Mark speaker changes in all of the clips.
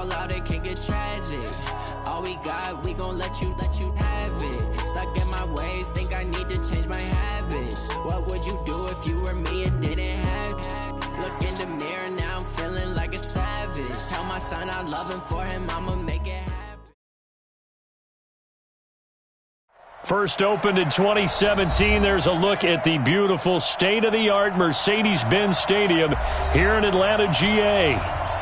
Speaker 1: fall out, it can get tragic. All we got, we gon' let you have it. Stuck in my ways, think I need to change my habits. What would you do if you were me and didn't have it? Look in the mirror, now I'm feeling like a savage. Tell my son I love him, for him I'ma make it happen.
Speaker 2: First opened in 2017, there's a look at the beautiful state-of-the-art Mercedes-Benz Stadium here in Atlanta, GA.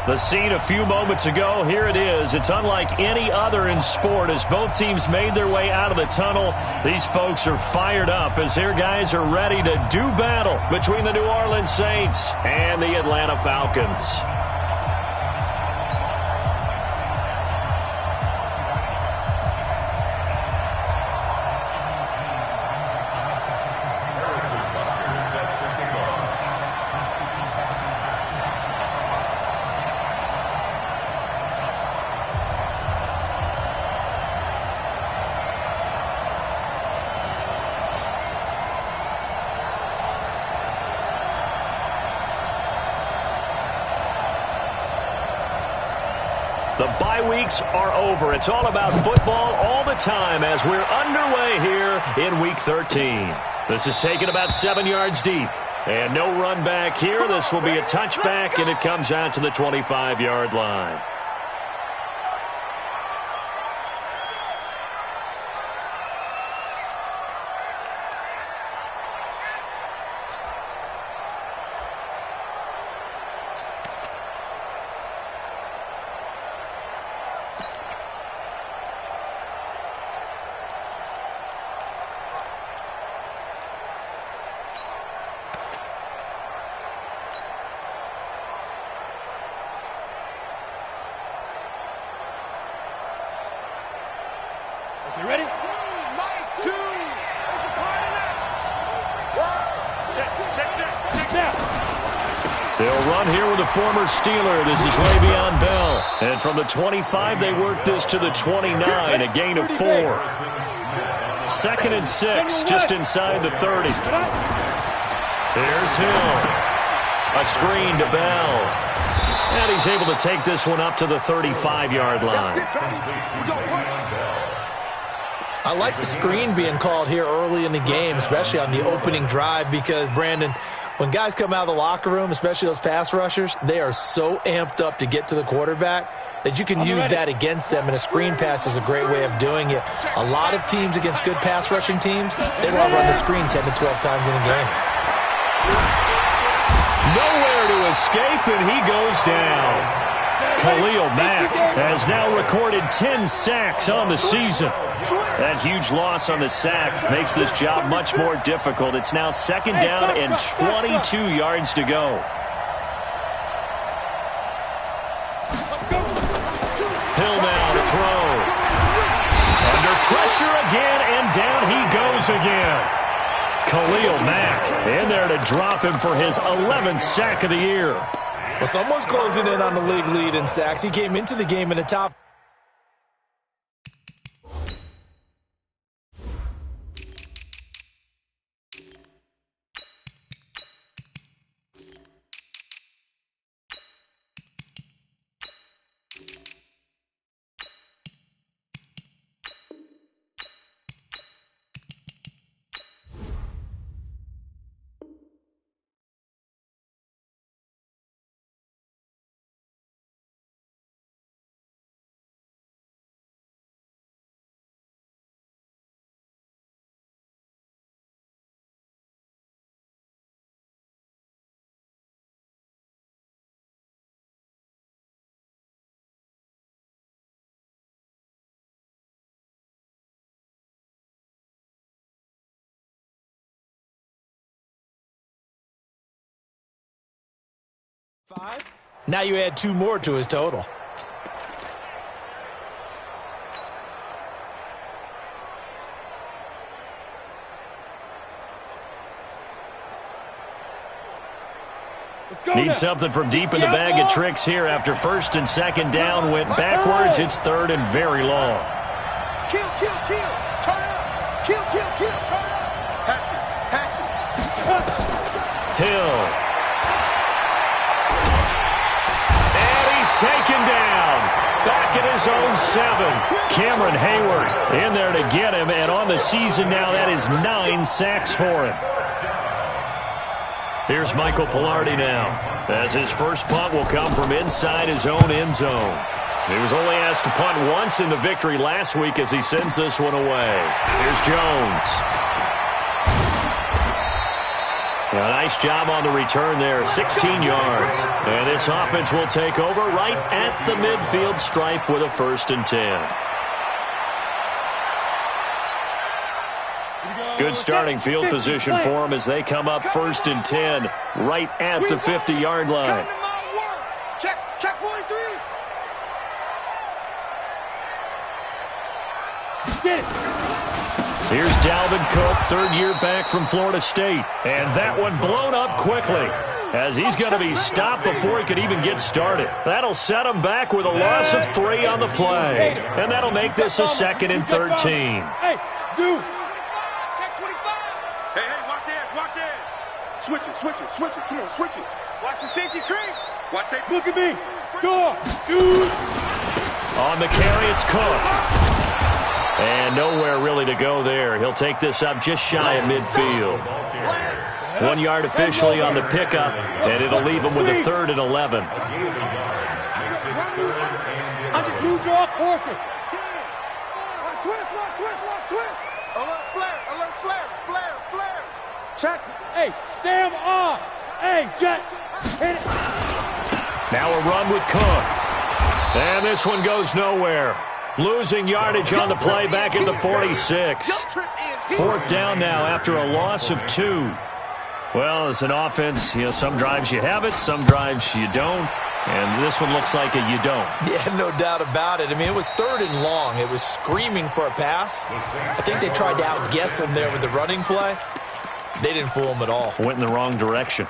Speaker 2: The scene a few moments ago, here it is. It's unlike any other in sport as both teams made their way out of the tunnel. These folks are fired up as their guys are ready to do battle between the New Orleans Saints and the Atlanta Falcons. The bye weeks are over. It's all about football all the time as we're underway here in Week 13. This is taken about 7 yards deep. And no run back here. This will be a touchback, and it comes out to the 25-yard line.
Speaker 3: You ready? Mike, 2. There's a party now. Check now.
Speaker 2: They'll run here with a former Steeler. This is Le'Veon Bell. And from the 25, they work this to the 29, a gain of 4. 2nd and 6, just inside the 30. There's Hill. A screen to Bell. And he's able to take this one up to the 35-yard line.
Speaker 4: I like the screen being called here early in the game, especially on the opening drive, because, Brandon, when guys come out of the locker room, especially those pass rushers, they are so amped up to get to the quarterback that you can use that against them, and a screen pass is a great way of doing it. A lot of teams against good pass rushing teams, they want to run the screen 10 to 12 times in a game.
Speaker 2: Nowhere to escape, and he goes down. Khalil Mack has now recorded 10 sacks on the season. That huge loss on the sack makes this job much more difficult. It's now 2nd down and 22 yards to go. Hill now to throw. Under pressure again, and down he goes again. Khalil Mack in there to drop him for his 11th sack of the year.
Speaker 4: Well, someone's closing in on the league lead in sacks. He came into the game in the top. Now you add 2 more to his total.
Speaker 2: Need something from deep in the bag of tricks here after 1st and 2nd down went backwards. It's 3rd and very long.
Speaker 3: Kill, kill, kill. Turn up. Kill, kill, kill. Turn up. Hatchet.
Speaker 2: Hill. And he's taken down. back at his own 7. Cameron Hayward in there to get him, and on the season now, that is 9 sacks for him. Here's Michael Pilardi now, as his first punt will come from inside his own end zone. He was only asked to punt once in the victory last week as he sends this one away. Here's Jones. A nice job on the return there, 16 yards. And this offense will take over right at the midfield stripe with a 1st and 10. Good starting field position for them as they come up 1st and 10 right at the 50-yard line.
Speaker 3: Check 43.
Speaker 2: Here's Dalvin Cook, 3rd year back from Florida State. And that one blown up quickly as he's going to be stopped before he could even get started. That'll set him back with a loss of 3 on the play. And that'll make this a 2nd and 13.
Speaker 3: Hey, Zoo. Check 25. Hey, watch edge. Switch it. Come on, switch it. Watch the safety creep. Watch safety. Look at me. Go. Shoot.
Speaker 2: On the carry, it's Cook. And nowhere really to go there. He'll take this up just shy of midfield. 1 yard officially on the pickup, and it'll leave him with a 3rd and 11.
Speaker 3: Under 2, draw quarter. Switch. Alert flare. Check. Hey, Sam off. Hey, Jet. Hit it.
Speaker 2: Now a run with Cook. And this one goes nowhere. Losing yardage on the play back at the 46. 4th down now after a loss of 2. Well, as an offense, some drives you have it, some drives you don't. And this one looks like you don't.
Speaker 4: Yeah, no doubt about it. I mean, it was 3rd and long. It was screaming for a pass. I think they tried to outguess him there with the running play. They didn't fool him at all.
Speaker 2: Went in the wrong direction.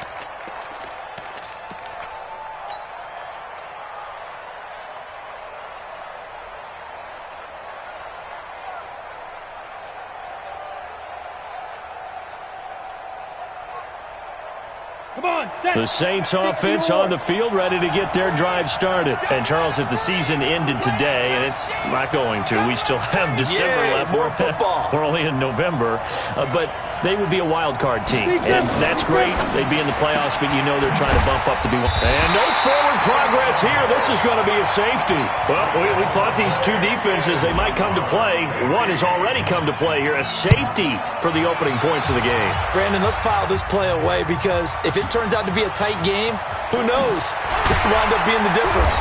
Speaker 2: The Saints offense on the field, ready to get their drive started. And, Charles, if the season ended today, and it's not going to, we still have December left.
Speaker 4: More football.
Speaker 2: We're only in November. But they would be a wild card team. And that's great. They'd be in the playoffs, but you know they're trying to bump up to be one. And no forward progress here. This is going to be a safety. Well, we thought these two defenses, they might come to play. One has already come to play here. A safety for the opening points of the game.
Speaker 4: Brandon, let's file this play away because if it turns out to be a tight game, who knows? This could wind up being the difference.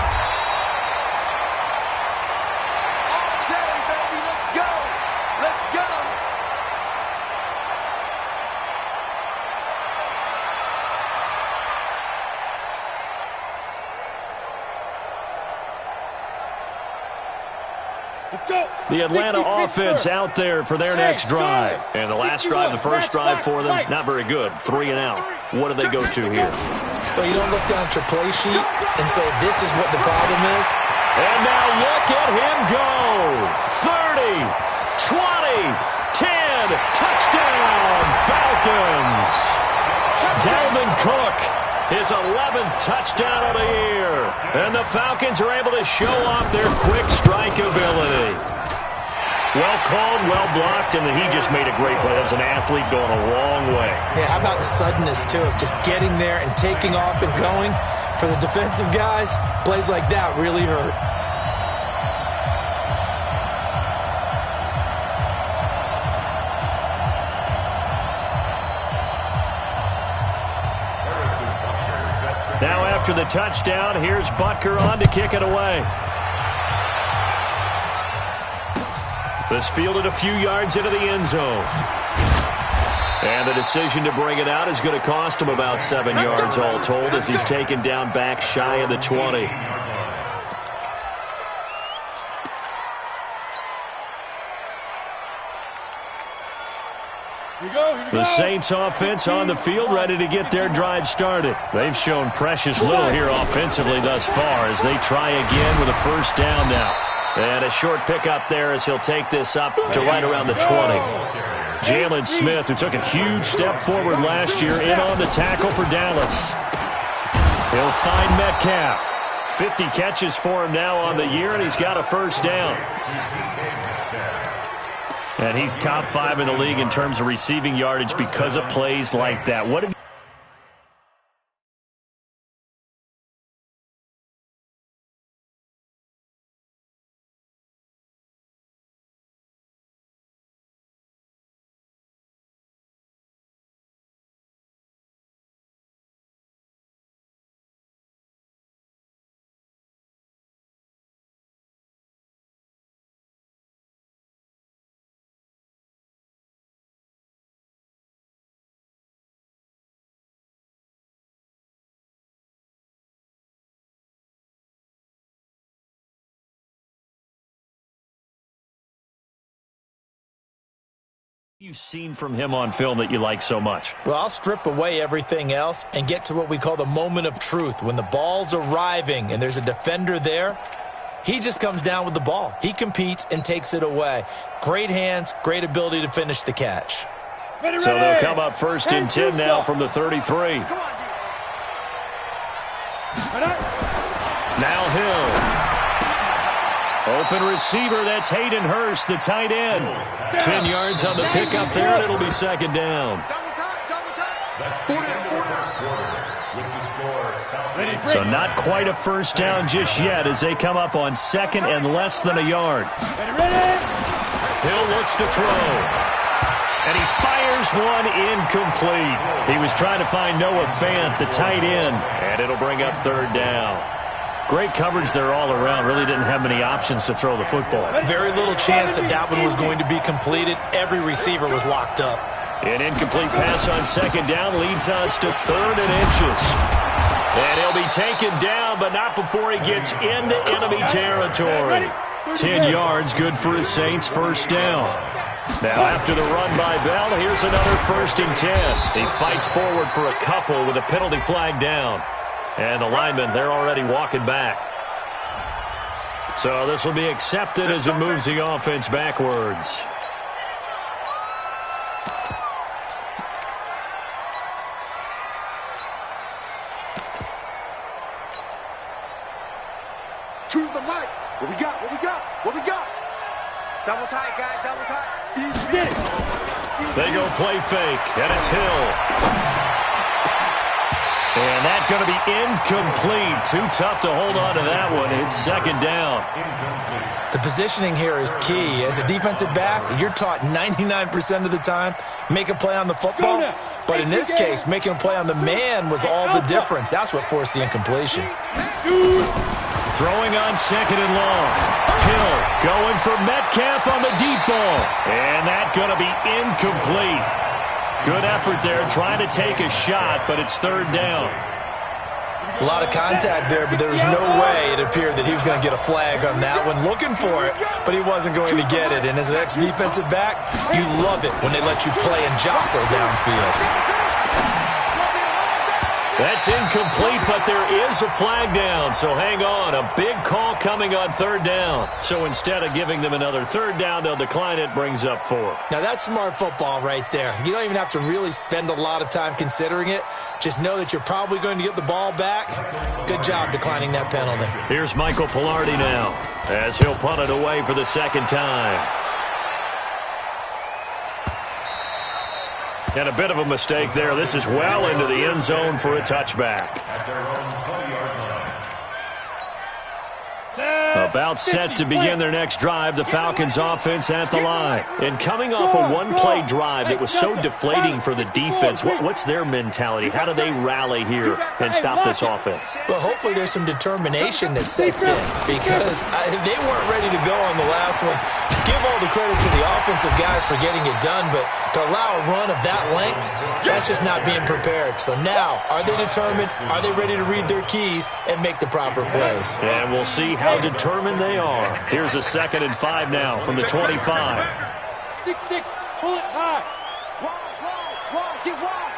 Speaker 3: Okay, baby, let's go.
Speaker 2: The Atlanta offense out there for their next drive. And the last drive, the first drive for them, not very good. 3 and out. What do they go to here?
Speaker 4: Well, you don't look down at your play sheet and say, this is what the problem is.
Speaker 2: And now look at him go. 30, 20, 10, touchdown, Falcons. Dalvin Cook, his 11th touchdown of the year. And the Falcons are able to show off their quick strike ability. Well called, well blocked, and he just made a great play. That was an athlete going a long way.
Speaker 4: Yeah, how about the suddenness, too, of just getting there and taking off and going? For the defensive guys, plays like that really hurt.
Speaker 2: Now after the touchdown, here's Butker on to kick it away. This fielded a few yards into the end zone. And the decision to bring it out is going to cost him about 7 yards all told as he's taken down back shy of the 20. The Saints offense on the field ready to get their drive started. They've shown precious little here offensively thus far as they try again with a first down now. And a short pickup there as he'll take this up to right around the 20. Jalen Smith, who took a huge step forward last year, in on the tackle for Dallas. He'll find Metcalf. 50 catches for him now on the year, and he's got a first down. And he's top 5 in the league in terms of receiving yardage because of plays like that. What have you seen from him on film that you like so much?
Speaker 4: Well, I'll strip away everything else and get to what we call the moment of truth. When the ball's arriving and there's a defender there, he just comes down with the ball. He competes and takes it away. Great hands, great ability to finish the catch.
Speaker 2: So they'll come up first and 10 now from the 33. Now Hill. Open receiver, that's Hayden Hurst, the tight end. 10 yards on the pickup there, and it'll be second down. So not quite a first down just yet as they come up on second and less than a yard. Hill looks to throw. And he fires one incomplete. He was trying to find Noah Fant, the tight end, and it'll bring up third down. Great coverage there all around. Really didn't have many options to throw the football.
Speaker 4: Very little chance that one was going to be completed. Every receiver was locked up.
Speaker 2: An incomplete pass on second down leads us to third and inches. And he'll be taken down, but not before he gets into enemy territory. 10 yards, good for his Saints, first down. Now after the run by Bell, here's another first and 10. He fights forward for a couple with a penalty flag down. And the linemen, they're already walking back. So this will be accepted as it moves the offense backwards.
Speaker 3: Choose the mic. What we got? What we got? What we got? Double tight, guys. Double tight. Easy.
Speaker 2: They go play fake, and it's Hill. And that's going to be incomplete. Too tough to hold on to that one. It's second down.
Speaker 4: The positioning here is key. As a defensive back, you're taught 99% of the time, make a play on the football. But in this case, making a play on the man was all the difference. That's what forced the incompletion.
Speaker 2: Throwing on second and long. Hill going for Metcalf on the deep ball. And that's going to be incomplete. Good effort there, trying to take a shot, but it's third down.
Speaker 4: A lot of contact there, but there was no way it appeared that he was going to get a flag on that one. Looking for it, but he wasn't going to get it. And as an ex-defensive back, you love it when they let you play and jostle downfield.
Speaker 2: That's incomplete, but there is a flag down, so hang on. A big call coming on third down. So instead of giving them another third down, they'll decline it, brings up 4.
Speaker 4: Now that's smart football right there. You don't even have to really spend a lot of time considering it. Just know that you're probably going to get the ball back. Good job declining that penalty.
Speaker 2: Here's Michael Pilardi now as he'll punt it away for the second time. And a bit of a mistake there. This is well into the end zone for a touchback. About set to begin their next drive, the Falcons offense at the line. And coming off a one-play drive that was so deflating for the defense, what's their mentality? How do they rally here and stop this offense?
Speaker 4: Well, hopefully there's some determination that sets in because they weren't ready to go on the last one. Give all the credit to the offensive guys for getting it done, but to allow a run of that length, that's just not being prepared. So now, are they determined? Are they ready to read their keys and make the proper plays?
Speaker 2: And we'll see how determined they are. Here's a 2nd and 5 now from the 25.
Speaker 3: 6-6, pull it high. Wide, get wide.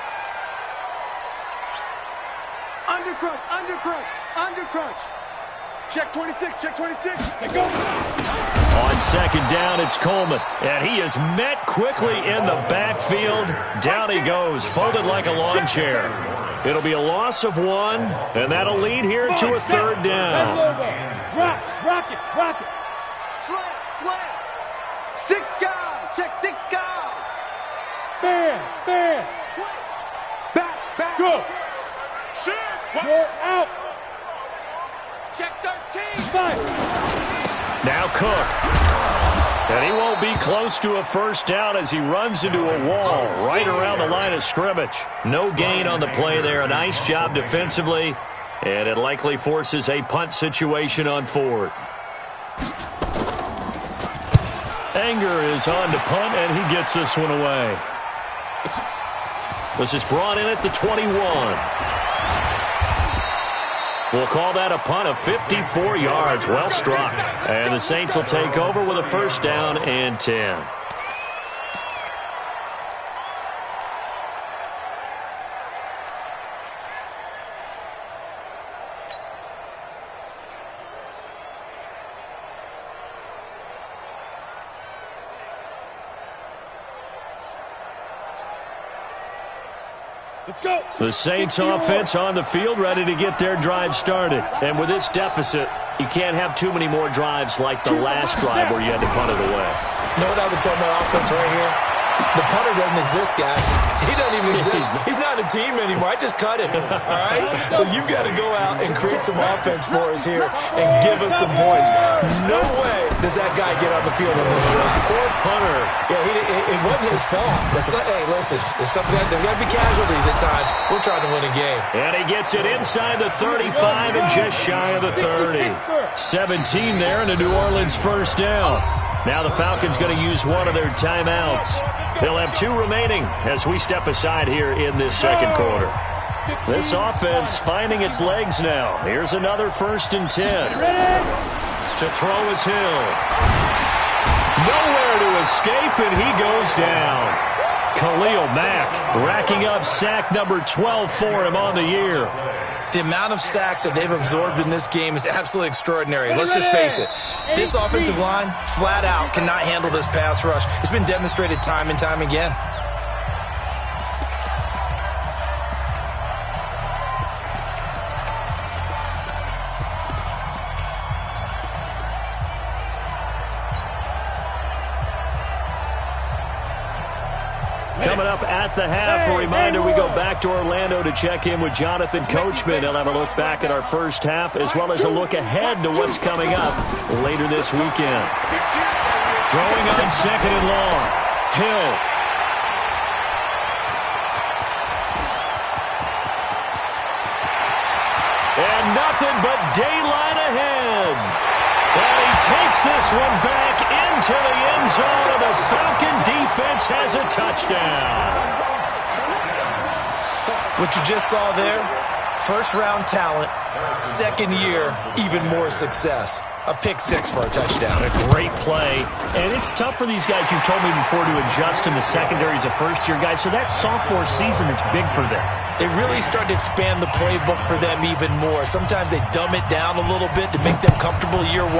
Speaker 3: Undercrunch. Check 26, check 26. Go.
Speaker 2: On second down, it's Coleman. And he is met quickly in the backfield. Down he goes, folded like a lawn chair. It'll be a loss of 1, and that'll lead here to a third down.
Speaker 3: Rock it. Slam. 6 guys. Check 6 guys. Fair. Back. Go. Shit. Go out. Check 13. Fight.
Speaker 2: Now Cook. And he won't be close to a first down as he runs into a wall right around the line of scrimmage. No gain on the play there. A nice job defensively. And it likely forces a punt situation on 4th. Anger is on to punt, and he gets this one away. This is brought in at the 21. We'll call that a punt of 54 yards. Well struck. And the Saints will take over with a first down and 10. The Saints offense on the field, ready to get their drive started. And with this deficit, you can't have too many more drives like the last drive where you had to punt it away.
Speaker 4: You know what I would tell my offense right here? The punter doesn't exist, guys. He doesn't even exist. He's not a team anymore. I just cut him, all right? So you've got to go out and create some offense for us here and give us some points. No way does that guy get on the field on this drive.
Speaker 2: Poor punter.
Speaker 4: Yeah, it wasn't his fault. But hey, listen, there's got to be casualties at times. We're trying to win a game.
Speaker 2: And he gets it inside the 35 and just shy of the 30. 17 there and a New Orleans first down. Now the Falcons going to use one of their timeouts. They'll have 2 remaining as we step aside here in this second quarter. This offense finding its legs now. Here's another 1st and 10. To throw is Hill. Nowhere to escape, and he goes down. Khalil Mack racking up sack number 12 for him on the year.
Speaker 4: The amount of sacks that they've absorbed in this game is absolutely extraordinary. Let's just face it. This offensive line, flat out, cannot handle this pass rush. It's been demonstrated time and time again.
Speaker 2: Coming up at the half, a reminder, we go back to Orlando to check in with Jonathan Coachman. He'll have a look back at our first half as well as a look ahead to what's coming up later this weekend. Throwing on 2nd and long. Hill. And nothing but daylight ahead. And he takes this one back into the end zone, and the Falcon defense has a touchdown.
Speaker 4: What you just saw there, first-round talent, second year, even more success. A pick 6 for a touchdown.
Speaker 2: A great play. And it's tough for these guys, you've told me before, to adjust in the secondary as a first-year guy. So that sophomore season is big for them.
Speaker 4: They really start to expand the playbook for them even more. Sometimes they dumb it down a little bit to make them comfortable year 1.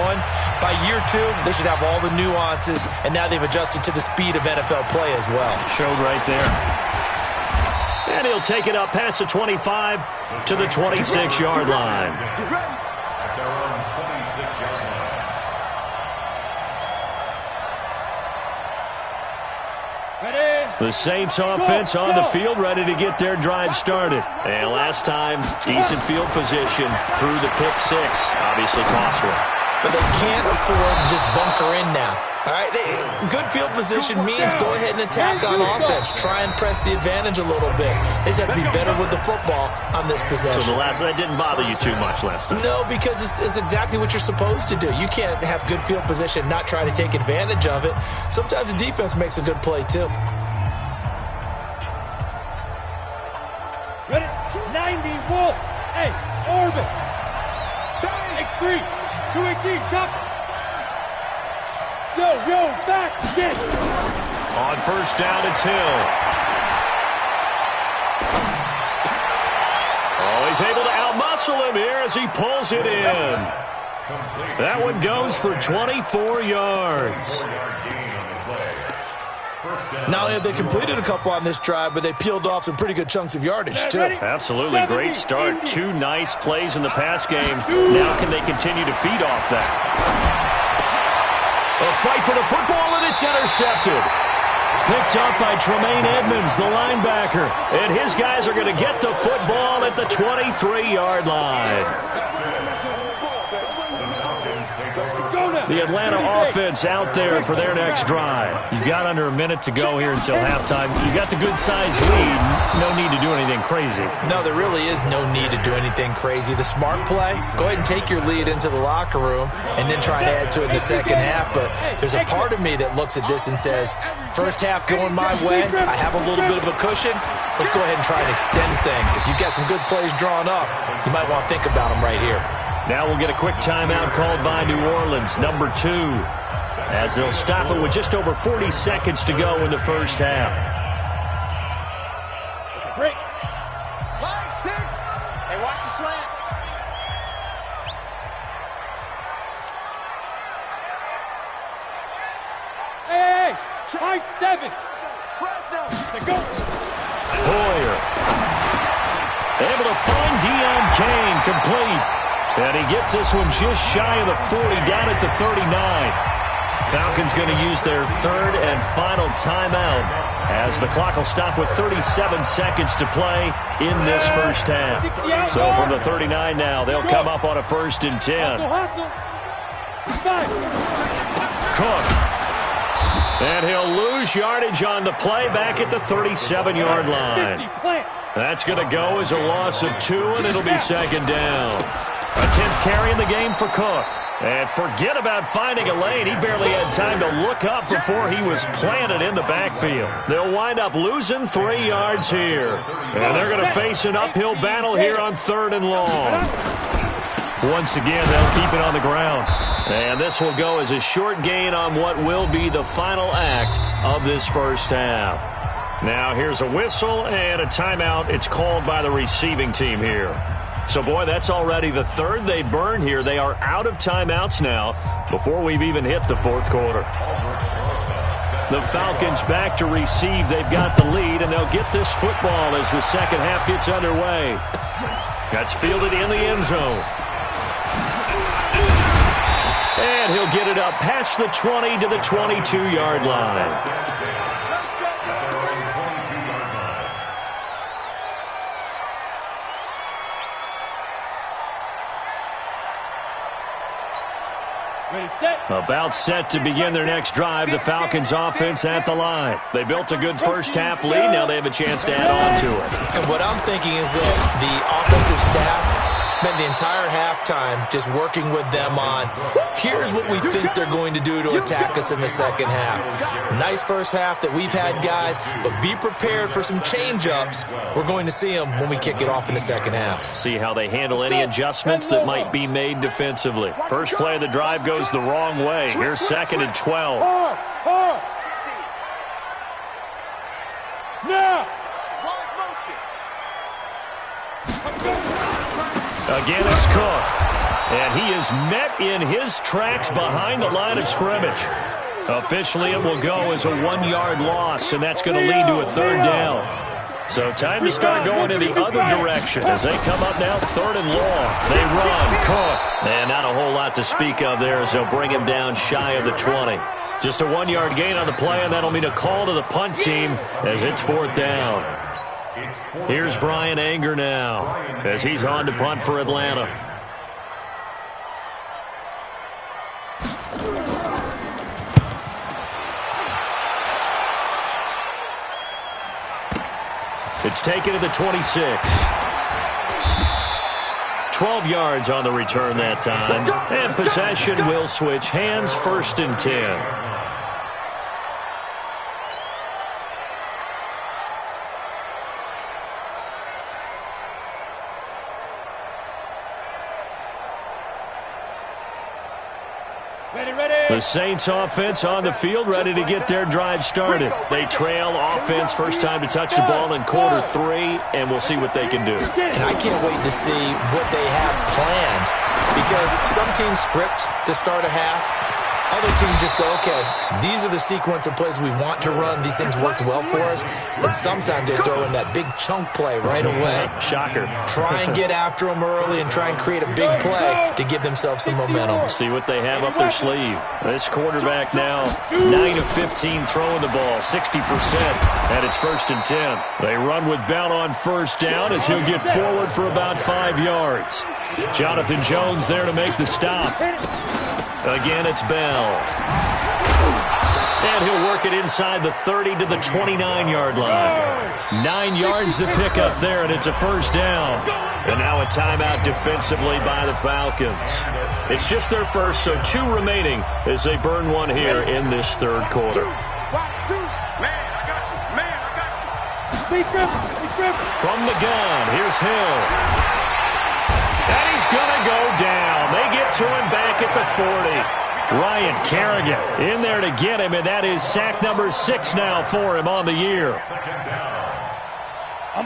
Speaker 4: By year 2, they should have all the nuances, and now they've adjusted to the speed of NFL play as well.
Speaker 2: Showed right there. And he'll take it up past the 25 to the 26-yard line. The Saints offense on the field, ready to get their drive started. And last time, decent field position through the pick 6. Obviously costly.
Speaker 4: But they can't afford to just bunker in now. All right, good field position means go ahead and attack on offense. Try and press the advantage a little bit. They just have to be better with the football on this possession.
Speaker 2: So the last one didn't bother you too much last time?
Speaker 4: No, because it's exactly what you're supposed to do. You can't have good field position, not try to take advantage of it. Sometimes the defense makes a good play, too.
Speaker 3: Ready? 91. Hey, Orbit. X3. 218. Chop. Yo, back. Yes.
Speaker 2: On first down, it's Hill. Oh, he's able to outmuscle him here as he pulls it in. That one goes for 24 yards.
Speaker 4: Not only have they completed a couple on this drive, but they peeled off some pretty good chunks of yardage, too.
Speaker 2: Absolutely. Great start. 2 nice plays in the pass game. Now can they continue to feed off that? A fight for the football, and it's intercepted. Picked up by Tremaine Edmonds, the linebacker. And his guys are going to get the football at the 23-yard line. The Atlanta offense out there for their next drive. You've got under a minute to go here until halftime. You got the good-sized lead. No need to do anything crazy.
Speaker 4: No, there really is no need to do anything crazy. The smart play, go ahead and take your lead into the locker room and then try to add to it in the second half. But there's a part of me that looks at this and says, first half going my way, I have a little bit of a cushion. Let's go ahead and try and extend things. If you've got some good plays drawn up, you might want to think about them right here.
Speaker 2: Now we'll get a quick timeout called by New Orleans, number 2, as they'll stop it with just over 40 seconds to go in the first half.
Speaker 3: Break. Flag 6. Hey, watch the slant. Hey, try 7. Go.
Speaker 2: Hoyer. Able to find Deion Kane, complete. And he gets this one just shy of the 40, down at the 39. Falcons going to use their third and final timeout as the clock will stop with 37 seconds to play in this first half. So from the 39 now, they'll come up on a 1st and 10. Cook. And he'll lose yardage on the play back at the 37-yard line. That's going to go as a loss of 2, and it'll be 2nd down. A 10th carry in the game for Cook. And forget about finding a lane. He barely had time to look up before he was planted in the backfield. They'll wind up losing 3 yards here. And they're going to face an uphill battle here on 3rd and long. Once again, they'll keep it on the ground. And this will go as a short gain on what will be the final act of this first half. Now here's a whistle and a timeout. It's called by the receiving team here. So, boy, that's already the 3rd they burn here. They are out of timeouts now before we've even hit the 4th quarter. The Falcons back to receive. They've got the lead, and they'll get this football as the second half gets underway. That's fielded in the end zone. And he'll get it up past the 20 to the 22-yard line. About set to begin their next drive. The Falcons offense at the line. They built a good first half lead. Now they have a chance to add on to it.
Speaker 4: And what I'm thinking is that the offensive staff spent the entire halftime just working with them on, here's what we think they're going to do to attack us in the second half. Nice first half that we've had, guys, but be prepared for some change-ups. We're going to see them when we kick it off in the second half.
Speaker 2: See how they handle any adjustments that might be made defensively. First play of the drive goes the wrong way. Here's 2nd and 12.
Speaker 3: Now.
Speaker 2: Again, it's Cook. And he is met in his tracks behind the line of scrimmage. Officially, it will go as a 1-yard loss, and that's going to lead to a 3rd down. So time to start going in the other direction as they come up now 3rd and long. They run, Cook. And not a whole lot to speak of there as they'll bring him down shy of the 20. Just a 1-yard gain on the play, and that'll mean a call to the punt team as it's 4th down. Here's Brian Anger now as he's on to punt for Atlanta. It's taken to the 26. 12 yards on the return that time. And possession will switch hands, 1st and 10. The Saints offense on the field, ready to get their drive started. They trail offense, first time to touch the ball in quarter 3, and we'll see what they can do.
Speaker 4: And I can't wait to see what they have planned, because some teams script to start a half, Other teams just go, okay, these are the sequence of plays we want to run. These things worked well for us. And sometimes they throw in that big chunk play right away.
Speaker 2: Shocker. Try
Speaker 4: and get after them early and try and create a big play to give themselves some momentum.
Speaker 2: See what they have up their sleeve. This quarterback now, 9 of 15 throwing the ball, 60%. And it's 1st and 10. They run with Bell on first down as he'll get forward for about 5 yards. Jonathan Jones there to make the stop. Again, it's Bell. And he'll work it inside the 30 to the 29-yard line. 9 yards to pick up there, and it's a 1st down. And now a timeout defensively by the Falcons. It's just their first, so 2 remaining as they burn one here in this 3rd quarter. From the gun, here's Hill. And he's going to go down. They get to him back at the 40. Ryan Kerrigan in there to get him, and that is sack number 6 now for him on the year.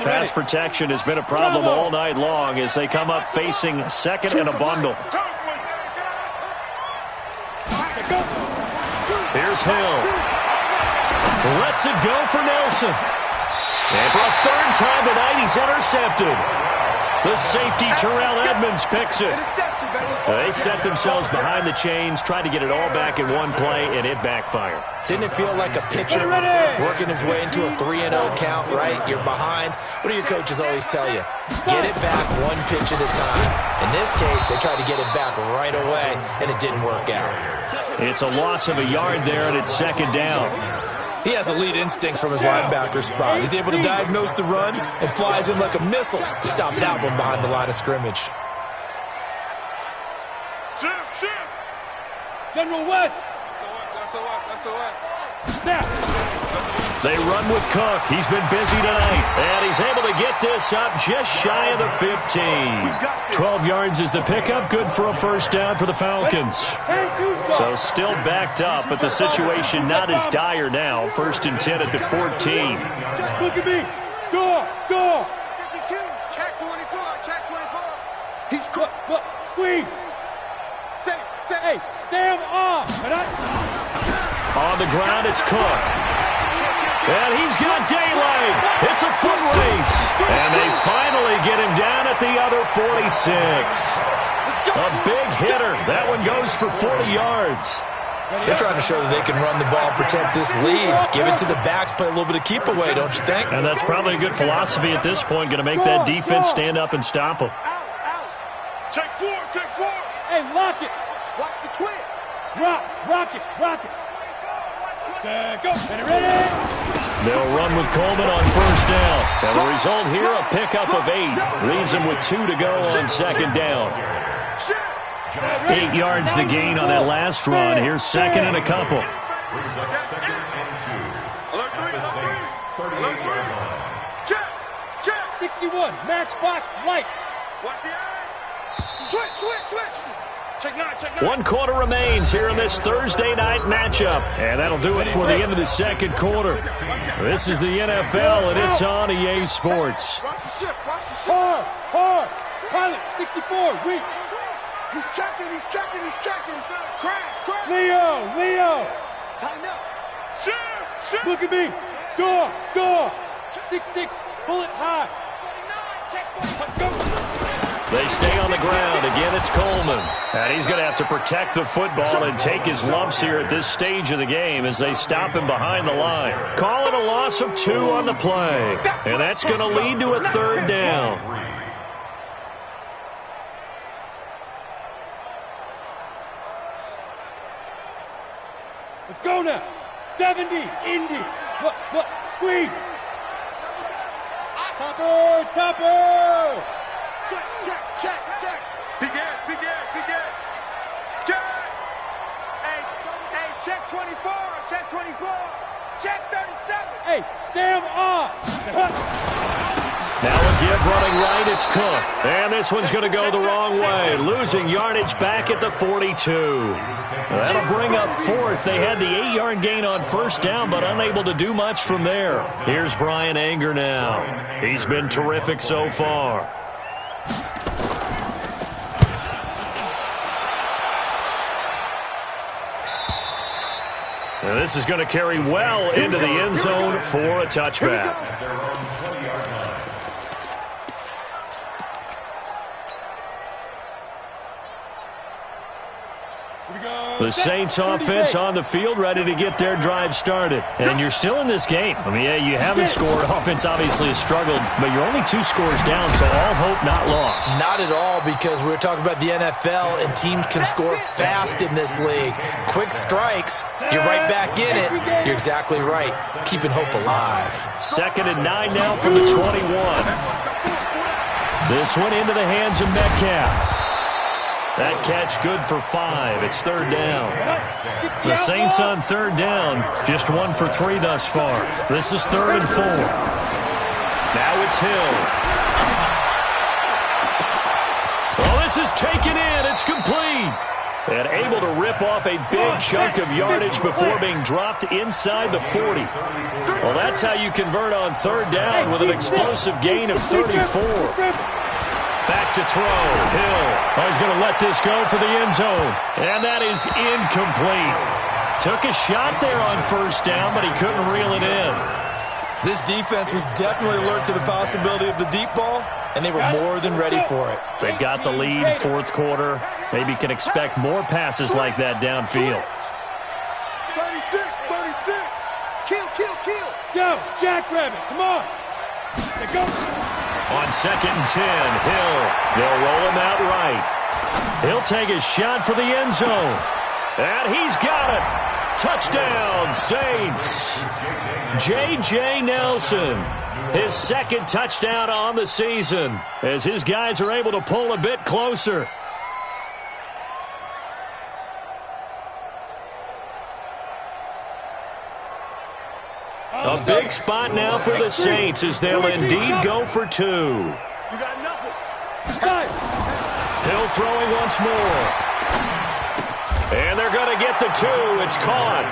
Speaker 2: Pass protection has been a problem all night long as they come up facing 2nd and a bundle. Here's Hill. Lets it go for Nelson. And for a 3rd time tonight, he's intercepted. The safety, Terrell Edmonds, picks it. They set themselves behind the chains, tried to get it all back in one play, and it backfired.
Speaker 4: Didn't it feel like a pitcher working his way into a 3-0 count, right? You're behind. What do your coaches always tell you? Get it back 1 pitch at a time. In this case, they tried to get it back right away, and it didn't work out.
Speaker 2: It's a loss of a yard there, and it's 2nd down.
Speaker 4: He has elite instincts from his linebacker spot. He's able to diagnose the run and flies in like a missile to stop that one behind the line of scrimmage.
Speaker 3: General West. SOS.
Speaker 2: They run with Cook. He's been busy tonight. And he's able to get this up just shy of the 15. 12 yards is the pickup. Good for a 1st down for the Falcons. So still backed up, but the situation not as dire now. 1st and 10 at the 14.
Speaker 3: Look at me. Door. 52. Check 24. He's quick. Look. Squeeze. Say, Sam off.
Speaker 2: On the ground, it's Cook. And he's got daylight. It's a foot race. And they finally get him down at the other 46. A big hitter. That one goes for 40 yards.
Speaker 4: They're trying to show that they can run the ball, protect this lead. Give it to the backs, play a little bit of keep away, don't you think?
Speaker 2: And that's probably a good philosophy at this point. Going to make that defense stand up and stop them.
Speaker 3: Take four. Hey, lock it. Watch the twins. Rock it. Go. Ready.
Speaker 2: They'll run with Coleman on 1st down. And the result here, a pickup of 8. Leaves them with 2 to go on 2nd down. 8 yards the gain on that last run. Here's 2nd and a couple.
Speaker 3: 61, matchbox lights. Watch the eye. Switch. Check 9.
Speaker 2: 1 quarter remains here in this Thursday night matchup. And that'll do it for the end of the 2nd quarter. This is the NFL, and it's on EA Sports.
Speaker 3: Watch the shift. Hard. Pilot, 64, weak. He's checking. Crash. Leo. Tighten up. Shift. Look at me. Door. 6'6", bullet high. 49, check. Go.
Speaker 2: They stay on the ground. Again, it's Coleman. And he's going to have to protect the football and take his lumps here at this stage of the game as they stop him behind the line. Call it a loss of 2 on the play. And that's going to lead to a 3rd down.
Speaker 3: Let's go now. 70, Indy. Look, squeeze. Topper. Check. Begin. Check. Hey, check 24. Check 37. Hey, Sam off.
Speaker 2: Now a give running right, it's Cook. And this one's going to go the wrong way. Losing yardage back at the 42. That'll bring up 4th. They had the 8-yard gain on 1st down, but unable to do much from there. Here's Brian Anger now. He's been terrific so far. And this is going to carry well into the end zone for a touchback. The Saints offense on the field, ready to get their drive started. And you're still in this game. I mean, yeah, you haven't scored. Offense obviously has struggled, but you're only 2 scores down, so all hope not lost.
Speaker 4: Not at all, because we're talking about the NFL, and teams can score fast in this league. Quick strikes, you're right back in it. You're exactly right. Keeping hope alive.
Speaker 2: 2nd and 9 now from the 21. This one into the hands of Metcalf. That catch good for 5. It's 3rd down. The Saints on 3rd down, just 1 for 3 thus far. This is 3rd and 4. Now it's Hill. Well, this is taken in. It's complete. And able to rip off a big chunk of yardage before being dropped inside the 40. Well, that's how you convert on 3rd down with an explosive gain of 34. Back to throw. Hill. He's going to let this go for the end zone. And that is incomplete. Took a shot there on 1st down, but he couldn't reel it in.
Speaker 4: This defense was definitely alert to the possibility of the deep ball, and they were more than ready for it.
Speaker 2: They've got the lead, 4th quarter. Maybe can expect more passes like that downfield.
Speaker 3: 36, 36. Kill. Go, Jackrabbit. Come on. Let's go.
Speaker 2: On 2nd and 10, Hill. They'll roll him out right. He'll take a shot for the end zone. And he's got it. Touchdown, Saints. J.J. Nelson. His 2nd touchdown on the season as his guys are able to pull a bit closer. A big spot now for the Saints as they'll indeed go for 2.
Speaker 3: You got nothing.
Speaker 2: Hill throwing once more. And they're going to get the 2. It's caught.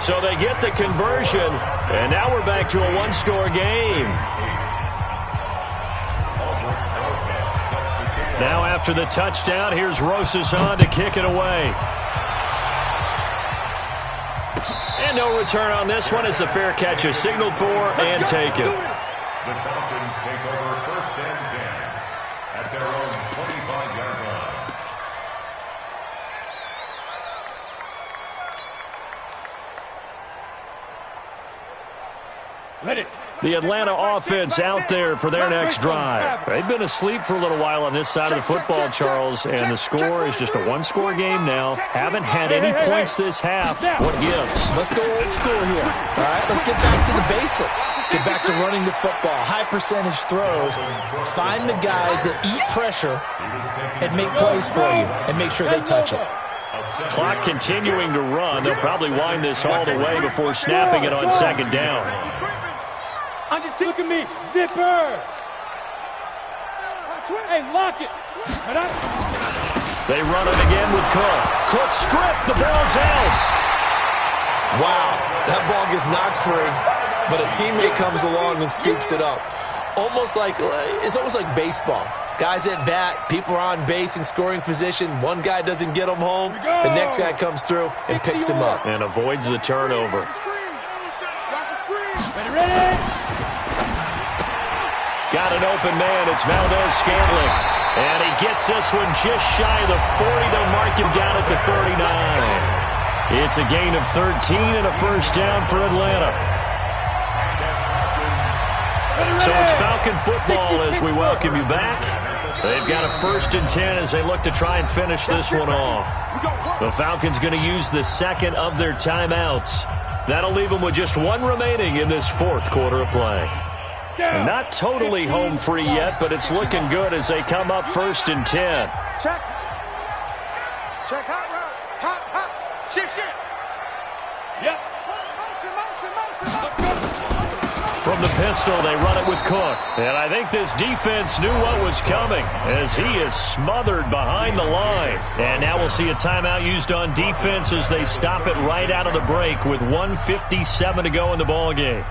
Speaker 2: So they get the conversion. And now we're back to a 1-score game. Now after the touchdown, here's Rosas on to kick it away. And no return on this one as the fair catch is signaled for and taken.
Speaker 5: The Falcons take over 1st and 10 at their own 25-yard line.
Speaker 3: Let it.
Speaker 2: The Atlanta offense out there for their next drive. They've been asleep for a little while on this side of the football, Charles, and the score is just a 1-score game now. Haven't had any points this half. What gives?
Speaker 4: Let's go old school here. All right, let's get back to the basics. Get back to running the football, high percentage throws. Find the guys that eat pressure and make plays for you and make sure they touch it.
Speaker 2: Clock continuing to run. They'll probably wind this all the way before snapping it on 2nd down.
Speaker 3: Look at me, zipper. Hey, lock it.
Speaker 2: They run it again with Cook. Cook stripped. The ball's out.
Speaker 4: Wow, that ball gets knocked free, but a teammate comes along and scoops it up. It's almost like baseball. Guys at bat, people are on base in scoring position. One guy doesn't get him home. The next guy comes through and picks him up.
Speaker 2: And avoids the turnover.
Speaker 3: Ready?
Speaker 2: Got an open man. It's Valdez-Scantling. And he gets this one just shy of the 40. They'll mark him down at the 39. It's a gain of 13 and a 1st down for Atlanta. So it's Falcon football as we welcome you back. They've got a 1st and 10 as they look to try and finish this one off. The Falcons going to use the 2nd of their timeouts. That'll leave them with just 1 remaining in this 4th quarter of play. And not totally home free yet, but it's looking good as they come up 1st and 10.
Speaker 3: Check. Hot route. Hot. Shift. Yep. Motion.
Speaker 2: From the pistol, they run it with Cook. And I think this defense knew what was coming as he is smothered behind the line. And now we'll see a timeout used on defense as they stop it right out of the break with 1:57 to go in the ballgame.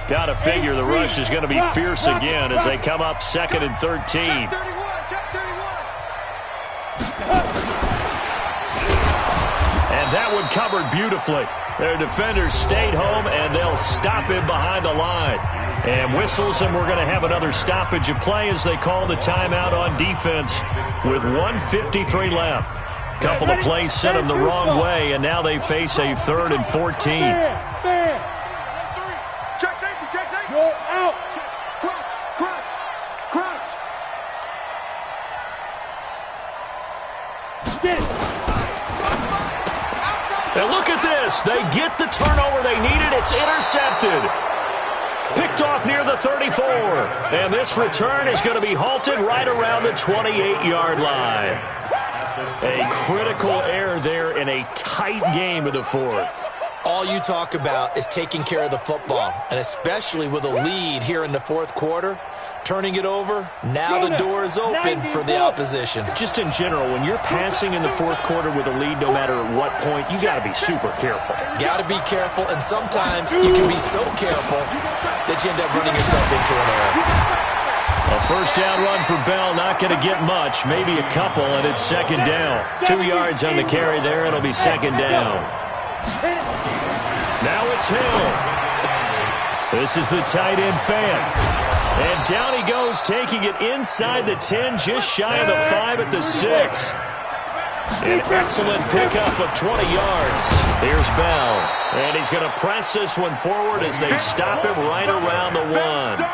Speaker 2: Got to figure the rush is going to be fierce again as they come up 2nd and 13. And that one covered beautifully. Their defenders stayed home, and they'll stop him behind the line. And whistles, and we're going to have another stoppage of play as they call the timeout on defense with 1:53 left. Couple of plays sent them the wrong way, and now they face a 3rd and 14.
Speaker 3: Check safety. Go out. Crunch. Get it.
Speaker 2: And look at this. They get the turnover they needed. It's intercepted. Picked off near the 34. And this return is going to be halted right around the 28-yard line. A critical error there in a tight game of the 4th.
Speaker 4: All you talk about is taking care of the football, and especially with a lead here in the 4th quarter, turning it over, now the door is open for the opposition.
Speaker 2: Just in general, when you're passing in the 4th quarter with a lead, no matter at what point, you got to be super careful.
Speaker 4: Got to be careful, and sometimes you can be so careful that you end up running yourself into an error.
Speaker 2: A first down run for Bell, not going to get much, maybe a couple, and it's 2nd down. 2 yards on the carry there, it'll be 2nd down. Now it's Hill. This is the tight end fan. And down he goes, taking it inside the 10, just shy of the 5 at the 6. An excellent pickup of 20 yards. Here's Bell. And he's going to press this one forward as they stop him right around the 1.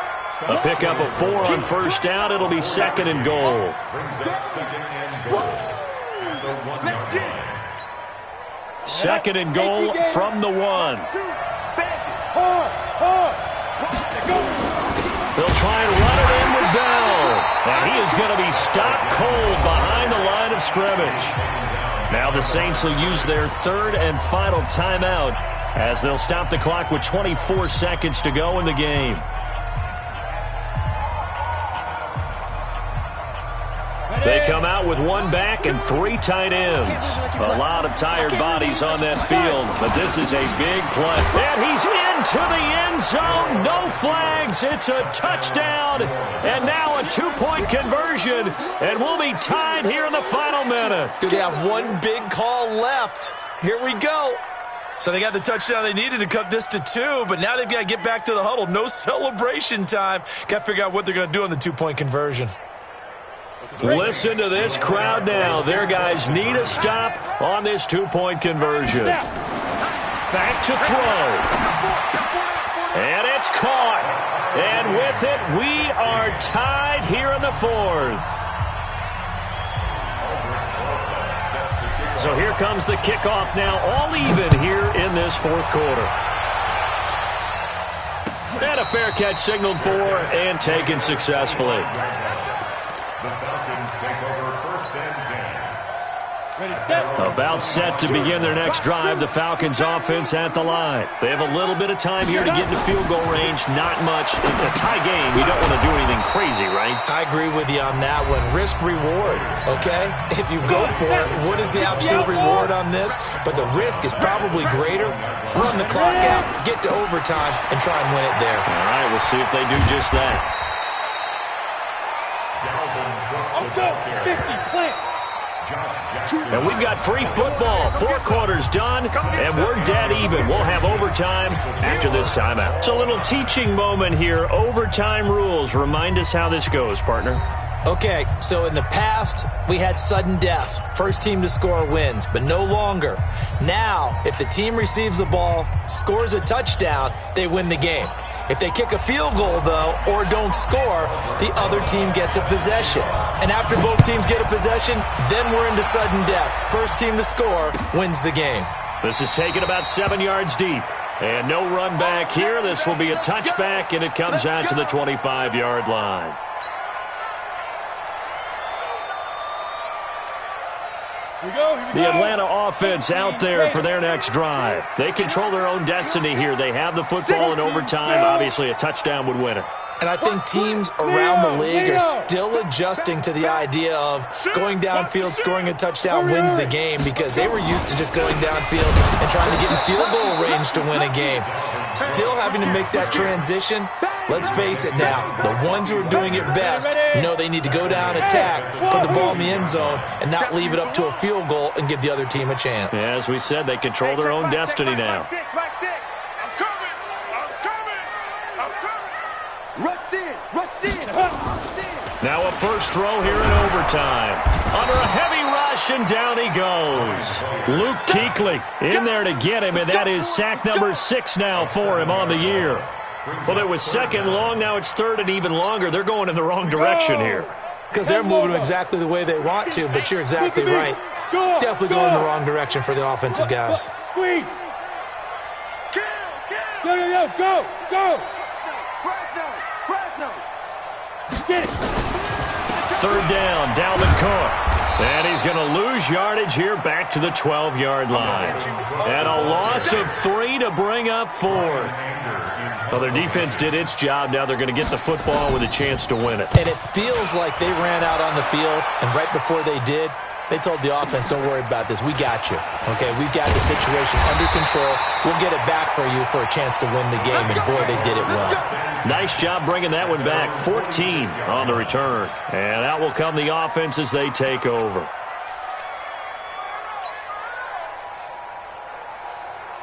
Speaker 2: A pickup of 4 on first down. It'll be 2nd and goal. Second and goal from the 1. They'll try and run it in with Bell. And he is going to be stopped cold behind the line of scrimmage. Now the Saints will use their 3rd and final timeout as they'll stop the clock with 24 seconds to go in the game. They come out with 1 back and 3 tight ends. A lot of tired bodies on that field, but this is a big play. And he's into the end zone. No flags. It's a touchdown. And now a 2-point conversion. And we'll be tied here in the final minute.
Speaker 4: They have 1 big call left. Here we go. So they got the touchdown they needed to cut this to 2, but now they've got to get back to the huddle. No celebration time. Got to figure out what they're going to do on the 2-point conversion.
Speaker 2: Listen to this crowd now. Their guys need a stop on this 2-point conversion. Back to throw. And it's caught. And with it, we are tied here in the 4th. So here comes the kickoff now, all even here in this 4th quarter. And a fair catch signaled for and taken successfully.
Speaker 5: The Falcons take over 1st and 10.
Speaker 2: About set to begin their next drive. The Falcons offense at the line. They have a little bit of time here to get into field goal range. Not much. In a tie game, you don't want to do anything crazy, right?
Speaker 4: I agree with you on that one. Risk reward, okay? If you go for it, what is the absolute reward on this? But the risk is probably greater. Run the clock out, get to overtime, and try and win it there.
Speaker 2: All right, we'll see if they do just that. And we've got free football. 4 quarters done, and we're dead even. We'll have overtime after this timeout. It's a little teaching moment here. Overtime rules. Remind us how this goes, partner.
Speaker 4: Okay, so in the past, we had sudden death. First team to score wins, but no longer. Now, if the team receives the ball, scores a touchdown, they win the game. If they kick a field goal, though, or don't score, the other team gets a possession. And after both teams get a possession, then we're into sudden death. First team to score wins the game.
Speaker 2: This is taken about 7 yards deep. And no run back here. This will be a touchback, and it comes out to the 25-yard line. The Atlanta offense out there for their next drive. They control their own destiny here. They have the football in overtime. Obviously, a touchdown would win it.
Speaker 4: And I think teams around the league are still adjusting to the idea of going downfield, scoring a touchdown wins the game, because they were used to just going downfield and trying to get in field goal range to win a game. Still having to make that transition, Let's face it now, the ones who are doing it best know they need to go down, attack, put the ball in the end zone, and not leave it up to a field goal and give the other team a chance.
Speaker 2: Yeah, as we said, they control their own destiny now.
Speaker 3: I'm coming. Rush in.
Speaker 2: Now a first throw here in overtime. Under a heavy rush, and down he goes. Luke Kuechly in there to get him, and that is sack number 6 now for him on the year. Well, it was second long, now it's third and even longer. They're going in the wrong direction here.
Speaker 4: Because they're moving them exactly the way they want to, but you're exactly right. Definitely going in the wrong direction for the offensive guys.
Speaker 3: Squeeze. Yo, go. Fresno. Get it.
Speaker 2: Third down, Dalvin Cook. And he's going to lose yardage here back to the 12-yard line. And a loss of 3 to bring up 4th. Well, their defense did its job. Now they're going to get the football with a chance to win it.
Speaker 4: And it feels like they ran out on the field, and right before they did, they told the offense, don't worry about this. We got you. Okay, we've got the situation under control. We'll get it back for you for a chance to win the game, and boy, they did it well.
Speaker 2: Nice job bringing that one back. 14 on the return. And out will come the offense as they take over.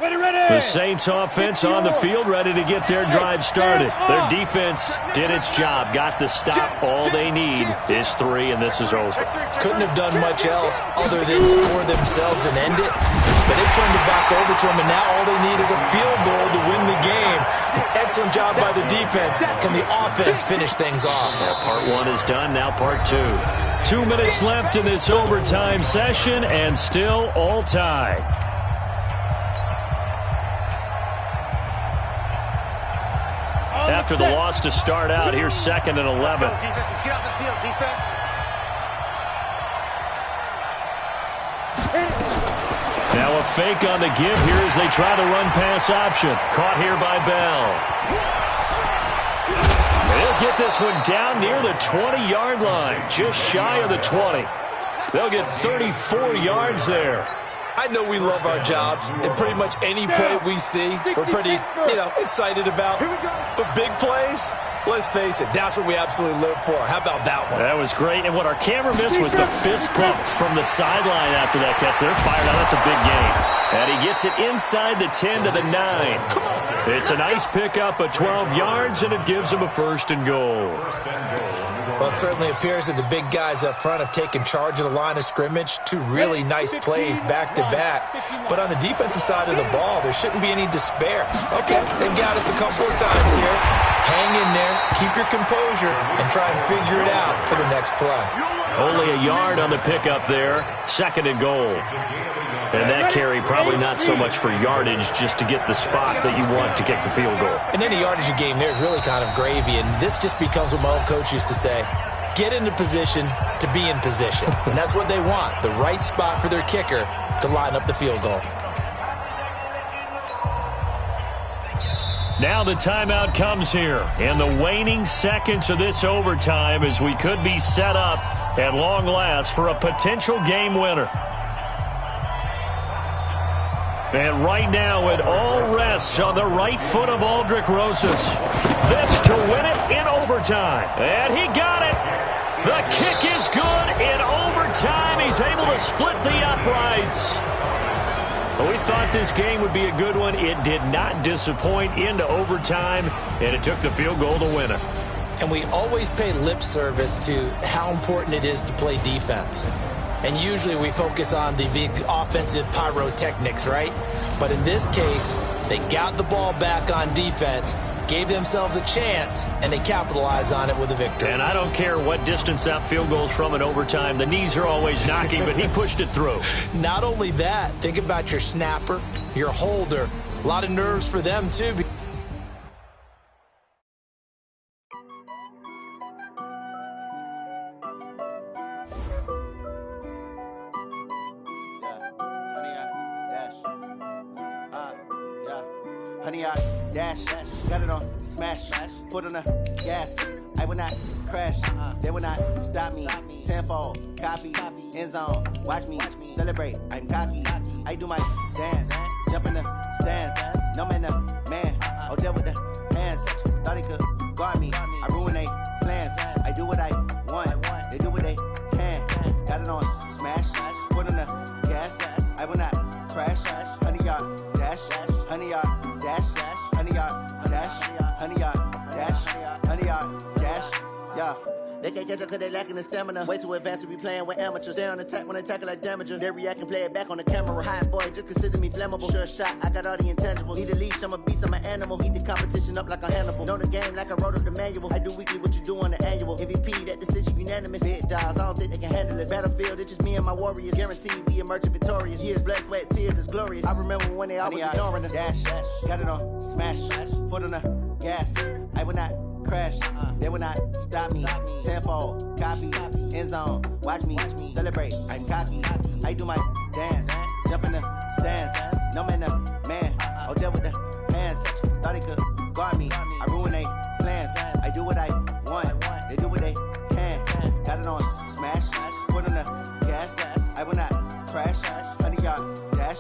Speaker 2: The Saints offense on the field, ready to get their drive started. Their defense did its job, got the stop. All they need is 3, and this is over.
Speaker 4: Couldn't have done much else other than score themselves and end it. But they turned it back over to them, and now all they need is a field goal to win the game. An excellent job by the defense. Can the offense finish things off?
Speaker 2: Yeah, part 1 is done, now part 2. 2 minutes left in this overtime session, and still all tied. After the loss to start out, here's 2nd and 11.
Speaker 3: Let's go, defense. Let's get out the field, defense.
Speaker 2: Now a fake on the give here as they try the run-pass option. Caught here by Bell. They'll get this one down near the 20-yard line, just shy of the 20. They'll get 34 yards there.
Speaker 4: I know we love our jobs, and pretty much any play we see, we're pretty, excited about. But big plays, let's face it, that's what we absolutely live for. How about that one?
Speaker 2: That was great, and what our camera missed was the fist pump from the sideline after that catch. They're fired out. That's a big game. And he gets it inside the 10 to the 9. It's a nice pickup of 12 yards, and it gives him a 1st and goal.
Speaker 4: Well, it certainly appears that the big guys up front have taken charge of the line of scrimmage. 2 really nice plays back-to-back. But on the defensive side of the ball, there shouldn't be any despair. Okay, they've got us a couple of times here. Hang in there, keep your composure, and try and figure it out for the next play.
Speaker 2: Only a yard on the pickup there. 2nd and goal. And that carry probably not so much for yardage, just to get the spot that you want to kick the field goal.
Speaker 4: And any yardage you gain there is really kind of gravy, and this just becomes what my old coach used to say, get into position to be in position. And that's what they want, the right spot for their kicker to line up the field goal.
Speaker 2: Now the timeout comes here in the waning seconds of this overtime as we could be set up at long last for a potential game winner. And right now it all rests on the right foot of Aldrick Rosas. This to win it in overtime. And he got it. The kick is good in overtime. He's able to split the uprights. We thought this game would be a good one. It did not disappoint into overtime, and it took the field goal to win it.
Speaker 4: And we always pay lip service to how important it is to play defense. And usually we focus on the big offensive pyrotechnics, right? But in this case, they got the ball back on defense, gave themselves a chance, and they capitalized on it with a victory.
Speaker 2: And I don't care what distance that field goal's from in overtime. The knees are always knocking, but he pushed it through.
Speaker 4: Not only that, think about your snapper, your holder. A lot of nerves for them, too.
Speaker 6: Honey, I dash, got it on smash, foot on the gas. I will not crash, they will not stop me. Tenfold, copy, end zone, watch me celebrate. I'm cocky, I do my dance, jump in the stands. No man, Oh, deal with the hands. Thought he could guard me. I ruin they plans. I do what I want. They do what they can. Got it on smash. Put on the gas. I will not crash. 100 yard dash. 100 yard dash. 100 yard dash. 100 yard dash. 100 yard dash. Yeah. They can't catch up cause they lacking the stamina. Way too advanced to be playing with amateurs. Stay on attack when they tackle like damager. They react and play it back on the camera. Hot boy, just consider me flammable. Sure shot, I got all the intangibles. Need a leash, I'm a beast, I'm an animal. Heat the competition up like a Hannibal. Know the game like I wrote up the manual. I do weekly what you do on the annual. MVP, that decision unanimous. Big dogs, I don't think they can handle it. Battlefield, it's just me and my warriors. Guaranteed we emerging victorious. Years, blood, sweat, tears, it's glorious. I remember when they always ignoring us. Dash, got it on smash. Foot on the gas. I will not crash, they will not stop me. Tenfold, copy, end zone, watch me celebrate. I'm cocky, I do my dance, jump in the stands. No man, man, oh deal with the hands. Thought he could guard me. I ruin they plans. I do what I want. They do what they can. Got it on smash, put on the gas. I will not crash. 100 yard dash,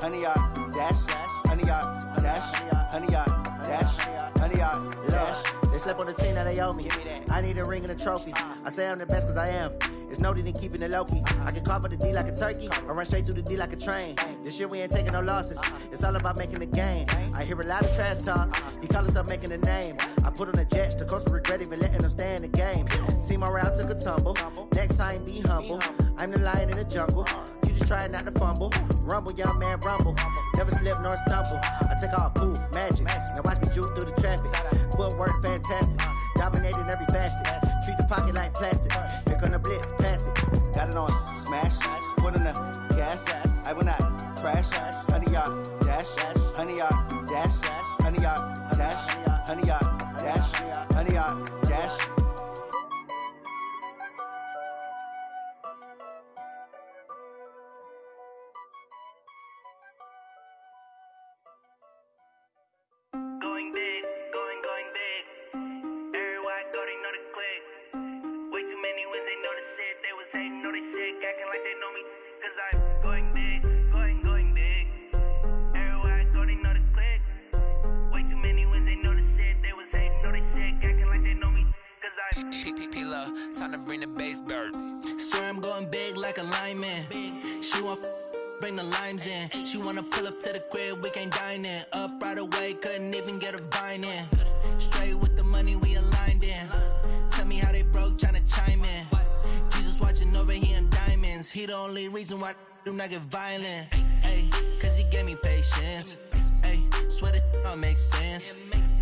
Speaker 6: 100 yard dash, 100 yard dash, 100 yard dash, 100 yard dash. They slept on the team that they owe me. I need a ring and a trophy. I say I'm the best cause I am. It's no need in keeping it low-key. I can carve for the D like a turkey, or run straight through the D like a train. This year we ain't taking no losses. It's all about making the game. I hear a lot of trash talk. He call himself making a name. I put on the Jets. The coach regret even letting them stay in the game. Team morale took a tumble. Next time be humble. I'm the lion in the jungle. You just trying not to fumble. Rumble, young man, rumble. Never slip nor stumble. I take off, poof, magic. Now watch me juke through the traffic. Footwork fantastic. Dominating every facet. Treat the pocket like plastic. Here come the blitz, pass it. Got it on smash. Put on the gas. I will not crash. 100 yard dash. 100 yard dash. 100 yard dash. 100 yard dash. 100 yard dash.
Speaker 7: Going big, going big. Everywhere I go, they know the click. Way too many wins, they know the shit. They was hating, know they sick, acting like they know me. Cause I'm going big, going big. Everywhere I go, they know the click. Way too many wins, they know the shit. They was hating, know they sick, acting like they know me. Cause I'm
Speaker 8: P-P-P-Love, time to bring the bass bird.
Speaker 7: sure I'm going big like a lineman. She want bring the limes in. She wanna pull up to the crib, we can't dine in. Up right away, couldn't even get a vine in. Straight with the money we aligned in. Tell me how they broke, tryna chime in. Jesus watching over here in diamonds. He the only reason why do not get violent. Ay, cause he gave me patience. Ay, swear that all makes sense.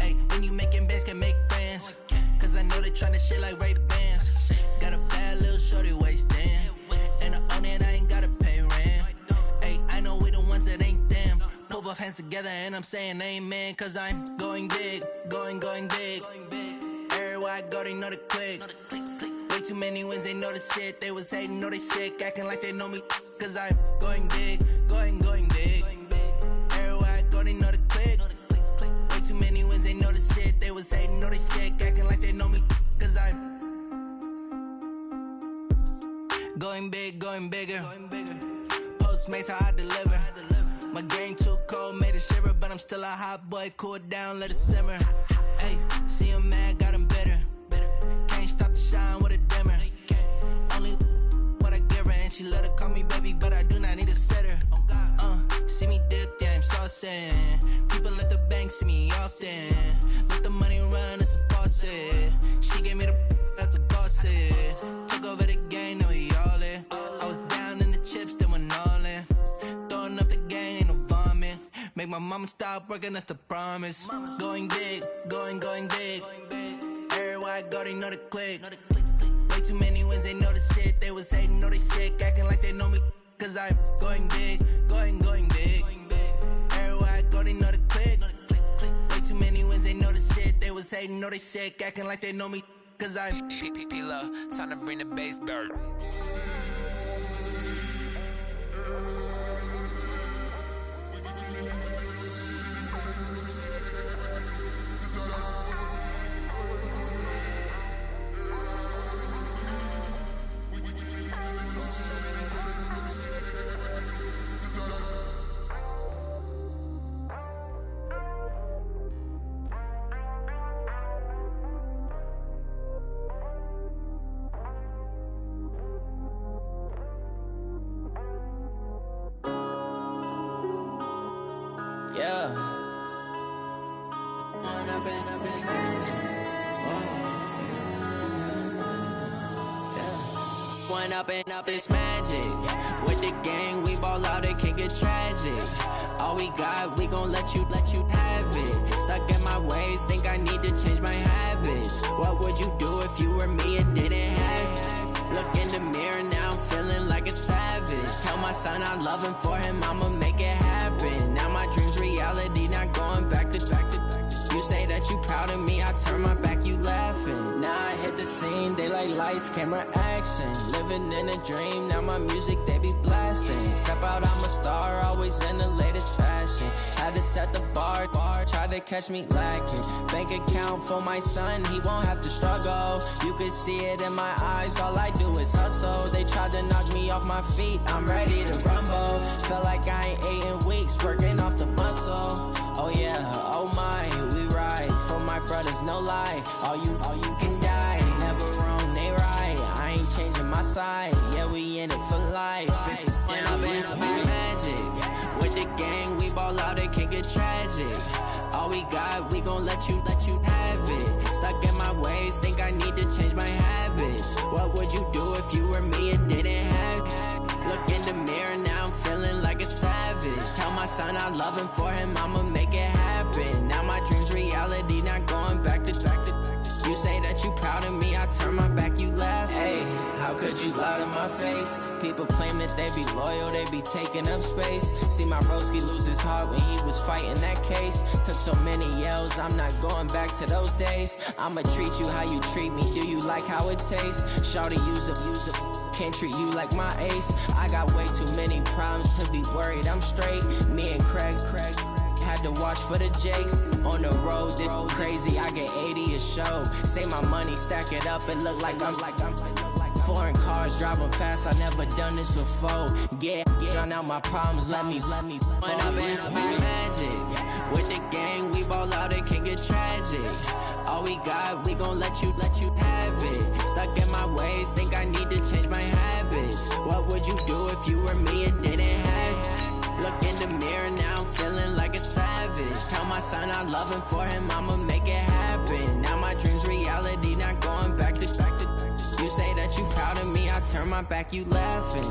Speaker 7: Ay, when you making bands can make friends. Cause I know they tryna shit like Ray Bans. Got a bad little shorty wasting. And I own it, I ain't gotta pay rent. Ay, I know we the ones that ain't them. Pull both hands together and I'm saying amen. Cause I'm going big, going big. Everywhere I go, they know the click. Way too many wins, they know the shit. They was hating, know they sick, acting like they know me. Cause I'm going big, going big. Everywhere I go, they know the click. Way too many wins, they know the shit. They was hating, know they sick, acting like they know me. Cause I'm going big, going bigger. Postmates, how I deliver. My game too cold, made it shiver. But I'm still a hot boy, cool it down, let it simmer. Hey, see him mad, got him bitter. Can't stop the shine with a dimmer. Only what I give her, and she let her call me baby, but I do not need a sitter. See me dip, yeah, I'm saucing. People at the bank see me often. Let the money run, it's a faucet. She gave me the that's a bosses. Took over the game, now we all in. I was down in the chips, then went all in. Throwing up the game, ain't no vomit. Make my mama stop working, that's the promise. Going big, going big. Everywhere I go, they know the click. Way too many wins, they know the shit. They was hating, know they sick, acting like they know me. Cause I'm going big, going big. Everywhere I go, they know the click. Way too many wins, they know the shit. They was hating, know they sick, acting like they know me. Cause I'm
Speaker 8: P-P-P-Love, time to bring the bass bird.
Speaker 1: Yeah. One up and up, it's magic. With the gang, we ball out, it can get tragic. All we got, we gon' let you have it. Stuck in my ways, think I need to change my habits. What would you do if you were me and didn't have it? Look in the mirror, now I'm feeling like a savage. Tell my son I love him, for him I'ma make it happen. Now my dream's reality, not going back to. You say that you proud of me, I turn my back, you laughing. Now I hit the scene, they like lights, camera, action. Living in a dream, now my music, they be blasting. Step out, I'm a star, always in the latest fashion. Had to set the bar, try to catch me lacking. Bank account for my son, he won't have to struggle. You can see it in my eyes, all I do is hustle. They tried to knock me off my feet, I'm ready to rumble. Feel like I ain't ate in weeks, working off the muscle. Oh yeah, oh my, we ride for my brothers, no lie. All you can die, never wrong, they right. I ain't changing my side, yeah, we in it for life. And up it's magic. With the gang, we ball out, it can get tragic. All we got, we gon' let you have it. Stuck in my ways, think I need to change my habits. What would you do if you were me and didn't have it? Look in the mirror, now I'm feeling like a savage. Tell my son I love him, for him I'ma make it happen. Now my dream's reality, not going back to. You say that you proud of me, I turn my back, you laugh. Hey, how could you lie to my face? People claim that they be loyal, they be taking up space. See my broski lose his heart when he was fighting that case. Took so many yells, I'm not going back to those days. I'ma treat you how you treat me, do you like how it tastes? Shawty, use up, can't treat you like my ace. I got way too many problems to be worried, I'm straight. Me and Craig had to watch for the Jakes. On the road, this crazy, I get 80 a show. Say my money, stack it up, it look like I'm foreign cars, driving fast, I never done this before. Get drown out my problems, let me One up and it's magic. With the gang, we ball out, it can get tragic. All we got, we gon' let you have it. Stuck in my ways, think I need to change my habits. What would you do if you were me and didn't have it? Look in the mirror, now I'm feeling like a savage. Tell my son I love him, for him I'ma make it happen. Now my dream's reality, not going back to. You say that you proud of me, I turn my back, you laughing.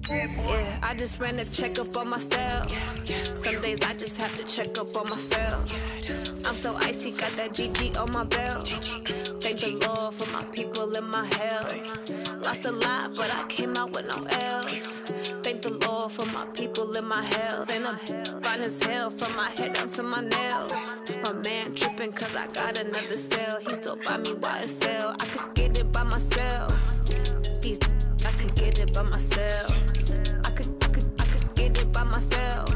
Speaker 9: Yeah, I just ran a checkup on myself. Some days I just have to check up on myself. I'm so icy, got that GG on my belt. Thank the Lord for my people in my health. Lost a lot, but I came out with no L's. Thank the Lord for my people in my health. And I'm fine as hell from my head down to my nails. My man tripping cause I got another cell. He still buy me YSL. I could get it by myself. These I could get it by myself. I could get it by myself.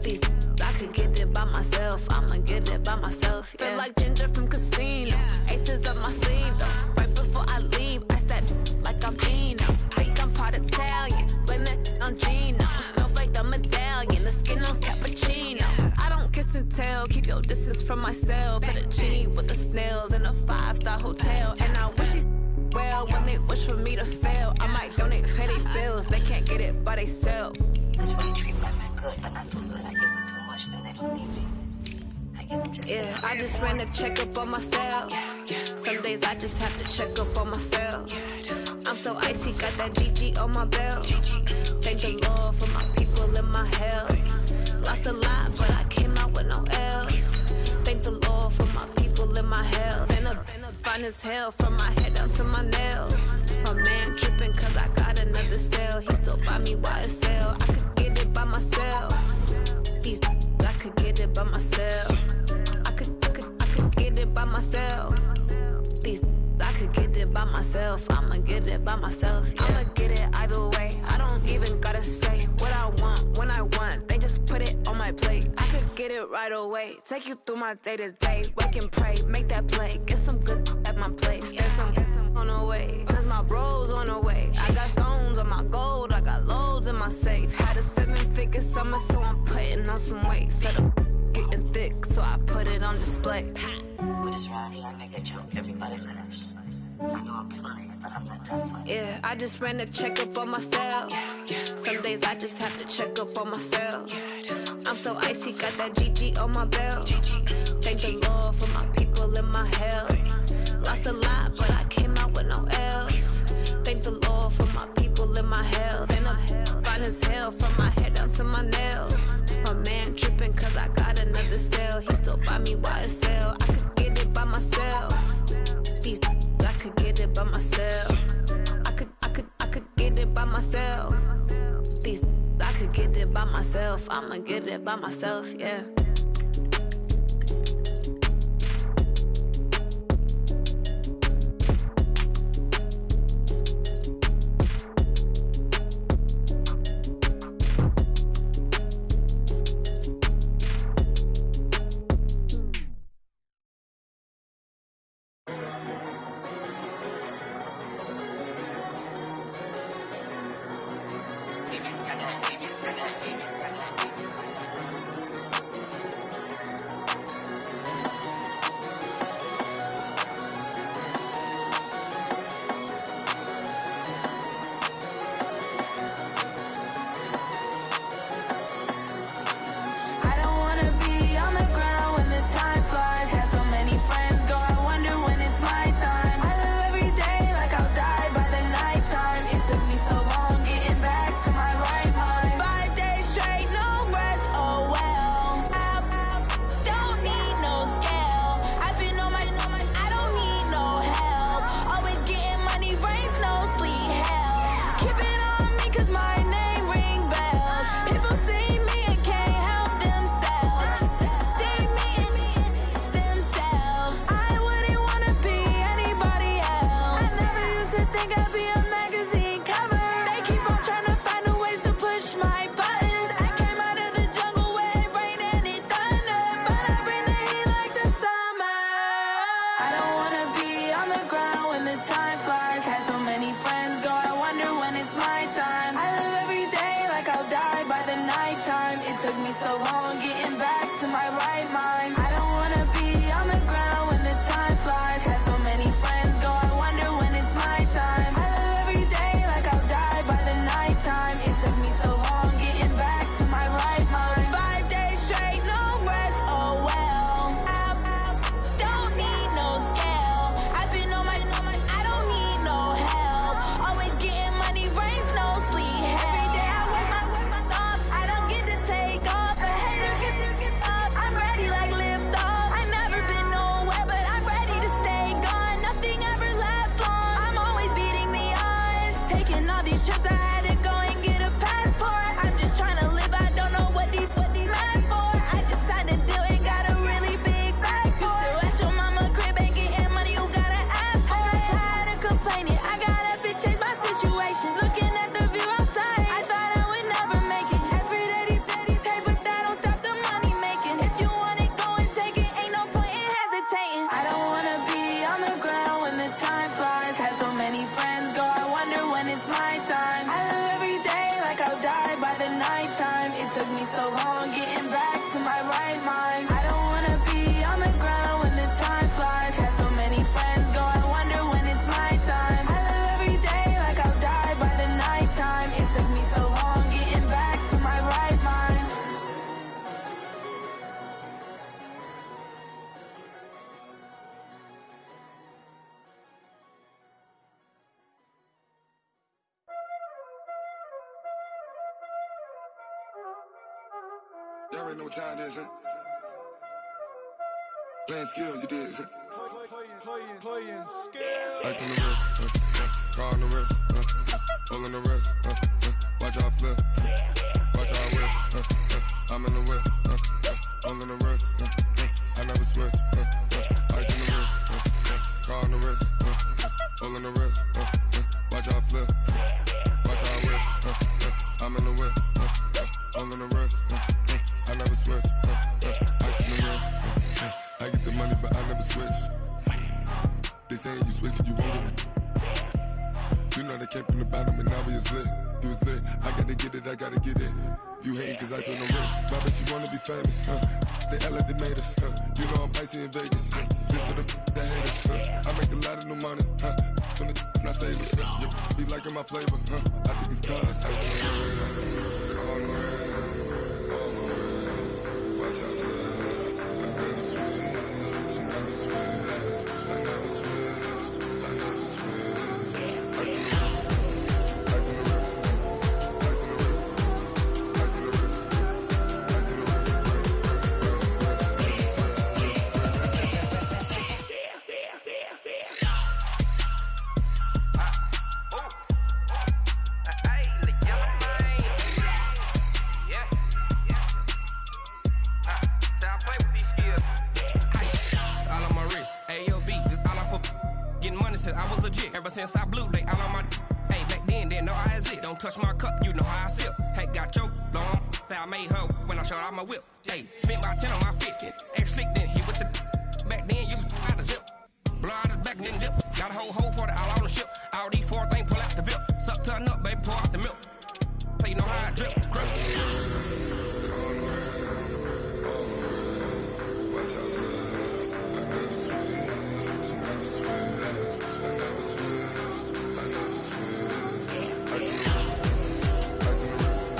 Speaker 9: These I could get it by myself. I'ma get it by myself. Yeah. Feel like Ginger from Casino. Aces up my sleeve though. Right before I leave, I step like I'm Dino. Think I'm part Italian. Blame it on Gino. Smells like the medallion. The skin on cappuccino. I don't kiss and tell. Keep your distance from myself. Fettuccine with the snails in a 5-star hotel. And I wish he's well when they wish for me to fail. I might donate petty bills. They can't get it by they sell.
Speaker 10: That's why you treat women good, but not too good. I give them too much, then they don't need me. I give them just
Speaker 9: yeah, I just ran a checkup on myself. Some days I just have to check up on myself. I'm so icy, got that GG on my belt. Thank the Lord for my people in my health. Lost a lot, but I came out with no L's. Thank the Lord for my people in my health. And I'm fine as hell from my head down to my nails. My man tripping cause I got another cell. He still buy me YSL. I could get it by myself. These I could get it by myself. I could get it by myself. These I could get it by myself. I'ma get it by myself. Yeah. I'ma get it either way. I don't even gotta say what I want when I want. They just put it on my plate. I could get it right away. Take you through my day to day. Wake and pray, make that play. Get some good at my place. There's some on the way. Cause my bros on display.
Speaker 10: What is around here? I make a joke, everybody laughs. I know I'm funny, but I'm not that funny.
Speaker 9: Yeah, I just ran a checkup on myself. Some days I just have to check up on myself. I'm so icy, got that GG on my belt. Thank the Lord for my people in my health. Lost a lot, but I came out with no else. Thank the Lord for my people in my health. And I'm fine as hell from my head down to my nails. My man tripping cause I got another cell. He still buy me YSL. I could get it by myself. These I could get it by myself. I could get it by myself. These I could get it by myself. I'ma get it by myself, yeah.
Speaker 11: Y'all already know what time it is, huh? Playing skills, you did. Playing skills. Ice on the wrist, car on the wrist, hole in the wrist, watch how I flip, watch how I whip, I'm in the whip, hole in the wrist, I never switch, ice on the wrist, car on the wrist, hole in the wrist, watch how I flip, watch how I whip, I'm in the whip, hole in the wrist, I never switch, ice on the wrist, I get the money but I never switch. They saying you switch cause you won't get it. You know they came from the bottom and now we is lit. You was lit, I gotta get it, I gotta get it. You hating cause I on the wrist. My bitch, you wanna be famous, huh? They act like they made us. You know I'm icy in Vegas. This for the that hate us. I make a lot of new money. When it's not savings. Be liking my flavor. I think it's cause. On the rest. Watch out, cuz. I never switch. I never switch. I never switch. I never switch. Ice in the wrist. Ice in the wrist. Ice in the wrist. Ice in the wrist. Ice in the wrist.
Speaker 12: I was legit. Ever since I blew, they all on my hey, back then, didn't know I exist. Don't touch my cup, you know how I sip. Hey, got choked, long. I made her when I showed out my whip. Hey, spent about 10 on my fit. Ex-slick, then hit with the back then, used to out the zip. Blow out his back, then dip. Got a whole party all on the ship. All these 4 things, pull out the VIP. Suck, turn up, baby, pour out the milk. So you know how I drip. Grip.
Speaker 11: Watch out, cuz. I never switch. I never switch. I never switch. I never switch. Ice in the wrist. Ice in the wrist.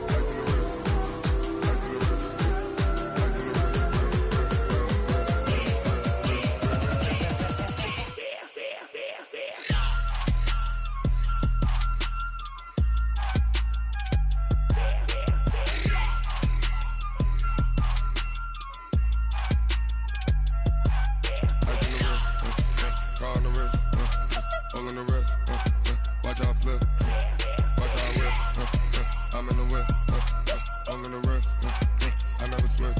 Speaker 11: Ice in the wrist. Ice in the wrist. Ice in the wrist. Car on the wrist, all on the wrist. Watch how I flip, watch how I whip. I'm in the whip, all in the wrist. I never switch.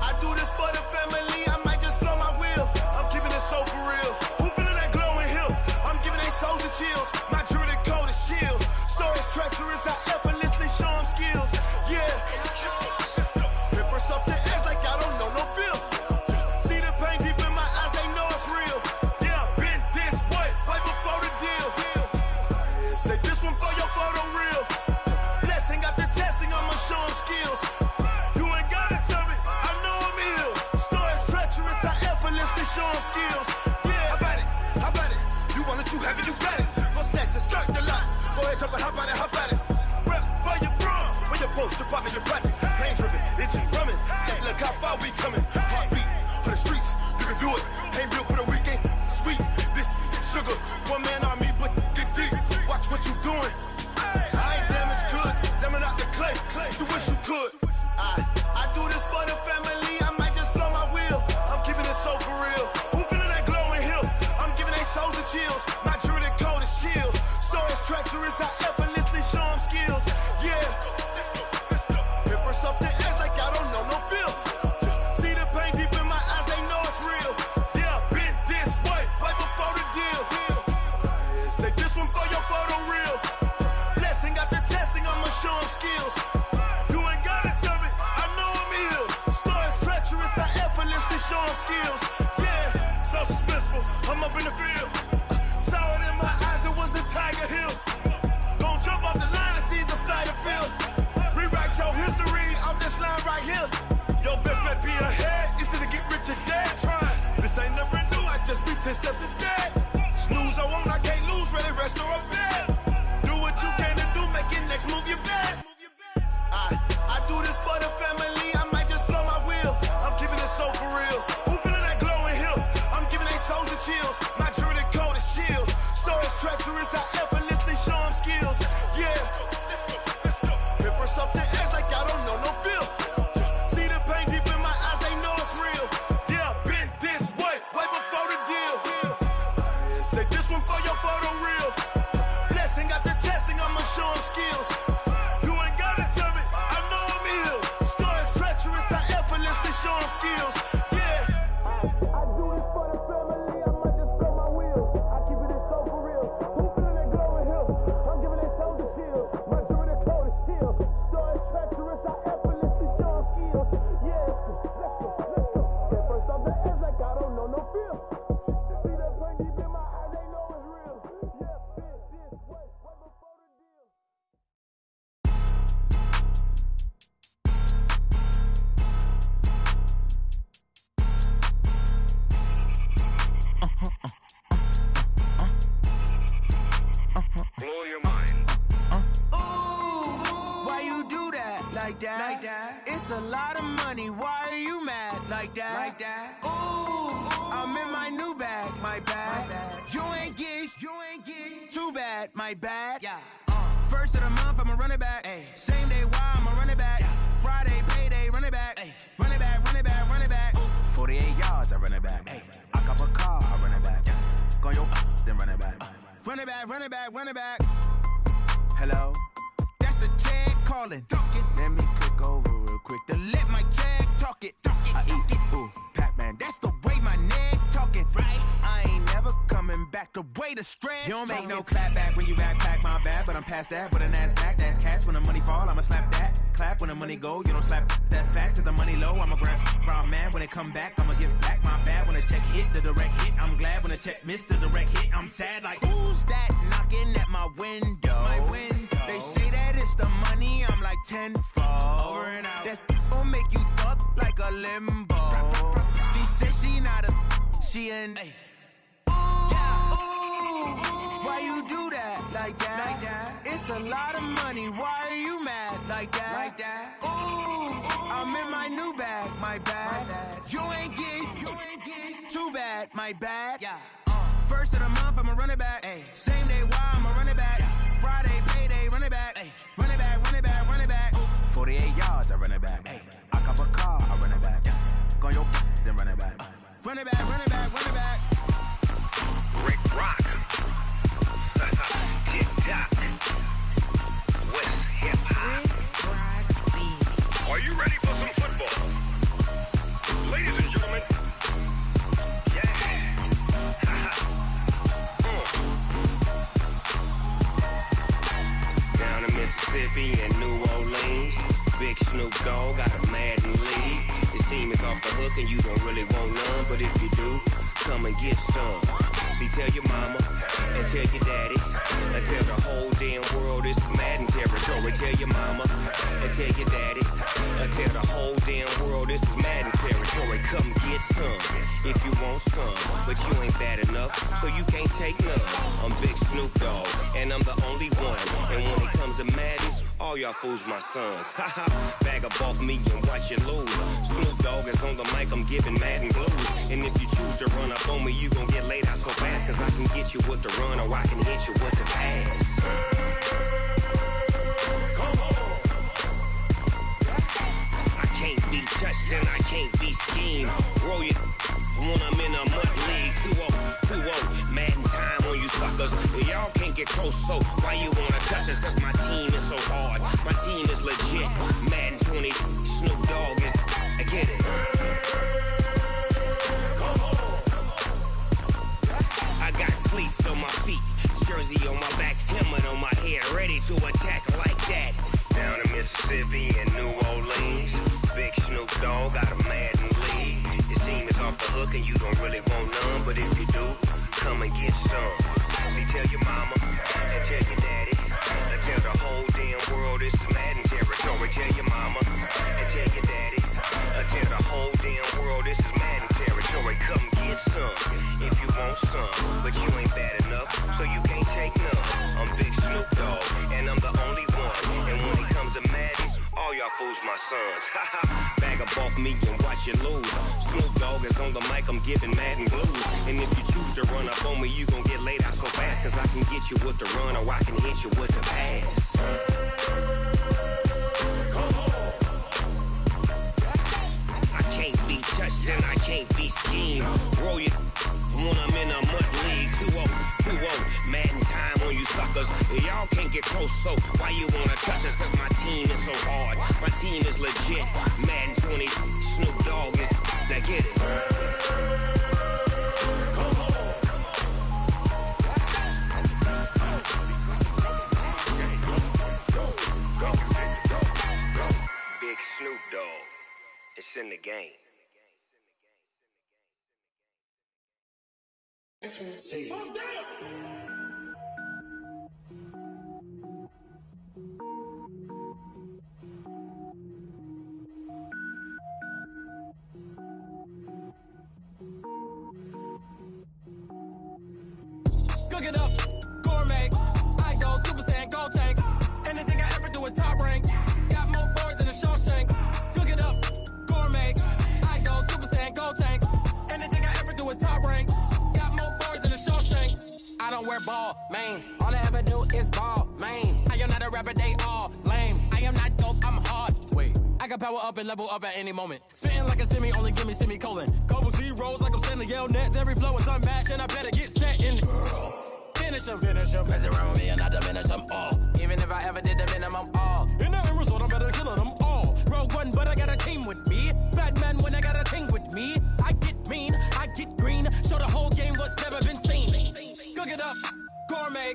Speaker 3: I do this for the family. I might just blow my wheel. I'm keeping it so for real. Who feeling that glowing hill? I'm giving they soldier chills. My jewelry code is chill. Stories treacherous. I effortlessly show them skills. Yeah. Ripper stuff the edge like I don't know no feel. See the pain deep in my eyes. They know it's real. Yeah, been this way right before the deal. Say this one for your photo real. Blessing after testing. I'ma show them skills. You ain't gotta tell me. I know I'm ill. Stories treacherous. I effortlessly show them skills. Yeah, how about it? How about it? You want it, you have it, you got it. Go snatch it, skirt the lot. Go ahead, jump it, how about it? How about it? Rep for your bro. When you're posted, popping your projects. Pain driven, itching, drumming. Look how far we coming. Heartbeat for the streets. You can do it. Ain't built for the weekend. Sweet. This sugar. One man army, but get deep. Watch what you doing. I ain't damaged goods. Damn out the clay. You wish you could. I do this for the family. I might just blow my wheel. I'm keeping it so for real. Who feeling that glowing hill? I'm giving they soldier chills. My jewelry code is chill. Stories treacherous. I effortlessly show them skills. Yeah. Ripper stuff the edge like I don't know no feel. See the pain deep in my eyes. They know it's real. Yeah, been this way right before the deal. Say this one for your photo real. Blessing after testing. I'ma show them skills. You ain't gotta tell me. I know I'm ill. Stories treacherous. I effortlessly show them skills. Yeah, so suspenseful. I'm up in the field. Saw it in my eyes. It was the Tiger Hill. Gon' jump off the line and see the flight of field. Rewrite your history off this line right here. Your best bet be ahead. Easy to get rich or dead. Trying. This ain't never new. I just be 10 steps instead. Snooze I won't. I can't lose. Ready, rest or a bed. Do what you can to do. Make your next move your best. I do this for the family. I might just blow my wheel. I'm keeping it so for real. Who feeling that glowing hill? I'm giving they soldier chills. My jewelry code is chill. Stories treacherous. I effortlessly show them skills. Yeah. Ripper stuff the edge like I don't know no feel. See the pain deep in my eyes. They know it's real. Yeah, been this way right before the deal. Say this one for your photo real. Blessing after testing. I'ma show them skills. You ain't gotta tell me. I know I'm ill. Stories treacherous. I effortlessly show them skills. Yeah. I do this for the family. I might just blow my wheel. I keep it so for real. Who feeling that glowing hill? I'm giving they soldier chills. My jewelry code is chill. Stories treacherous. I effortlessly show them skills. Yeah. that. It's a lot of money, why are you mad like that? Ooh, I'm in my new bag, my bad. You ain't get too bad, my bad. First of the month, I'ma run it back. Same day, why I'ma run it back. Friday, payday, run it back. Run it back, run it back, run it back. 48 yards, I run it back. I cop a car, I run it back. Go your then run it back. Run it back, run it back, run it back. Hello? That's the check calling. Let me click over real quick to let my check talk it. I eat it, ooh, Pac-Man. That's the way my neck talking. Right? I ain't never coming back. The way the stress. You don't make no clap back when you backpack, my bad. But I'm past that with a NASDAQ. That's cash when the money fall. I'ma slap that. Clap when the money go. You don't slap. That's facts. If the money low, I'ma grab raw man. When it come back, I'ma give back my bad. When the check hit, the direct hit. I'm glad when the check missed the direct hit. I'm sad like, who's that knocking at my window? My window. They say that it's the money. I'm like tenfold. Over and out. That's gon' make you up like a limbo. She said she not a. She an. Why you do that like that? It's a lot of money. Why are you mad like that? Ooh, I'm in my new bag, my bad. You ain't get too bad, my bad. First of the month, I'ma run it back. Same day, why I'ma run it back. Friday, payday, run it back. Run it back, run it back, run it back. 48 yards, I run it back. I cop a car, I run it back. Go your then run it back. Run it back, run it back, run it back.
Speaker 13: Rick Rock. TikTok. West Hip Hop. Are you ready for some football? Ladies and gentlemen. Yeah. Down in Mississippi and New Orleans, Big Snoop Dogg got a Madden league. His team is off the hook and you don't really want none, but if you do, come and get some. See, tell your mama and tell your daddy and tell the whole damn world this is Madden territory. Tell your mama and tell your daddy and tell the whole damn world this is Madden territory. Come get some if you want some, but you ain't bad enough, so you can't take none. I'm Big Snoop Dogg and I'm the only one. And when it comes to Madden, all y'all fools my sons. Haha, bag up off me and watch you lose. Snoop Dogg is on the mic, I'm giving Madden blues. And if you choose to run up on me, you gon' get laid out so fast. Cause I can get you with the run or I can hit you with the pass. Come on. I can't be touched and I can't be schemed. Roll it when I'm in a mud league. 2-0, Madden time on you suckers. Y'all can't get close, so why you wanna touch us? Cause my team is so hard, my team is legit. Madden 20, Snoop Dogg is, I get it. Come on. I got cleats on my feet, jersey on my back, helmet on my head, ready to attack like that. Down in Mississippi and New Orleans, Big Snoop Dogg got a Madden league. His team is off the hook and you don't really want none, but if you do, come and get some. See, tell your mama and tell your daddy and tell the whole damn world this is Madden territory. Tell your mama and tell your daddy and tell the whole damn world this is Madden territory. Come get some if you want some, but you ain't bad enough, so you can't take none. I'm Big Snoop Dogg and I'm the only one. And when it comes to Madden, all y'all fools my sons. Bag up off me and watch you lose. Snoop Dogg is on the mic, I'm giving Madden blues. And if you choose to run up on me, you gon' get laid out so fast. Cause I can get you with the run or I can hit you with the pass. Come on. I can't be touched and I can't be schemed. Roll it when I'm in a mud league. 2-0, Madden time on you suckers. Y'all can't get close, so why you wanna touch us? Cause my team is so hard, my team is legit. Madden 20, Snoop Dogg is, now get it. Come on. Go. Big Snoop Dogg, it's in the game.
Speaker 14: Cook it up, gourmet. I go Super Saiyan, gold tank. Anything I ever do is top rank. Got more boards than a Shawshank. don't wear ball mains. All I ever do is ball, man. I am not a rapper, they all lame. I am not dope, I'm hard. Wait, I can power up and level up at any moment. Spitting like a semi, only give me semicolon. Couple zeros like I'm sending yell nets. Every flow is unmatched, and I better get set in. Finish them. Mess around with me and I diminish them all. Even if I ever did the minimum, all. In the end result, I'm better killing them all. Rogue one, but I got a team with me. Batman when I got a team with me. I get mean, I get green. Show the whole game what's never been seen. Cook it up, gourmet.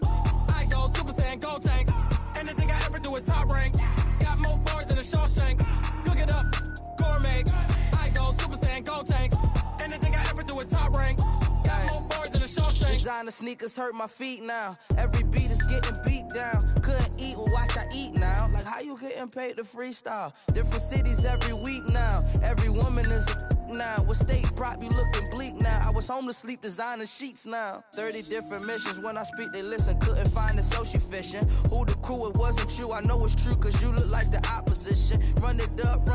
Speaker 14: I go Super Saiyan, gold tanks. Anything I ever do is top rank. Got more bars than a Shawshank. Cook it up, gourmet. I go Super Saiyan, gold tanks. Anything I ever do is top rank. Got more bars than a Shawshank.
Speaker 7: Designer sneakers hurt my feet now. Every beat is getting beat down. Couldn't eat, well watch I eat now. Like how you getting paid to freestyle? Different cities every week now. Every woman is a now. What state brought me looking bleak now? I was homeless, sleep designer sheets now. 30 different missions. When I speak, they listen. Couldn't find the social fishing. Who the crew? It wasn't you. I know it's true, cause you look like the opposition. Run it up.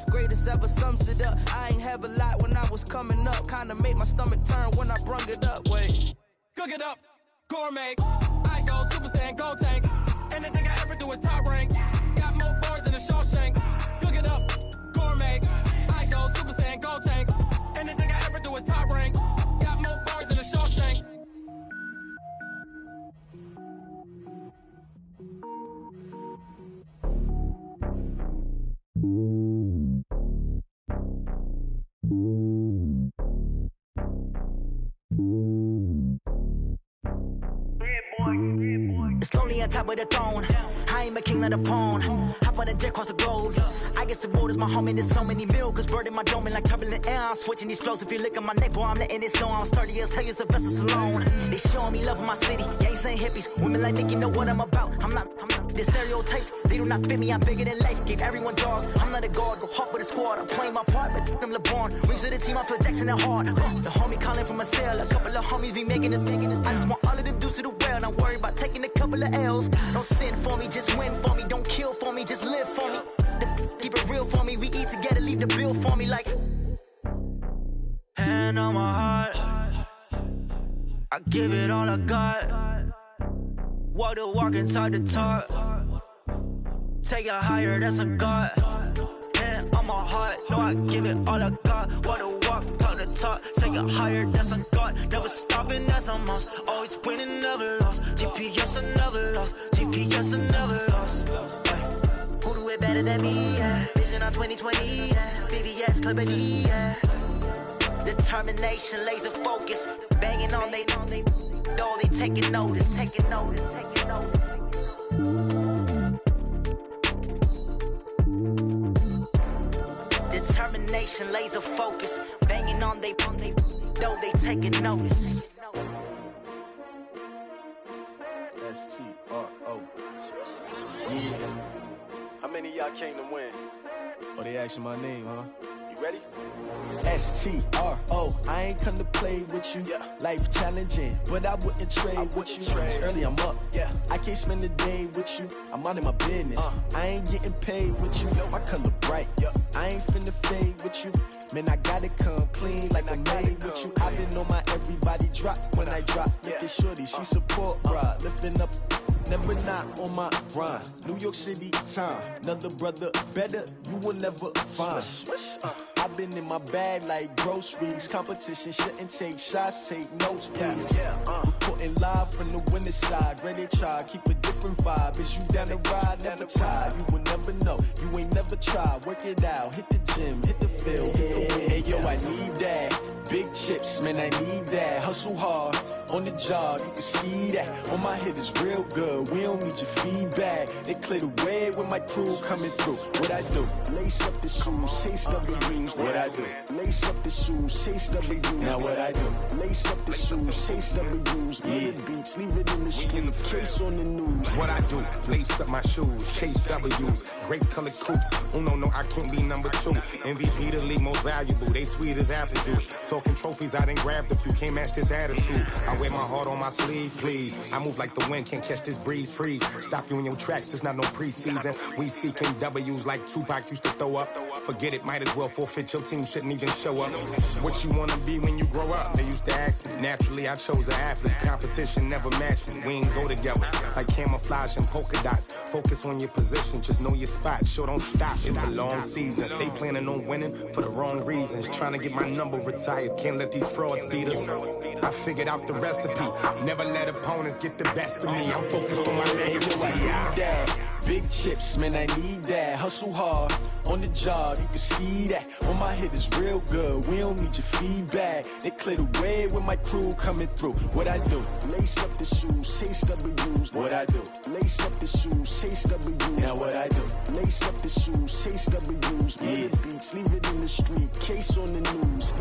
Speaker 7: Greatest ever sums it up. I ain't have a lot when I was coming up. Kinda made my stomach turn when I brung it up. Wait.
Speaker 14: Cook it up, gourmet. I go Super Saiyan, gold tank. Anything I ever do is top rank. Got more bars than a Shawshank. Cook it up, gourmet. I go Super Saiyan, gold tank. Anything I ever do is top rank. Got more bars than a Shawshank.
Speaker 15: It's lonely on top of the throne. I ain't a king of the pawn. Hop on a jet across the globe. I guess the road is my home and there's so many milkers birding my dome and like turbulent air. I'm switching these flows. If you look at my neck, boy, I'm letting it snow. I'm sturdy as hell, it's a vessel alone. They showing me love in my city. Gangs ain't hippies. Women like Nicki know what I'm about. I'm not the stereotypes. They do not fit me. I'm bigger than life. Gave everyone jaws. I'm not a guard. Go hard with a squad. I'm playing my part, but I'm LeBron. Wings of the team. I feel Jackson and hard. The homie calling from a cell. A couple of homies be making it. I just want all of them dudes to the well. Not worry about taking a couple of L's. Don't sin for me, just win for me. Don't kill for me, just live for me. Keep it real for me. We eat together, leave the bill for me like. Hand on my heart, I give it all I got. Walk the walk and talk the talk. Take it higher, that's a God. Hand on my heart, no, I give it all I got. Walk the walk, talk the talk. Take it higher, that's a God. Never stopping, that's a must. Always winning, never lost. GPS, I never lost. GPS, I never lost. Who do it better than me? Yeah. Vision on 2020. Yeah. VVS, Clippity. Yeah. Determination, laser focus. Banging on they door, they taking notice. Determination, laser focus. Banging on they door, they taking notice.
Speaker 16: S-T-R-O. Yeah. How many of y'all came to win? Oh, they asking my name, huh? You ready? S-T-R-O. I ain't come to play with you. Yeah. Life challenging, but I wouldn't trade with you. It's early, I'm up. Yeah. I can't spend the day with you. I'm out of my business. I ain't getting paid with you. My color bright. Yeah. I ain't finna fade with you. Man, I gotta come clean like I'm made with you. I've been on my everybody drop when I drop. Look at shorty, she support, bruh. Lifting up. Never not on my grind. New York City time. Another brother better, you will never find. I've been in my bag like groceries. Competition shouldn't take shots, take notes, please. Reporting live from the winning side. Ready to try, keep a different vibe. Is you down the ride? Never tired. You will never know. You ain't never tried. Work it out. Hit the gym, hit the field, hit the wind. Hey yo, I need that. Big chips, man, I need that. Hustle hard on the job, you can see that. On my head is real good. We don't need your feedback. They clear the way when my crew coming through. What I do? Lace up the shoes, chase W's. What I do? Lace up the shoes, chase W's. Now what I do? Lace up the shoes, chase W's. Yeah. Beats, leave it in the street. Case on the news.
Speaker 17: What I do? Lace up my shoes, chase W's. Grape colored coops. Oh no, I can't be number 2. MVP the league most valuable. They sweet as apple juice. Talking trophies, I done grabbed a few. Can't match this attitude. I wear my heart on my sleeve, please. I move like the wind, can't catch this breeze, freeze. Stop you in your tracks, there's not no preseason. We seeking W's like Tupac used to throw up. Forget it, might as well forfeit, your team shouldn't even show up. What you wanna be when you grow up? They used to ask me. Naturally, I chose an athlete. Competition never matched me. We ain't go together like camouflage and polka dots. Focus on your position, just know your spot. Sure, don't stop, it's a long season. They planning on winning for the wrong reasons. Trying to get my number retired, can't let these frauds beat us. I figured out the recipe. Never let opponents get the best of me. I'm focused on my legacy.
Speaker 16: Big chips, man, I need that. Hustle hard on the job, you can see that. When my hit is real good, we don't need your feedback. They clear the way with my crew coming through. What I do? Lace up the shoes, chase W's. What I do? Lace up the shoes, chase W's. Now what I do? Lace up the shoes, chase W's. Yeah. The beats, leave it in the street, case on the news.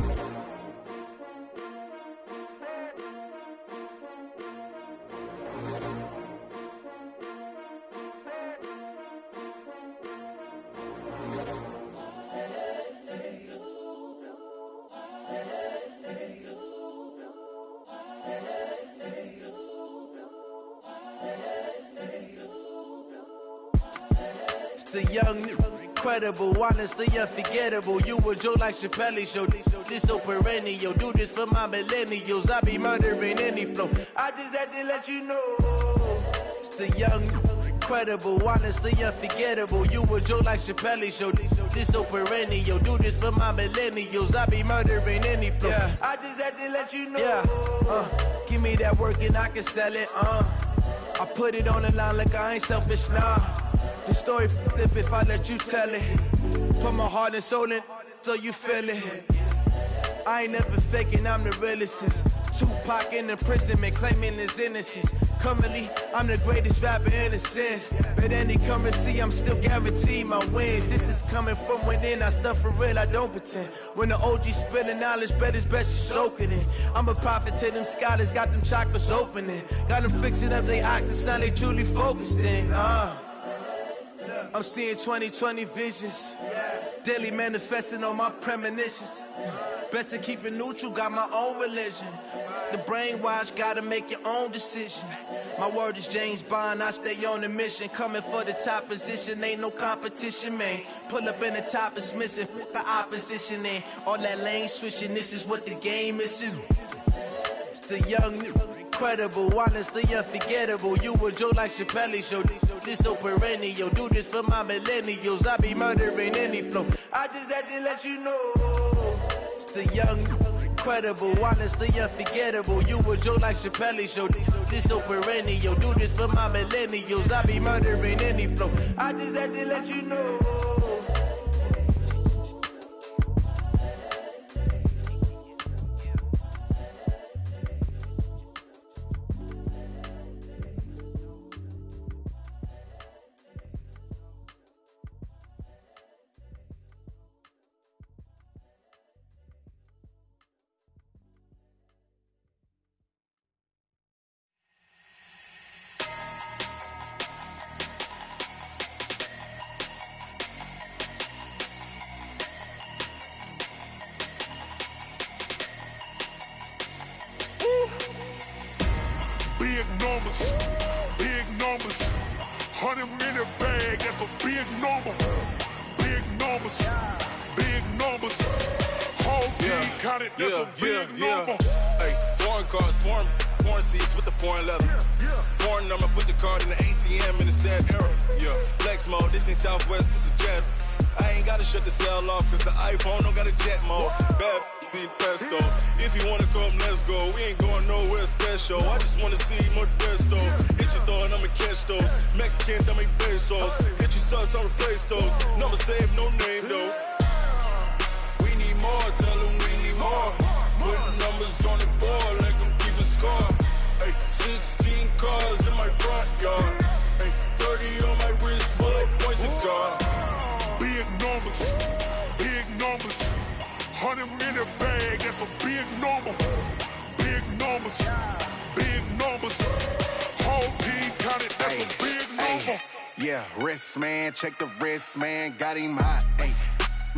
Speaker 18: The young, incredible, honestly unforgettable. You a Joe like Chappelle show. This so perennial. Do this for my millennials. I be murdering any flow. I just had to let you know. It's the young, incredible, honestly unforgettable. You a Joe like Chappelle show. This so perennial. Do this for my millennials. I be murdering any flow. Yeah. I just had to let you know. Yeah. Give me that work and I can sell it. I put it on the line like I ain't selfish, nah. The story flip if I let you tell it. Put my heart and soul in so you feel it. I ain't never faking, I'm the realest since Tupac in imprisonment, claiming his innocence. Currently, I'm the greatest rapper in a sense. But any currency, I'm still guaranteed my wins. This is coming from within, I stuff for real, I don't pretend. When the OG spilling knowledge, bet it's best you soak it in. I'm a prophet to them scholars, got them chakras opening. Got them fixing up they octaves, now they truly focused in. I'm seeing 2020 visions, daily manifesting on my premonitions. Best to keep it neutral, got my own religion. The brainwash, gotta make your own decision. My word is James Bond, I stay on the mission. Coming for the top position, ain't no competition, man. Pull up in the top is missing, the opposition in. All that lane switching, this is what the game is in. It's the young, incredible, honestly unforgettable. You a Joe like Chappelle show. This so perennial. Do this for my millennials. I be murdering any flow. I just had to let you know. It's the young, incredible, honestly unforgettable. You a Joe like Chappelle show. This so perennial. Do this for my millennials. I be murdering any flow. I just had to let you know.
Speaker 3: Big numbers, 100-minute bag, that's a big number. Big numbers, whole team counted, that's a big number.
Speaker 19: Hey, foreign cars, foreign seats with the foreign leather. Foreign number, put the card in the ATM in the sad era. Yeah, flex mode, this ain't Southwest, this a jet. I ain't gotta shut the cell off, cause the iPhone don't got a jet mode. Bad need pesto. If you wanna come, let's go. We ain't going nowhere special. I just wanna see Modesto. Hit your thought, I'ma catch those. Mexican, I make pesos. Hit your sauce, I'll replace those. Number saved, no name though. We need more, tell them we need more. Putting numbers on the board, let them keep a score. Hey, 16 cars in my front yard. Hey, 30 on my wrist, bullet points of God.
Speaker 3: Big numbers, 100-minute bag, that's a big number. Big numbers, whole team counted, that's a big number.
Speaker 20: Yeah, wrist man, check the wrist man, got him hot. Ay,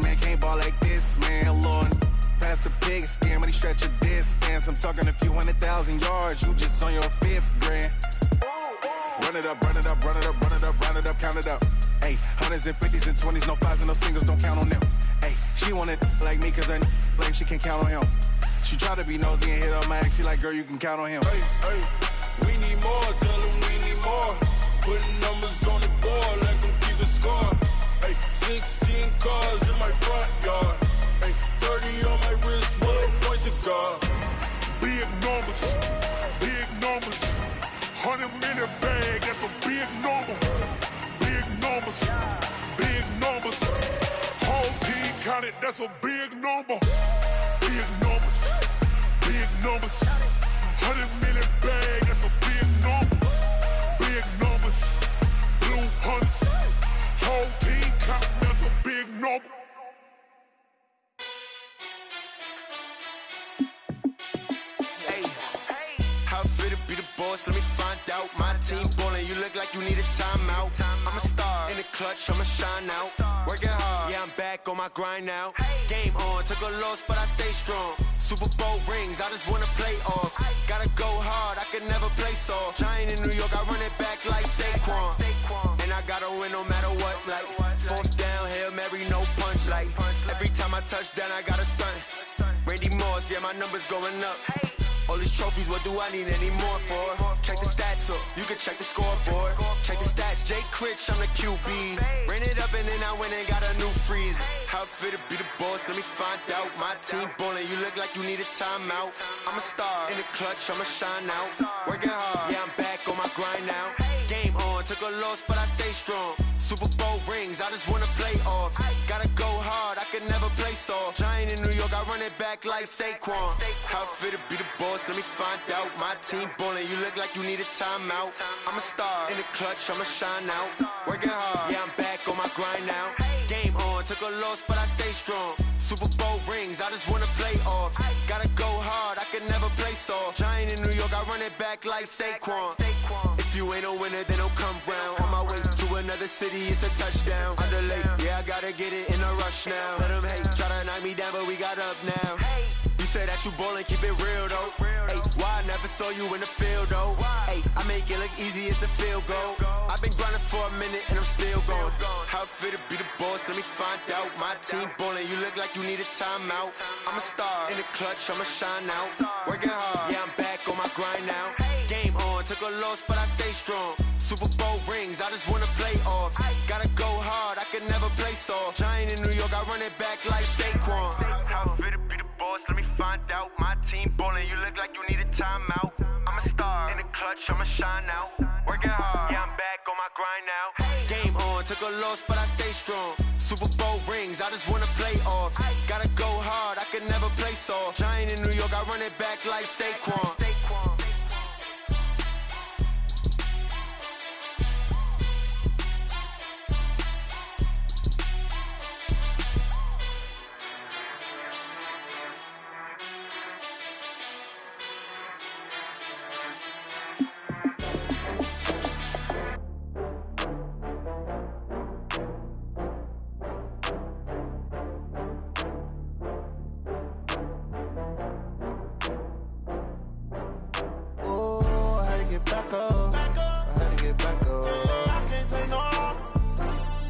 Speaker 20: man can't ball like this, man, Lord.
Speaker 19: past the pig skin, but he stretch a distance. I'm talking a few 100,000 yards, you just on your 5th grand. Run it up, run it up, run it up, run it up, run it up, count it up. Hey, hundreds and 50s and 20s, no 5s and no singles, don't count on them. Hey, she want it like me, cause her blame, she can't count on him. She try to be nosy and hit up my ex, she like, girl, you can count on him.
Speaker 3: Hey, hey, we need more, tell them we need more. Putting numbers on the board, let them keep the score. Hey, 16 cars in my front yard. Hey, 30 on my wrist, bullet point to God.
Speaker 11: Big numbers, 100-minute bag, that's a big number. Big numbers, whole team counted, that's a big number. Big numbers, 100-minute bag, that's a big number. Big numbers, blue hunts, whole team counting, that's a big number.
Speaker 13: How fit to be the boss? Let me find out. My team ballin', you look like you need a timeout. I'm a star in the clutch, I'ma shine out. Working hard, yeah, I'm back on my grind now. Game on, took a loss, but I stay strong. Super Bowl rings, I just wanna play off. Gotta go hard, I can never play soft. Giant in New York, I run it back like Saquon. And I gotta win no matter what, like 4th down, Hail Mary, no punch. Like every time I touch down, I gotta stunt. Randy Moss, yeah, my numbers going up. All these trophies, what do I need any more for? Check the stats up, you can check the scoreboard. Check the stats, Jay Critch, I'm the QB. Ran it up and then I went and got a new freeze. How fit to be the boss, let me find out. My team ballin', you look like you need a timeout. I'm a star in the clutch, I'ma shine out. Working hard, yeah, I'm back on my grind now. Game on, took a loss, but I stay strong. Super Bowl rings, I just wanna play off. Gotta go hard, I can never play soft. Giant in New York, I run it back like Saquon. How fit to be the boss, let me find out. My team ballin', you look like you need a timeout. I'm a star in the clutch, I'ma shine out. Working hard, yeah, I'm back on my grind now. Game on, took a loss, but I stay strong. Super Bowl rings, I just wanna play off. Gotta go hard, I can never play soft. Giant in New York, I run it back like Saquon. If you ain't a winner, then don't come round. On my way to another city, it's a touchdown. Underlay, yeah, I gotta get it in a rush now. Let them hate, try to knock me down, but we got up now. You say that you ballin', keep it real though. Hey, why I never saw you in the field though? Hey, I make it look easy, it's a field goal. I've been grinding for a minute and I'm still going. How fit to be the boss, let me find out. My team ballin', you look like you need a timeout. I'm a star in the clutch, I'ma shine out. Working hard, yeah, I'm back on my grind now. Game on, took a loss, but I stay strong. Super Bowl rings, I just wanna play off. Gotta go hard, I can never play soft. Giant in New York, I run it back like Saquon. How fit to be the boss, let me find out. My team ballin', you look like you need a timeout. I'm a star in the clutch, I'ma shine out. Working hard, yeah, I'm back on my grind now. Game on, took a loss, but I stay strong. Super Bowl rings, I just wanna play off. Gotta go hard, I can never play soft. Giant in New York, I run it back like Saquon.
Speaker 18: Back up. I had to get back up. I can't take no loss.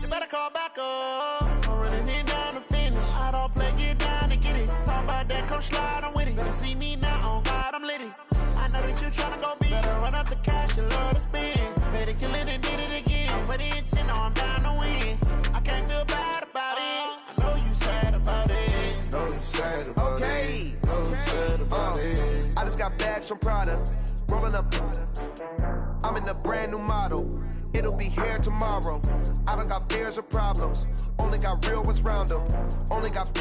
Speaker 18: You better call back up. I'm running it down to finish. I don't play, get down to get it. Talk about that, come slide, I'm with it. Better see me now, on God, I'm litty. I know that you tryna go big. Better run up the cash, you love to spend. Better kill it and did it again. I'm with the intent, no, I'm down to win. I can't feel bad about it. I know you sad about it.
Speaker 11: Know you sad about it. Know you sad about it.
Speaker 21: I just got bags from Prada. Rolling up, I'm in a brand new model. It'll be here tomorrow. I don't got fears or problems. Only got real ones round them. Only got.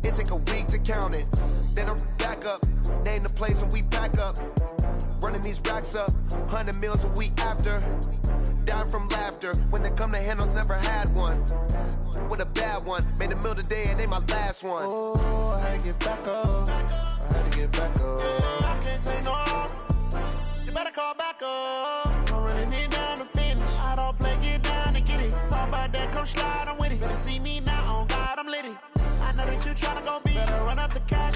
Speaker 21: It take a week to count it. Then I'm back up. Name the place and we back up. Running these racks up. 100 meals a week after. Down from laughter. When they come to handles, never had one. With a bad one. Made a meal today and ain't my last one.
Speaker 18: Oh, I had to get back up. I had to get back up. I can't take no loss. You better call back up. I'm running it down to finish. I don't play, get down and get it. Talk about that, come slide, I'm with it. Better see me now, on God, I'm litty. I know that you tryna go big. Better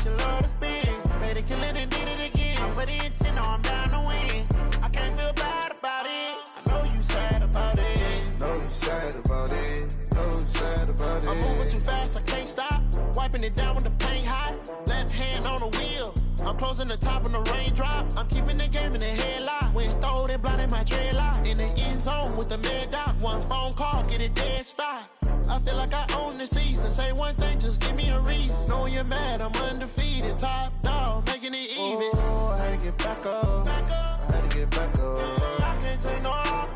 Speaker 18: cash, you love to spend. Made a killing and did it again. But the intent, no, I'm down to win. I can't feel bad about it. I know you sad about it.
Speaker 21: Know you sad about it. Know you sad about it.
Speaker 18: I'm moving too fast, I can't stop. Wiping it down with the paint hot. Left hand on the wheel. I'm closing the top of the raindrop. I'm keeping the game in the headlock. When throwed and blinded my dreadlock. In the end zone with the mad dot. One phone call, get it dead stop. I feel like I own the season. Say one thing, just give me a reason. Knowing you're mad, I'm undefeated. Top dog, making it even.
Speaker 21: Oh, I had to get back up. I had to get back up.
Speaker 18: I can't take no loss.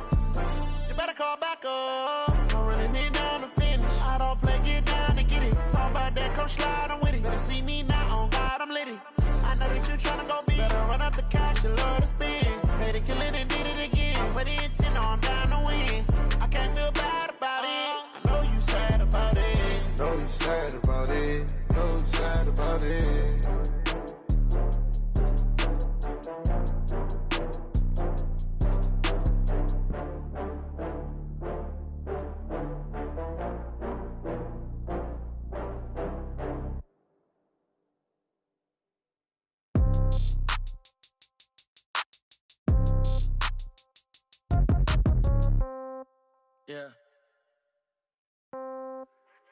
Speaker 18: You better call back up. I'm running it down to finish. I don't play, get down to get it. Talk about that, come slide, I'm with it. Better see me now, on God, I'm litty. I know that you tryna go big. Better run up the cash, you love to spend. Made a killing and did it again. But the intent, no, I'm down to win. I can't feel bad about it. I know you sad about it.
Speaker 21: Know you sad about it. Know you sad about it.
Speaker 14: Yeah.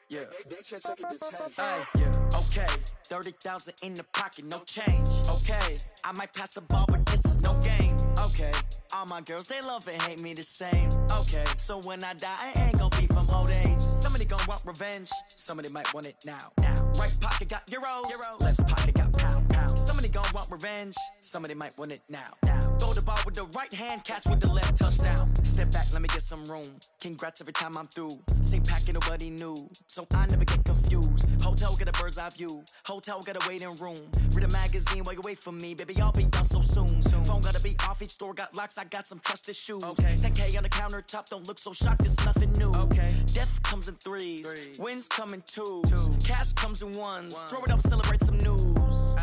Speaker 14: Yeah. Hey, yeah. Okay, 30,000 in the pocket, no change. Okay, I might pass the ball, but this is no game. Okay, all my girls, they love and hate me the same. Okay, so when I die, I ain't gon' be from old age. Somebody gon' want revenge, somebody might want it now. Right pocket got euros, left pocket got pound. Somebody gon' want revenge, somebody might want it now. Throw the ball with the right hand, catch with the left, touchdown. Step back, let me get some room. Congrats every time I'm through. Same packet, nobody knew, so I never get confused. Hotel got a bird's eye view, hotel got a waiting room. Read a magazine while you wait for me, baby, I'll be done so soon. Phone gotta be off, each store got locks, I got some trusted shoes. 10K on the countertop, don't look so shocked, it's nothing new. Death comes in threes, wins come in twos. Cash comes in ones, throw it up, celebrate some news.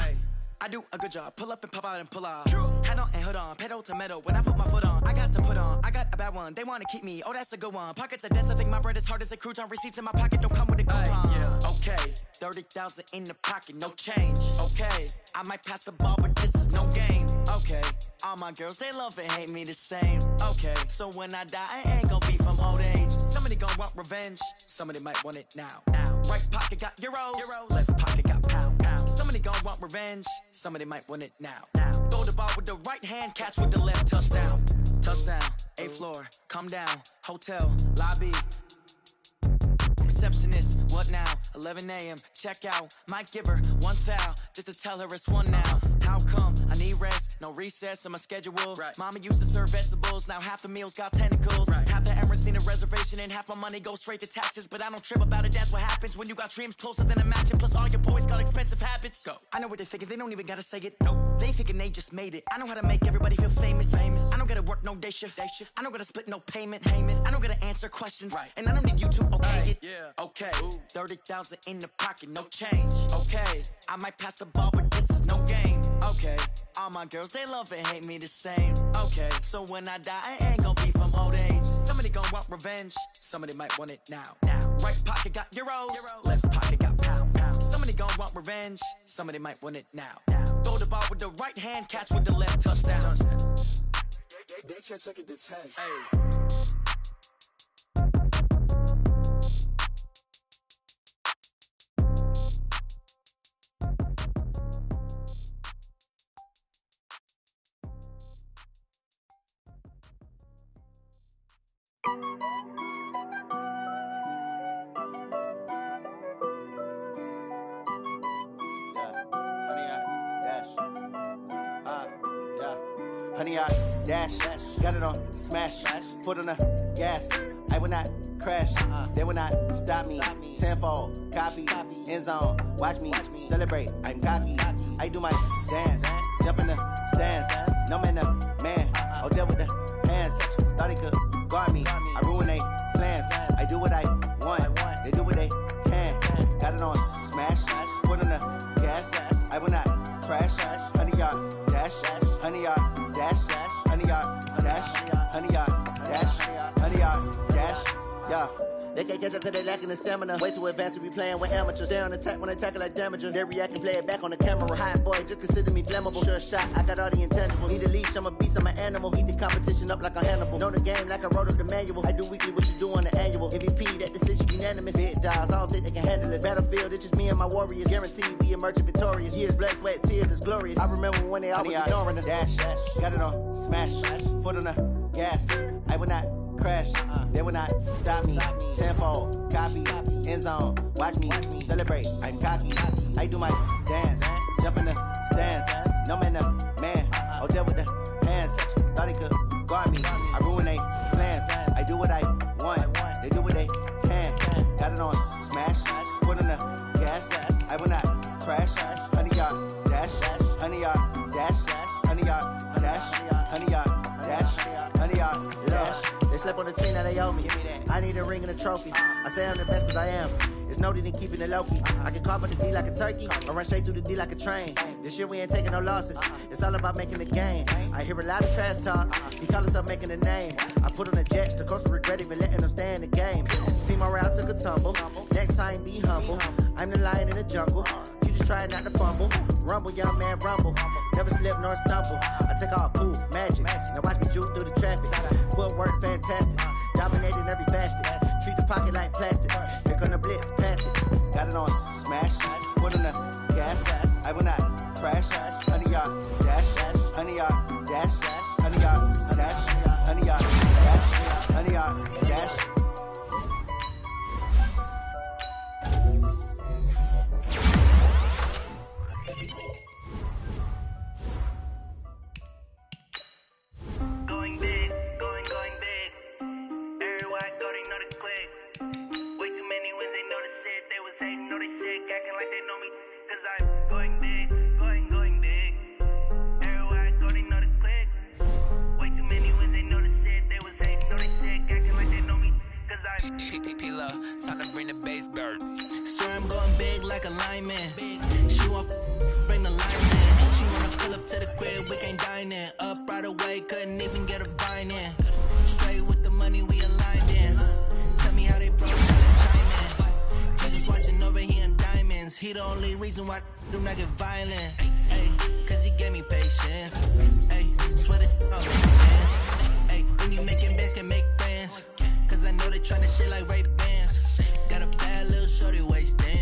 Speaker 14: I do a good job, pull up and pop out and pull out. Head on and hood on, pedal to metal. When I put my foot on, I got to put on. I got a bad one, they wanna keep me. Oh, that's a good one. Pockets are dense, I think my bread is hard as a crouton. Receipts in my pocket don't come with a coupon. Okay, 30,000 in the pocket, no change. Okay, I might pass the ball, but this is no game. Okay, all my girls, they love and hate me the same. Okay, so when I die, I ain't gon' be from old age. Somebody gon' want revenge, somebody might want it now. Right pocket got euros, left pocket got pound. Somebody gon' want revenge, somebody might want it now. Throw the ball with the right hand, catch with the left, touchdown. Touchdown, 8th floor, come down, hotel, lobby. Receptionist, what now? 11 a.m., check out. Might give her one foul, just to tell her it's one now. How come? I need rest, no recess in my schedule. Mama used to serve vegetables, now half the meals got tentacles. Half the errands need a reservation and half my money goes straight to taxes. But I don't trip about it, that's what happens when you got dreams closer than a match. And plus all your boys got expensive habits. Go. I know what they're thinking, they don't even gotta say it. Nope. They thinking they just made it. I know how to make everybody feel famous. I don't gotta work no day shift. I don't gotta split no payment. I don't gotta answer questions. And I don't need you to okay it. Okay, 30,000 in the pocket, no change. Okay, I might pass the ball, but this is no game. Okay, all my girls, they love and hate me the same. Okay, so when I die, I ain't gon' be from old age. Somebody gon' want revenge, somebody might want it now. Right pocket got euros, left pocket got pound. Somebody gon' want revenge, somebody might want it now. Throw the ball with the right hand, catch with the left, touchdown.
Speaker 21: They can't take it to 10.
Speaker 6: Honey, I dash, got it on smash, foot on the gas. I will not crash, they will not stop me. Tenfold, copy, end zone, watch me celebrate. I'm cocky, I do my dance, jump in the stands. No man, the man, oh, deal with the hands. Thought he could guard me, I ruin they plans. I do what I want, they do what they can. Got it on smash, foot on the gas. I will not crash, honey, y'all dash, honey, y'all dash, honey, y'all dash, honey, y'all dash, honey, y'all dash, yeah. They can't catch up cause they lacking the stamina. Way too advanced to be playing with amateurs. They on attack when they tackle like damager. They react and play it back on the camera. Hot boy, just consider me flammable. Sure shot, I got all the intangibles. Need a leash, I'm a beast, I'm an animal. Heat the competition up like a Hannibal. Know the game like I wrote up the manual. I do weekly what you do on the annual. MVP, that decision unanimous. Big dogs, I don't think they can handle it. Battlefield, it's just me and my warriors. Guaranteed we emerging victorious. Years, blood, sweat, tears, it's glorious. I remember when they always ignoring us. Dash, got it on, smash, foot on the gas. I will not crash, they will not stop me. Tenfold, copy, end zone, watch me celebrate. I'm cocky, I do my dance, jump in the stands. No man, man, oh there with the hands. Thought he could guard me, I ruin they plans. I do what I want, they do what they can. Got it on, smash, foot on the gas. I will not crash, 100-yard dash, 100-yard dash, 100-yard dash, 100-yard dash, 100-yard dash. They slept on the team that they owe me. I need a ring and a trophy. I say I'm the best cause I am. It's noted in keeping it low-key. I can carve up the D like a turkey, or run straight through the D like a train. This year we ain't taking no losses. It's all about making the game. I hear a lot of trash talk. He call himself making a name. I put on the Jets. The coach will regret even letting them stay in the game. Team morale took a tumble. Next time be humble. I'm the lion in the jungle. You just try not to fumble. Rumble, young man, rumble. Never slip nor stumble. I take off, poof, magic. Now watch me juke through the traffic. Footwork fantastic. Dominating every facet. Treat the pocket like plastic. Here come the blitz, pass it. Got it on, smash. Foot on the gas. I will not crash. 100-yard dash. 100-yard dash. 100-yard dash. 100-yard dash. 100-yard dash.
Speaker 5: Going big, going big. Everywhere I go, they know the click. Way too many wins, they know the shit. They was hating, know they sick, acting like they know me. Cause I'm going big, going big. Everywhere I go, they know the click. Way too many wins, they know the shit. They was hating, know they sick, acting like they know me. Cause I'm
Speaker 8: P-P-P-Lo, time to bring the bass bird.
Speaker 7: Swear I'm going big like a lineman. She want bring the lineman. She wanna pull up to the crib, we can't dine in. Up right away, couldn't even get a vine in. Straight with the money we aligned in. Tell me how they broke, tryna chime in. Jesus watching over here in diamonds. He the only reason why do not get violent. Ay, cause he gave me patience. Ay, swear that all makes sense. Ay, when you making bands can make friends. Cause I know they tryna shit like Ray Bans. Got a bad little shorty wasting.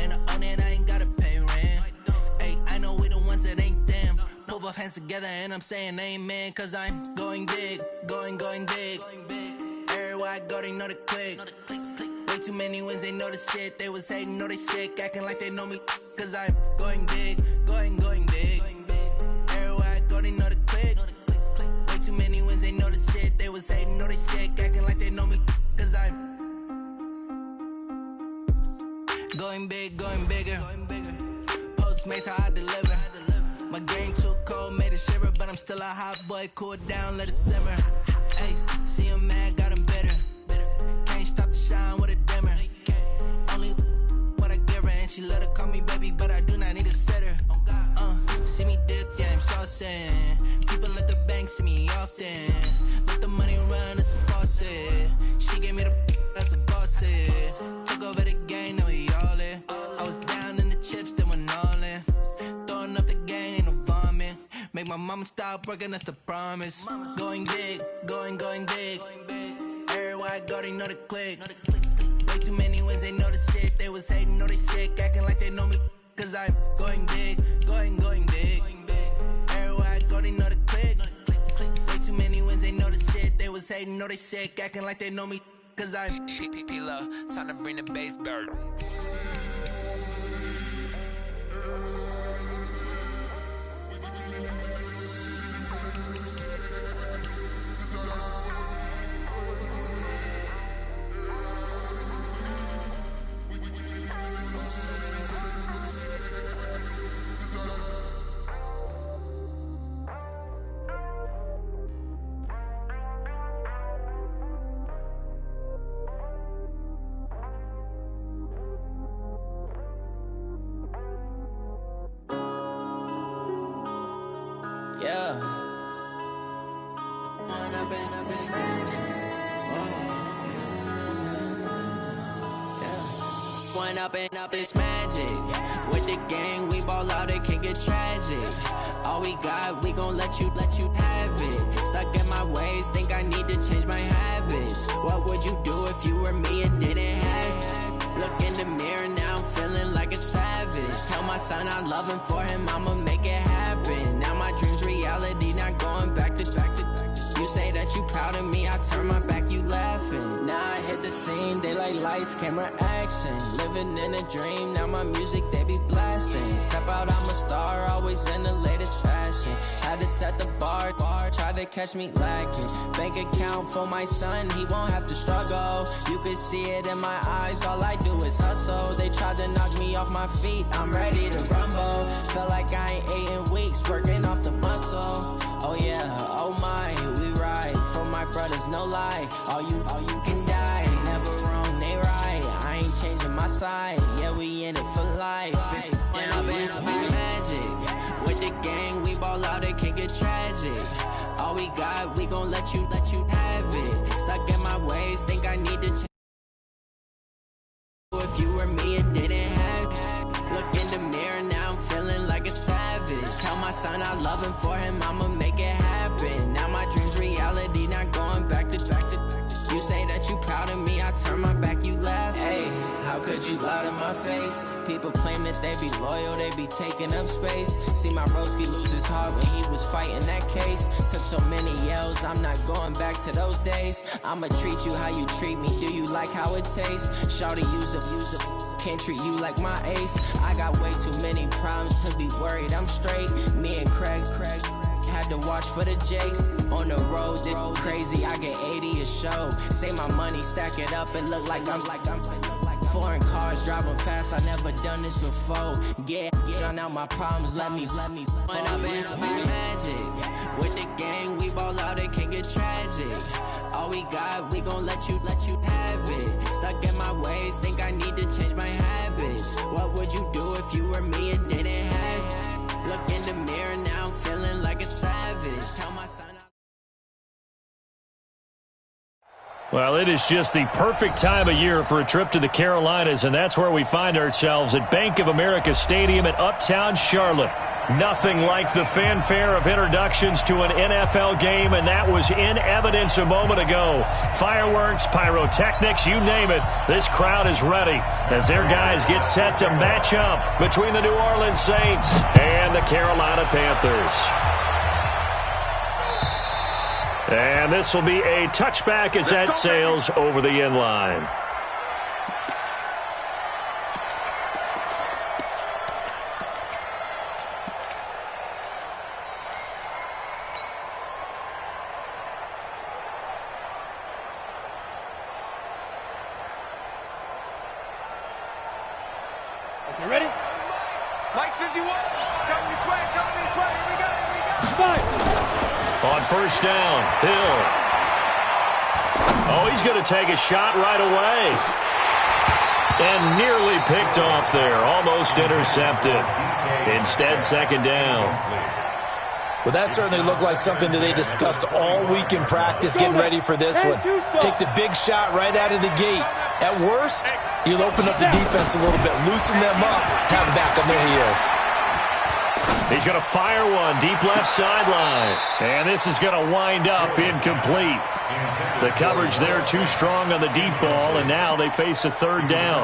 Speaker 7: And I own it, I ain't gotta pay rent. Ay, I know we the ones that ain't them. Put both hands together and I'm saying amen. Cause I'm going big, going big. Everywhere I go, they know the click. Way too many wins, they know the shit. They was hating, know they sick, acting like they know me. Cause I'm going big, going big. Everywhere I go, they know the click. Way too many wins, they know the shit. They was hating, know they sick, acting like they know me. Cause I'm going big, going bigger. Postmates how I deliver. My game too cold, made it shiver, but I'm still a hot boy. Cool it down, let it simmer. Hey, see him mad, got him bitter. Can't stop the shine with a dimmer. Only what I give her, and she let her call me baby, but I do not need a sitter. See me dip, yeah, I'm saucing. People at the bank see me often. Let the money run, it's a faucet. She gave me the that's a boss it. Took over the game, now we all in. I was down in the chips, then went all in. Throwing up the game, ain't no vomit. Make my mama stop working, that's the promise. Going big, going big. Everywhere I go, they know the click. Way too many wins, they know the shit. They was hating, know they sick, acting like they know me. Cause I'm going big, going big. Everywhere I go, they know the click. Way too many wins, they know the shit. They was hating, know they sick, acting like they know me. Cause I'm
Speaker 8: P-P-P-Lo, time to bring the bass bird.
Speaker 1: Yeah. When I've been smashed. One up and up, it's magic. With the gang, we ball out, it can get tragic. All we got, we gon' let you have it. Stuck in my ways, think I need to change my habits. What would you do if you were me and didn't have it? Look in the mirror, now I'm feeling like a savage. Tell my son I love him, for him I'ma make it happen. Now my dream's reality, not going back to. You say that you proud of me, I turn my back, you laughing. Now I hit the scene, they like lights, camera, action. Living in a dream, now my music, they be blasting. Step out, I'm a star, always in the latest fashion. Had to set the bar, try to catch me lacking. Bank account for my son, he won't have to struggle. You can see it in my eyes, all I do is hustle. They tried to knock me off my feet, I'm ready to rumble. Feel like I ain't ate in weeks, working off the muscle. Oh yeah, oh my, we ride for my brothers, no lie. All you can die, never wrong, they right. I ain't changing my side, yeah, we in it for life. When up and up is magic. With the gang, we ball out, it can get tragic. All we got, we gon' let you have it. Stuck in my ways, think I need to change. If you were me and didn't have it. Look in the mirror, now I'm feeling like a savage. Tell my son I love him, for him I'ma make it happen. Now my dream's reality, not going back to. You say that you proud of me, I turn my back, you laugh. Hey, how could you lie to my face? People claim that they be loyal, they be taking up space. See my broski lose his heart when he was fighting that case. Took so many yells, I'm not going back to those days. I'ma treat you how you treat me, do you like how it tastes? Shawty, use up, can't treat you like my ace. I got way too many problems to be worried, I'm straight. Me and Craig had to watch for the Jakes. On the road, this crazy, I get 80 a show. Say my money, stack it up, it look like I'm foreign cars, driving fast, I never done this before. Get on out my problems, let me. When up and up is magic. With the gang, we ball out, it can get tragic. All we got, we gon' let you have it. Stuck in my ways, think I need to change my habits. What would you do if you were me and didn't have it? Look in the mirror, now I'm feeling like a savage. Tell my son
Speaker 2: Well, it is just the perfect time of year for a trip to the Carolinas, and that's where we find ourselves at Bank of America Stadium in Uptown Charlotte. Nothing like the fanfare of introductions to an NFL game, and that was in evidence a moment ago. Fireworks, pyrotechnics, you name it. This crowd is ready as their guys get set to match up between the New Orleans Saints and the Carolina Panthers. And this will be a touchback as that sails over the end line.
Speaker 3: You ready? Mike 51. Coming this way. Here we go. Fire.
Speaker 2: On first down, Hill. Oh, he's going to take a shot right away. And nearly picked off there. Almost intercepted. Instead, second down.
Speaker 4: Well, that certainly looked like something that they discussed all week in practice, getting ready for this one. Take the big shot right out of the gate. At worst, you'll open up the defense a little bit, loosen them up, have them back on their heels.
Speaker 2: He's going to fire one deep left sideline. And this is going to wind up incomplete. The coverage there too strong on the deep ball, and now they face a third down.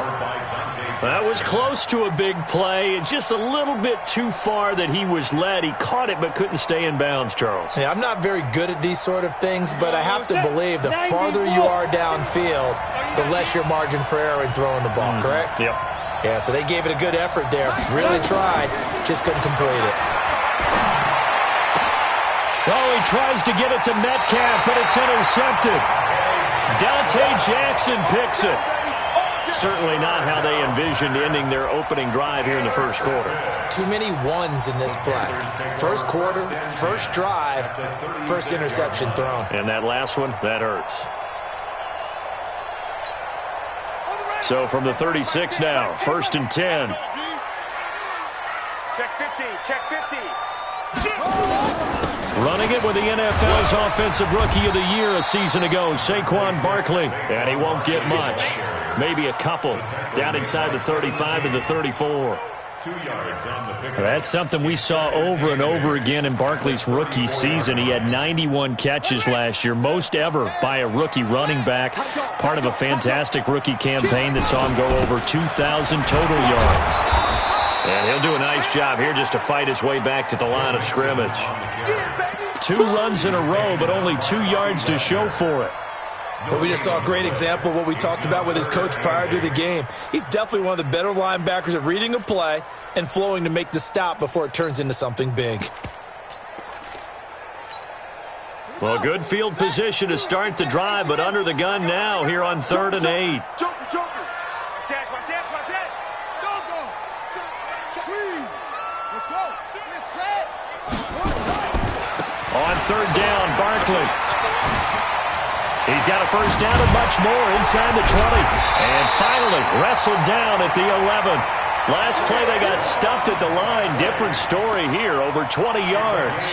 Speaker 2: That was close to a big play, just a little bit too far that he was led. He caught it but couldn't stay in bounds, Charles.
Speaker 4: Yeah, I'm not very good at these sort of things, but I have to believe the farther you are downfield, the less your margin for error in throwing the ball, correct?
Speaker 2: Yep.
Speaker 4: Yeah, so they gave it a good effort there. Really tried, just couldn't complete it.
Speaker 2: Oh, he tries to get it to Metcalf, but it's intercepted. Dante Jackson picks it. Certainly not how they envisioned ending their opening drive here in the first quarter.
Speaker 4: Too many ones in this play. First quarter, first drive, first interception thrown.
Speaker 2: And that last one, that hurts. So from the 36 now, 1st and 10.
Speaker 3: Check 50. Check 50.
Speaker 2: Running it with the NFL's Offensive Rookie of the Year a season ago, Saquon Barkley. And he won't get much. maybe a couple, down inside the 35 to the 34.
Speaker 3: 2 yards on the pick.
Speaker 2: That's something we saw over and over again in Barkley's rookie season. He had 91 catches last year, most ever by a rookie running back, part of a fantastic rookie campaign that saw him go over 2,000 total yards. And he'll do a nice job here just to fight his way back to the line of scrimmage. 2 runs in a row, but only 2 yards to show for it.
Speaker 4: Well, we just saw a great example of what we talked about with his coach prior to the game. He's definitely one of the better linebackers at reading a play and flowing to make the stop before it turns into something big.
Speaker 2: Well, good field position to start the drive, but under the gun now here on 3rd and 8. On 3rd down, Barkley. He's got a first down and much more inside the 20. And finally wrestled down at the 11. Last play they got stuffed at the line. Different story here, over 20 yards.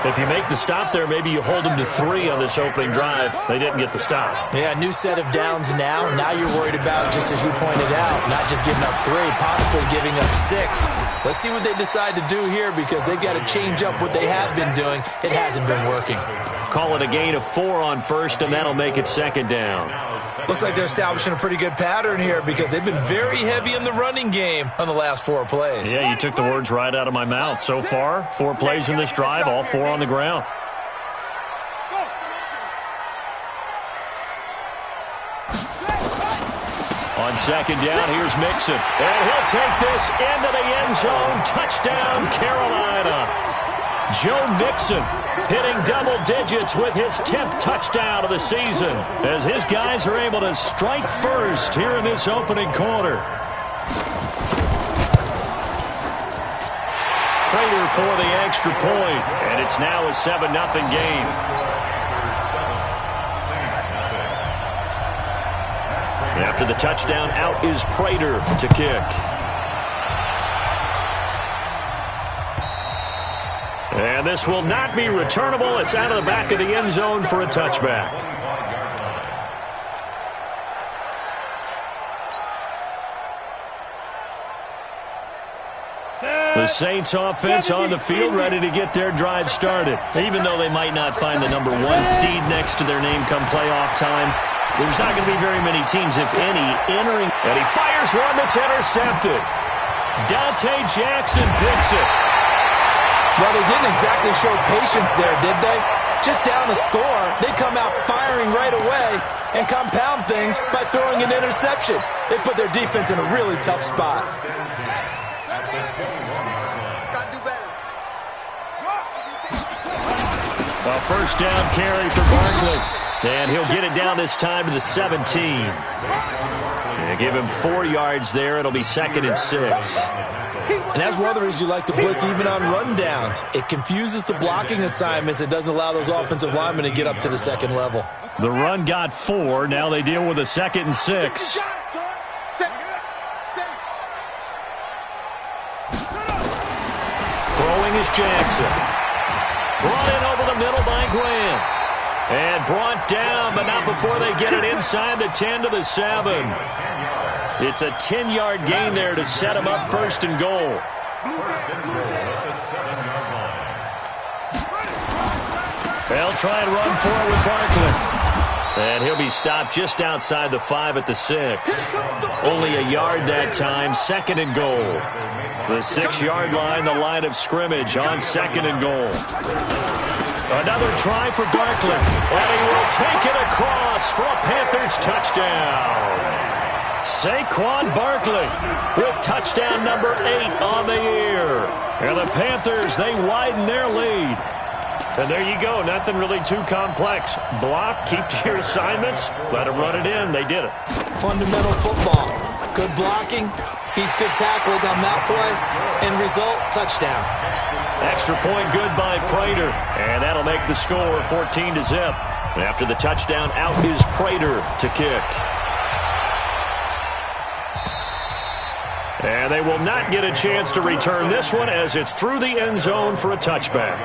Speaker 2: If you make the stop there, maybe you hold them to 3 on this opening drive. They didn't get the stop.
Speaker 4: Yeah, new set of downs now. Now you're worried about, just as you pointed out, not just giving up 3, possibly giving up 6. Let's see what they decide to do here because they've got to change up what they have been doing. It hasn't been working.
Speaker 2: Call it a gain of 4 on 1st, and that'll make it 2nd down.
Speaker 4: Looks like they're establishing a pretty good pattern here because they've been very heavy in the running game on the last 4 plays.
Speaker 2: Yeah, you took the words right out of my mouth. So far, 4 plays in this drive, all 4 on the ground. On 2nd down, here's Mixon. And he'll take this into the end zone. Touchdown, Carolina. Joe Mixon hitting double digits with his 10th touchdown of the season as his guys are able to strike first here in this opening quarter. Prater for the extra point, and it's now a 7-0 game. After the touchdown, out is Prater to kick. And this will not be returnable. It's out of the back of the end zone for a touchback. The Saints offense on the field ready to get their drive started. Even though they might not find the number 1 seed next to their name come playoff time, there's not going to be very many teams, if any, entering. And he fires one that's intercepted. Dante Jackson picks it.
Speaker 4: Well, they didn't exactly show patience there, did they? Just down a score, they come out firing right away and compound things by throwing an interception. They put their defense in a really tough spot.
Speaker 2: A first down carry for Barkley. And he'll get it down this time to the 17. And give him 4 yards there. It'll be 2nd and 6.
Speaker 4: And that's one of the reasons you like to blitz even on rundowns. It confuses the blocking assignments. It doesn't allow those offensive linemen to get up to the 2nd level.
Speaker 2: The run got 4. Now they deal with a 2nd and 6. Throwing is Jackson. Brought in over the middle by Graham. And brought down, but not before they get it inside the 10 to the 7. It's a 10-yard gain there to set him up 1st and goal. They'll try and run for it with Barkley. And he'll be stopped just outside the 5 at the 6. Only a yard that time, 2nd and goal. The 6-yard line, the line of scrimmage on 2nd and goal. Another try for Barkley. And he will take it across for a Panthers touchdown. Saquon Barkley with touchdown number 8 on the year. And the Panthers, they widen their lead. And there you go. Nothing really too complex. Block, keep to your assignments, let them run it in. They did it.
Speaker 4: Fundamental football. Good blocking beats good tackling on that play. End result, touchdown.
Speaker 2: Extra point good by Prater. And that'll make the score 14-0. After the touchdown, out is Prater to kick. And they will not get a chance to return this one as it's through the end zone for a touchback.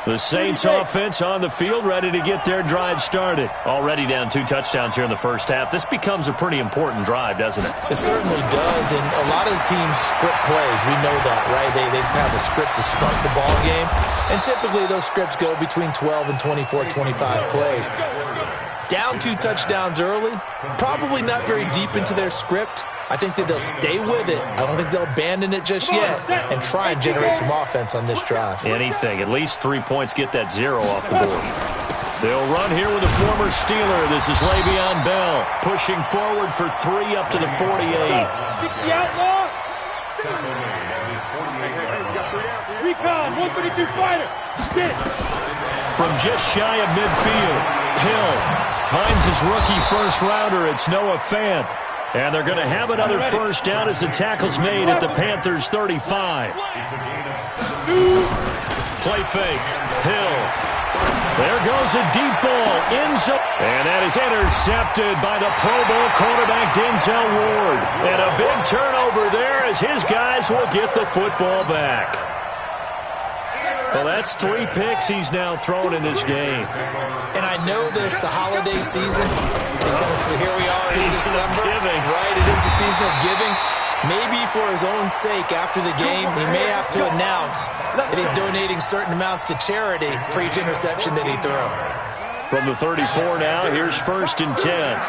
Speaker 2: The Saints offense on the field, ready to get their drive started. Already down 2 touchdowns here in the first half. This becomes a pretty important drive, doesn't it?
Speaker 4: It certainly does, and a lot of the teams script plays. We know that, right? They have a script to start the ball game, and typically those scripts go between 12 and 24, 25 plays. Down 2 touchdowns early, probably not very deep into their script. I think that they'll stay with it. I don't think they'll abandon it just yet and try and generate some offense on this drive.
Speaker 2: Anything. At least 3 points, get that 0 off the board. They'll run here with a former Steeler. This is Le'Veon Bell pushing forward for 3 up to the 48.
Speaker 10: 60 outlaw. Recon, 132 fighter. Get it.
Speaker 2: From just shy of midfield, Hill finds his rookie first rounder. It's Noah Fant. And they're going to have another first down as the tackle's made at the Panthers' 35. Play fake. Hill. There goes a deep ball. End zone. And that is intercepted by the Pro Bowl quarterback Denzel Ward. And a big turnover there as his guys will get the football back. Well, that's 3 picks he's now thrown in this game.
Speaker 4: And I know this, the holiday season, because here we are in December. Right, it is the season of giving. Maybe for his own sake, after the game, he may have to announce that he's donating certain amounts to charity for each interception that he threw.
Speaker 2: From the 34 now, here's 1st and 10.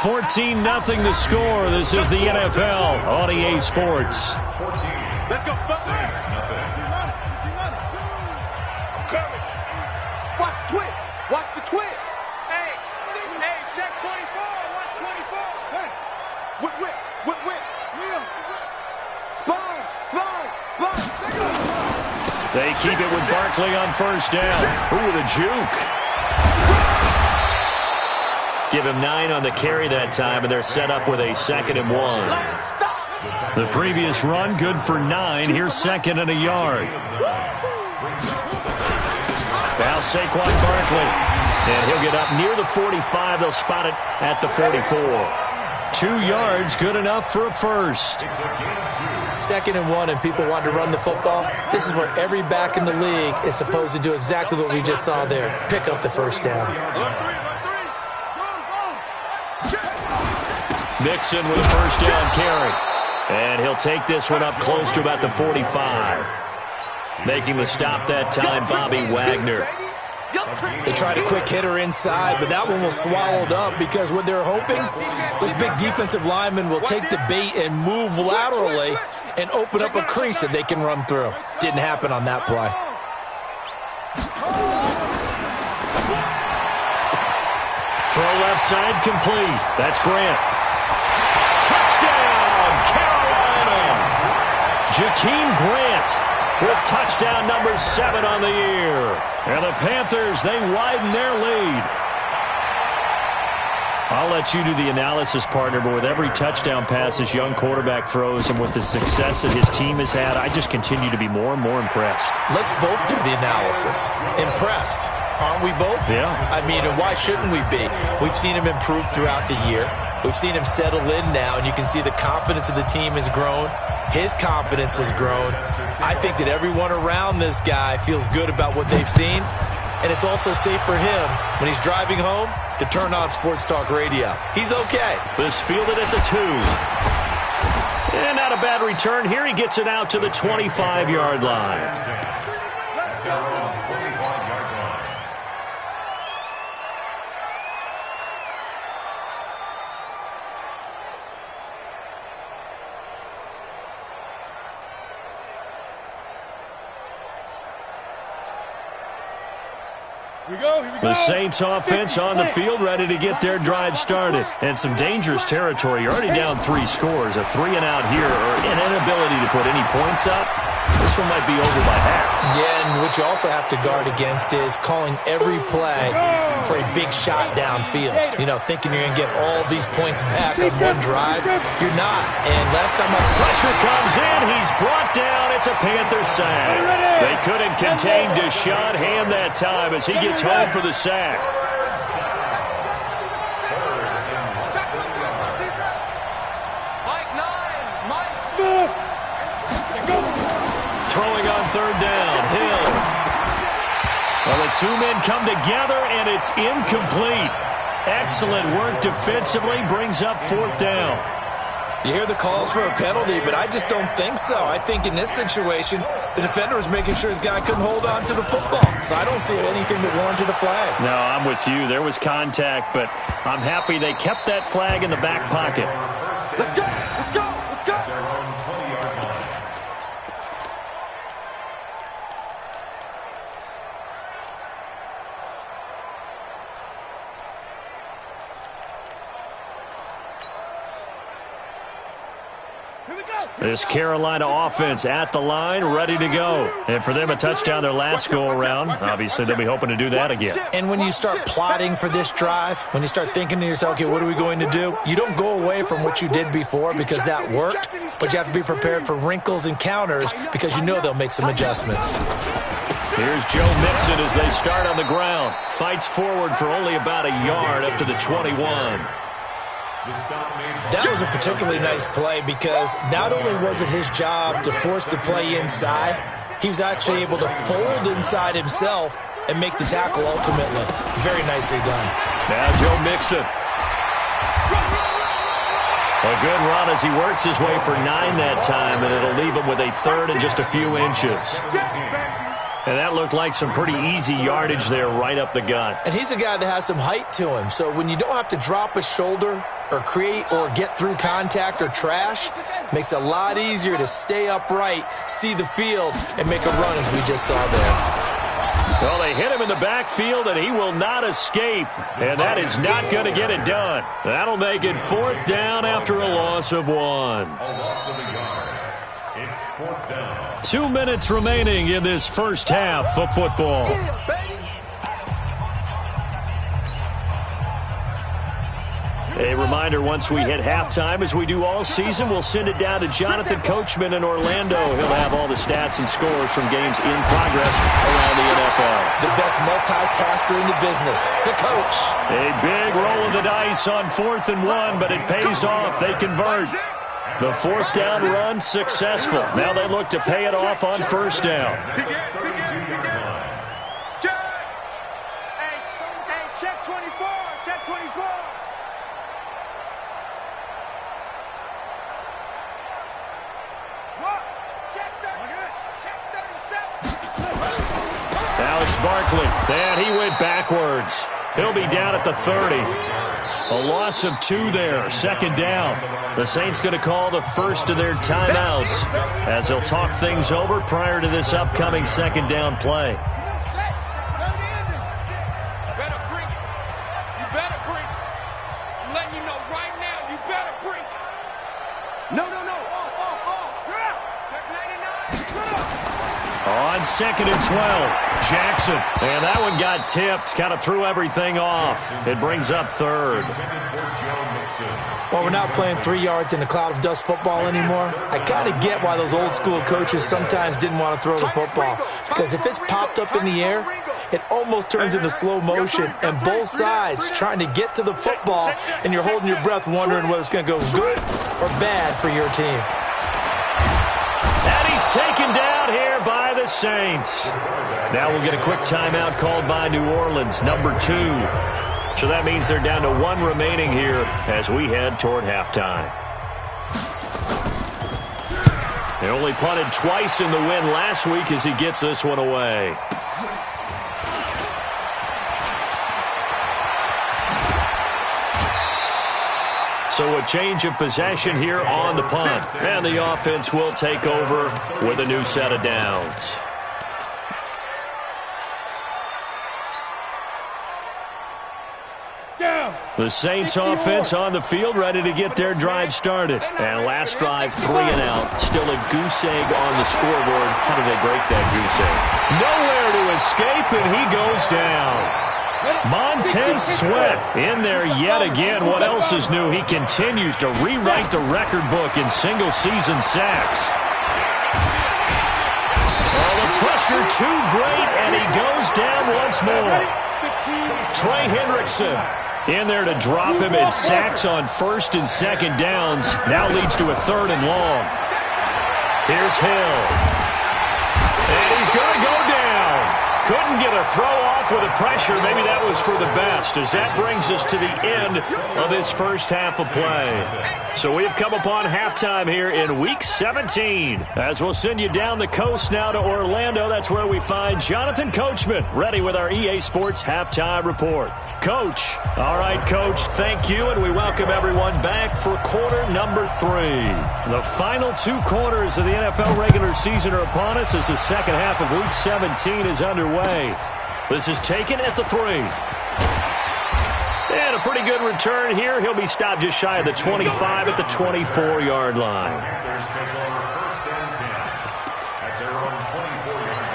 Speaker 2: 14-0 the score. This is the NFL on EA Sports.
Speaker 10: Let's go. Watch twist. Watch the twist. Hey, check 24. Watch 24. Hey, whip. Sponge.
Speaker 2: They keep it with Barkley on first down. Ooh, the juke. Give him 9 on the carry that time, and they're set up with a 2nd and 1. The previous run, good for 9. Here's 2nd and a yard. Now Saquon Barkley. And he'll get up near the 45. They'll spot it at the 44. 2 yards, good enough for a first.
Speaker 4: 2nd and 1, and people want to run the football. This is where every back in the league is supposed to do exactly what we just saw there. Pick up the first down.
Speaker 2: Mixon with a first down carry. And he'll take this one up close to about the 45. Making the stop that time, Bobby Wagner.
Speaker 4: They tried a quick hitter inside, but that one was swallowed up because what they're hoping, those big defensive linemen will take the bait and move laterally and open up a crease that they can run through. Didn't happen on that play.
Speaker 2: Throw left side complete. That's Grant. Touchdown, Carolina! Jakeem Grant with touchdown number 7 on the year. And the Panthers, they widen their lead. I'll let you do the analysis, partner, but with every touchdown pass this young quarterback throws and with the success that his team has had, I just continue to be more and more impressed.
Speaker 4: Let's both do the analysis. Impressed. Aren't we both?
Speaker 2: Yeah.
Speaker 4: I mean, and why shouldn't we be? We've seen him improve throughout the year. We've seen him settle in now, and you can see the confidence of the team has grown. His confidence has grown. I think that everyone around this guy feels good about what they've seen, and it's also safe for him when he's driving home to turn on Sports Talk Radio. He's okay.
Speaker 2: This fielded at the 2. And not a bad return. Here he gets it out to the 25-yard line. The Saints offense on the field, ready to get their drive started. And some dangerous territory. You're already down 3 scores. A 3-and-out here, or an inability to put any points up. This one might be over by half.
Speaker 4: Yeah, and what you also have to guard against is calling every play for a big shot downfield. You know, thinking you're going to get all these points back on one drive. You're not. And last time
Speaker 2: pressure comes in. He's brought down. It's a Panther sack. They couldn't contain Deshaun Hand that time as he gets home for the sack. Throwing on third down, Hill. Well, the two men come together, and it's incomplete. Excellent work defensively, brings up fourth down.
Speaker 4: You hear the calls for a penalty, but I just don't think so. I think in this situation, the defender was making sure his guy couldn't hold on to the football. So I don't see anything that warranted a flag.
Speaker 2: No, I'm with you. There was contact, but I'm happy they kept that flag in the back pocket.
Speaker 10: Let's go! Let's go! Let's go!
Speaker 2: This Carolina offense at the line, ready to go. And for them, a touchdown their last go-around. Obviously, they'll be hoping to do that again.
Speaker 4: And when you start plotting for this drive, when you start thinking to yourself, okay, what are we going to do? You don't go away from what you did before because that worked, but you have to be prepared for wrinkles and counters because you know they'll make some adjustments.
Speaker 2: Here's Joe Mixon as they start on the ground. Fights forward for only about a yard up to the 21.
Speaker 4: That was a particularly nice play because not only was it his job to force the play inside, he was actually able to fold inside himself and make the tackle ultimately. Very nicely done.
Speaker 2: Now Joe Mixon. A good run as he works his way for 9 that time, and it'll leave him with a third and just a few inches. And that looked like some pretty easy yardage there right up the gut.
Speaker 4: And he's a guy that has some height to him, so when you don't have to drop a shoulder or create or get through contact or trash, makes it a lot easier to stay upright, see the field, and make a run as we just saw there.
Speaker 2: Well, they hit him in the backfield, and he will not escape. And that is not going to get it done. That'll make it fourth down after a loss of 1.
Speaker 9: A loss of a yard. It's fourth down.
Speaker 2: 2 minutes remaining in this first half of football. A reminder, once we hit halftime, as we do all season, we'll send it down to Jonathan Coachman in Orlando. He'll have all the stats and scores from games in progress around the NFL.
Speaker 4: The best multitasker in the business, the coach.
Speaker 2: A big roll of the dice on 4th and 1, but it pays off. They convert. The fourth down run successful. Now they look to pay it off on first down.
Speaker 10: Hey, check 24. Check 24.
Speaker 2: Now it's Barkley. And he went backwards. He'll be down at the 30. A loss of 2 there. Second down. The Saints going to call the first of their timeouts as they'll talk things over prior to this upcoming second down play.
Speaker 10: You better bring it. You better bring it. I'm letting you know right now, you better bring it. No. You're out. Check 99.
Speaker 2: On 2nd and 12. Jackson. And that one got tipped. Kind of threw everything off. It brings up 3rd.
Speaker 4: Well, we're not playing 3 yards in a cloud of dust football anymore. I kind of get why those old school coaches sometimes didn't want to throw the football. Because if it's popped up in the air, it almost turns into slow motion. And both sides trying to get to the football, and you're holding your breath wondering whether it's going to go good or bad for your team.
Speaker 2: And he's taken down here by the Saints. Now we'll get a quick timeout called by New Orleans, number 2. So that means they're down to 1 remaining here as we head toward halftime. They only punted twice in the win last week as he gets this one away. So a change of possession here on the punt. And the offense will take over with a new set of downs. The Saints offense on the field, ready to get their drive started. And last drive, 3 and out. Still a goose egg on the scoreboard. How do they break that goose egg? Nowhere to escape, and he goes down. Montez Sweat in there yet again. What else is new? He continues to rewrite the record book in single-season sacks. Oh, the pressure too great, and he goes down once more. Trey Hendrickson in there to drop him in sacks on 1st and 2nd downs. Now leads to a 3rd and long. Here's Hill. And he's going to go down. Couldn't get a throw off with the pressure. Maybe that was for the best, as that brings us to the end of this first half of play. So we have come upon halftime here in Week 17. As we'll send you down the coast now to Orlando, that's where we find Jonathan Coachman, ready with our EA Sports Halftime Report. Coach. All right, Coach, thank you, and we welcome everyone back for quarter number 3. The final 2 quarters of the NFL regular season are upon us as the second half of Week 17 is underway. This is taken at the 3. And a pretty good return here. He'll be stopped just shy of the 25 at the 24-yard line.
Speaker 9: Panthers take over first and 10 at their own 24-yard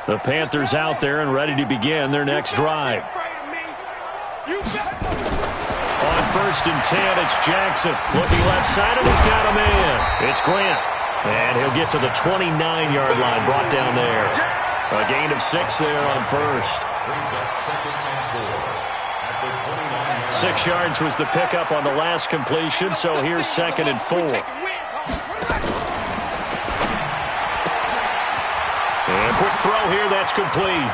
Speaker 9: line.
Speaker 2: The Panthers out there and ready to begin their next drive. On first and 10, it's Jackson. Looking left side, and he's got a man. It's Grant. And he'll get to the 29-yard line, brought down there. A gain of 6 there on first. 6 yards was the pickup on the last completion, so here's 2nd and 4. And quick throw here, that's complete.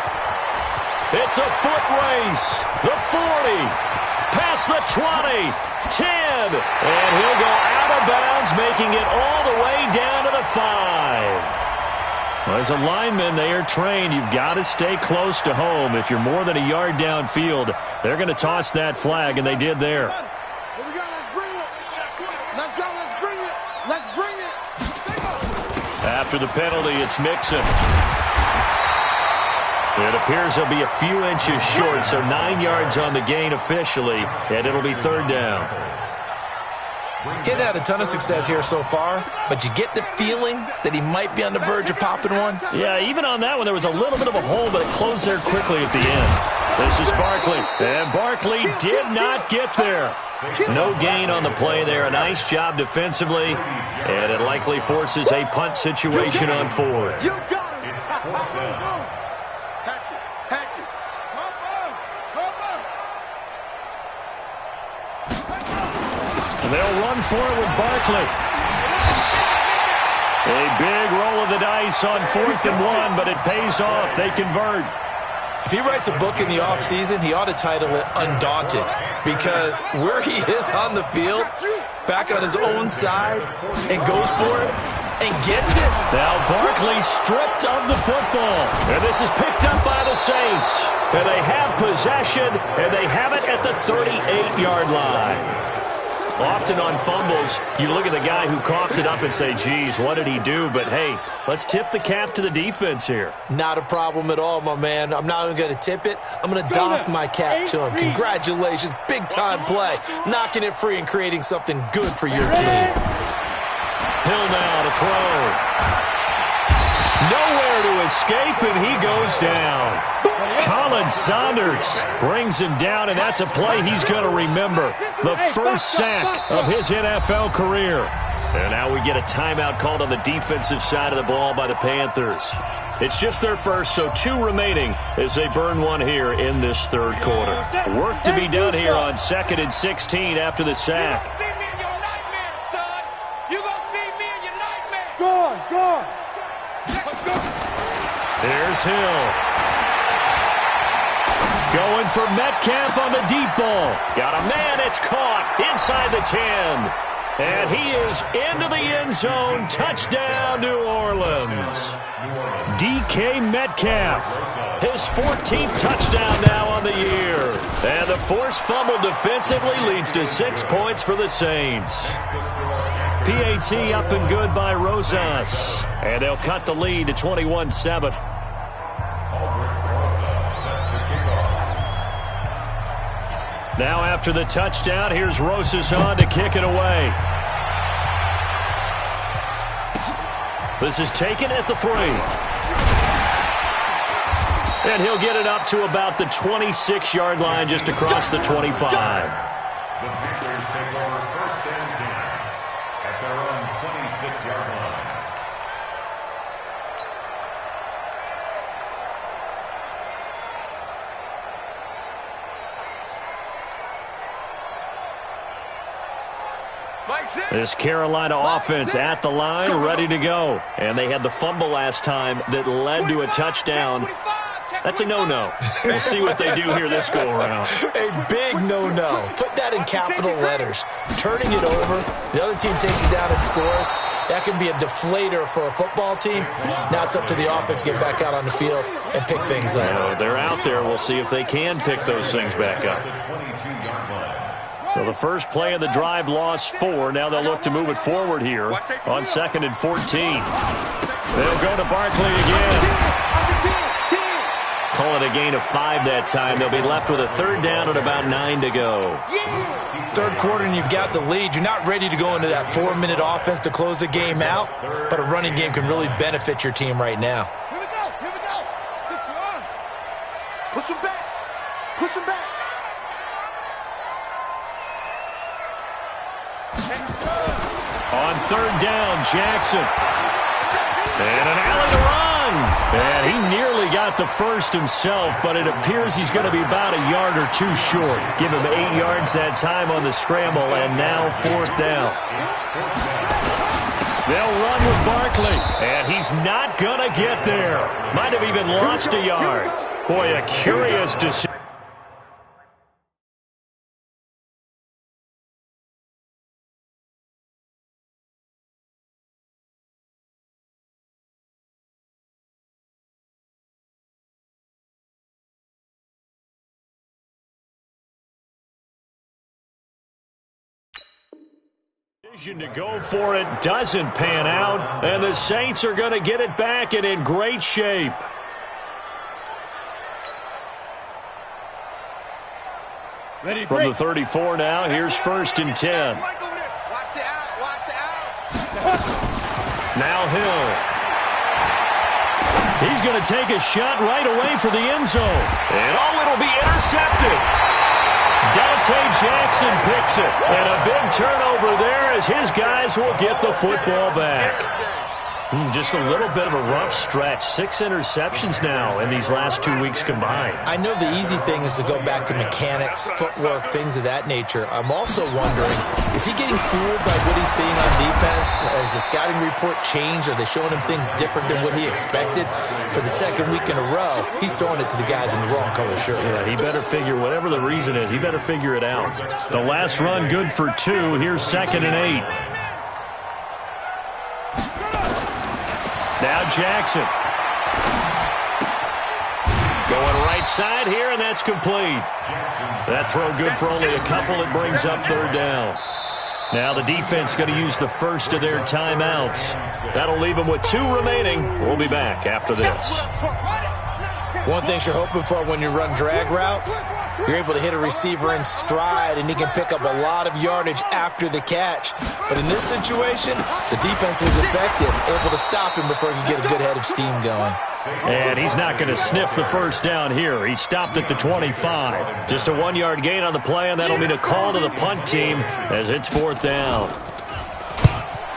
Speaker 2: It's a foot race. The 40. Past the 20, 10, and he'll go out of bounds, making it all the way down to the 5. Well, as a lineman, they are trained. You've got to stay close to home. If you're more than a yard downfield, they're going to toss that flag, and they did there.
Speaker 10: Here we go, let's bring it. Let's go, let's bring it. Let's bring it.
Speaker 2: After the penalty, it's Mixon. It appears he'll be a few inches short, so 9 yards on the gain officially, and it'll be 3rd down.
Speaker 4: He's had a ton of success here so far, but you get the feeling that he might be on the verge of popping one.
Speaker 2: Yeah, even on that one, there was a little bit of a hole, but it closed there quickly at the end. This is Barkley, and Barkley did not get there. No gain on the play there. A nice job defensively, and it likely forces a punt situation on 4th.
Speaker 10: You got it. Hatch it.
Speaker 2: And they'll run for it with Barkley. A big roll of the dice on 4th and 1, but it pays off. They convert.
Speaker 4: If he writes a book in the offseason, he ought to title it Undaunted, because where he is on the field, back on his own side, and goes for it, and gets it.
Speaker 2: Now Barkley stripped of the football. And this is picked up by the Saints. And they have possession, and they have it at the 38-yard line. Often on fumbles, you look at the guy who coughed it up and say, geez, what did he do? But, hey, let's tip the cap to the defense here.
Speaker 4: Not a problem at all, my man. I'm not even going to tip it. I'm going to doff my cap to him. Congratulations. Big-time play. Knocking it free and creating something good for your team.
Speaker 2: Hill now to throw. Nowhere to escape, and he goes down. Colin Saunders brings him down, and that's a play he's going to remember. The first sack of his NFL career. And now we get a timeout called on the defensive side of the ball by the Panthers. It's just their first, so 2 remaining as they burn one here in this 3rd quarter. Work to be done here on 2nd and 16 after the sack.
Speaker 10: Go on.
Speaker 2: There's Hill. Going for Metcalf on the deep ball. Got a man, it's caught inside the 10. And he is into the end zone. Touchdown, New Orleans. DK Metcalf, his 14th touchdown now on the year. And the forced fumble defensively leads to 6 points for the Saints. PAT up and good by Rosas. And they'll cut the lead to 21-7. Now after the touchdown, here's Rosas on to kick it away. This is taken at the 3. And he'll get it up to about the 26-yard line just across the 25.
Speaker 9: The Panthers take over first and 10 at their own 26-yard line.
Speaker 2: This Carolina offense at the line, ready to go. And they had the fumble last time that led to a touchdown. That's a no-no. We'll see what they do here this go-around.
Speaker 4: A big no-no. Put that in capital letters. Turning it over, the other team takes it down and scores. That can be a deflator for a football team. Now it's up to the offense to get back out on the field and pick things up.
Speaker 2: They're out there. We'll see if they can pick those things back up. So the first play of the drive lost 4. Now they'll look to move it forward here on 2nd and 14. They'll go to Barkley again. Call it a gain of 5 that time. They'll be left with a 3rd down and about 9 to go.
Speaker 4: Third quarter and you've got the lead. You're not ready to go into that 4-minute offense to close the game out, but a running game can really benefit your team right now.
Speaker 10: Here we go. 6 on. Push him back. Push him back.
Speaker 2: On 3rd down, Jackson. And an alley to run. And he nearly got the first himself, but it appears he's going to be about a yard or 2 short. Give him 8 yards that time on the scramble, and now 4th down. They'll run with Barkley, and he's not going to get there. Might have even lost a yard. Boy, a curious decision. To go for it doesn't pan out, and the Saints are going to get it back and in great shape. From the 34 now, here's 1st and 10. Now Hill. He's going to take a shot right away for the end zone. And it'll be intercepted. Dante Jackson picks it, and a big turnover there as his guys will get the football back. Just a little bit of a rough stretch. 6 interceptions now in these last 2 weeks combined.
Speaker 4: I know the easy thing is to go back to mechanics, footwork, things of that nature. I'm also wondering, is he getting fooled by what he's seeing on defense? Has the scouting report changed? Are they showing him things different than what he expected? For the 2nd week in a row, he's throwing it to the guys in the wrong color shirts.
Speaker 2: Yeah, he better figure, whatever the reason is, he better figure it out. The last run good for 2. Here's 2nd and 8. Now Jackson. Going right side here, and that's complete. That throw good for only a couple. It brings up 3rd down. Now the defense going to use the first of their timeouts. That'll leave them with 2 remaining. We'll be back after this.
Speaker 4: One thing you're hoping for when you run drag routes, you're able to hit a receiver in stride, and he can pick up a lot of yardage after the catch. But in this situation, the defense was effective, able to stop him before he could get a good head of steam going.
Speaker 2: And he's not going to sniff the first down here. He stopped at the 25. Just a 1-yard gain on the play, and that'll mean a call to the punt team as it's 4th down.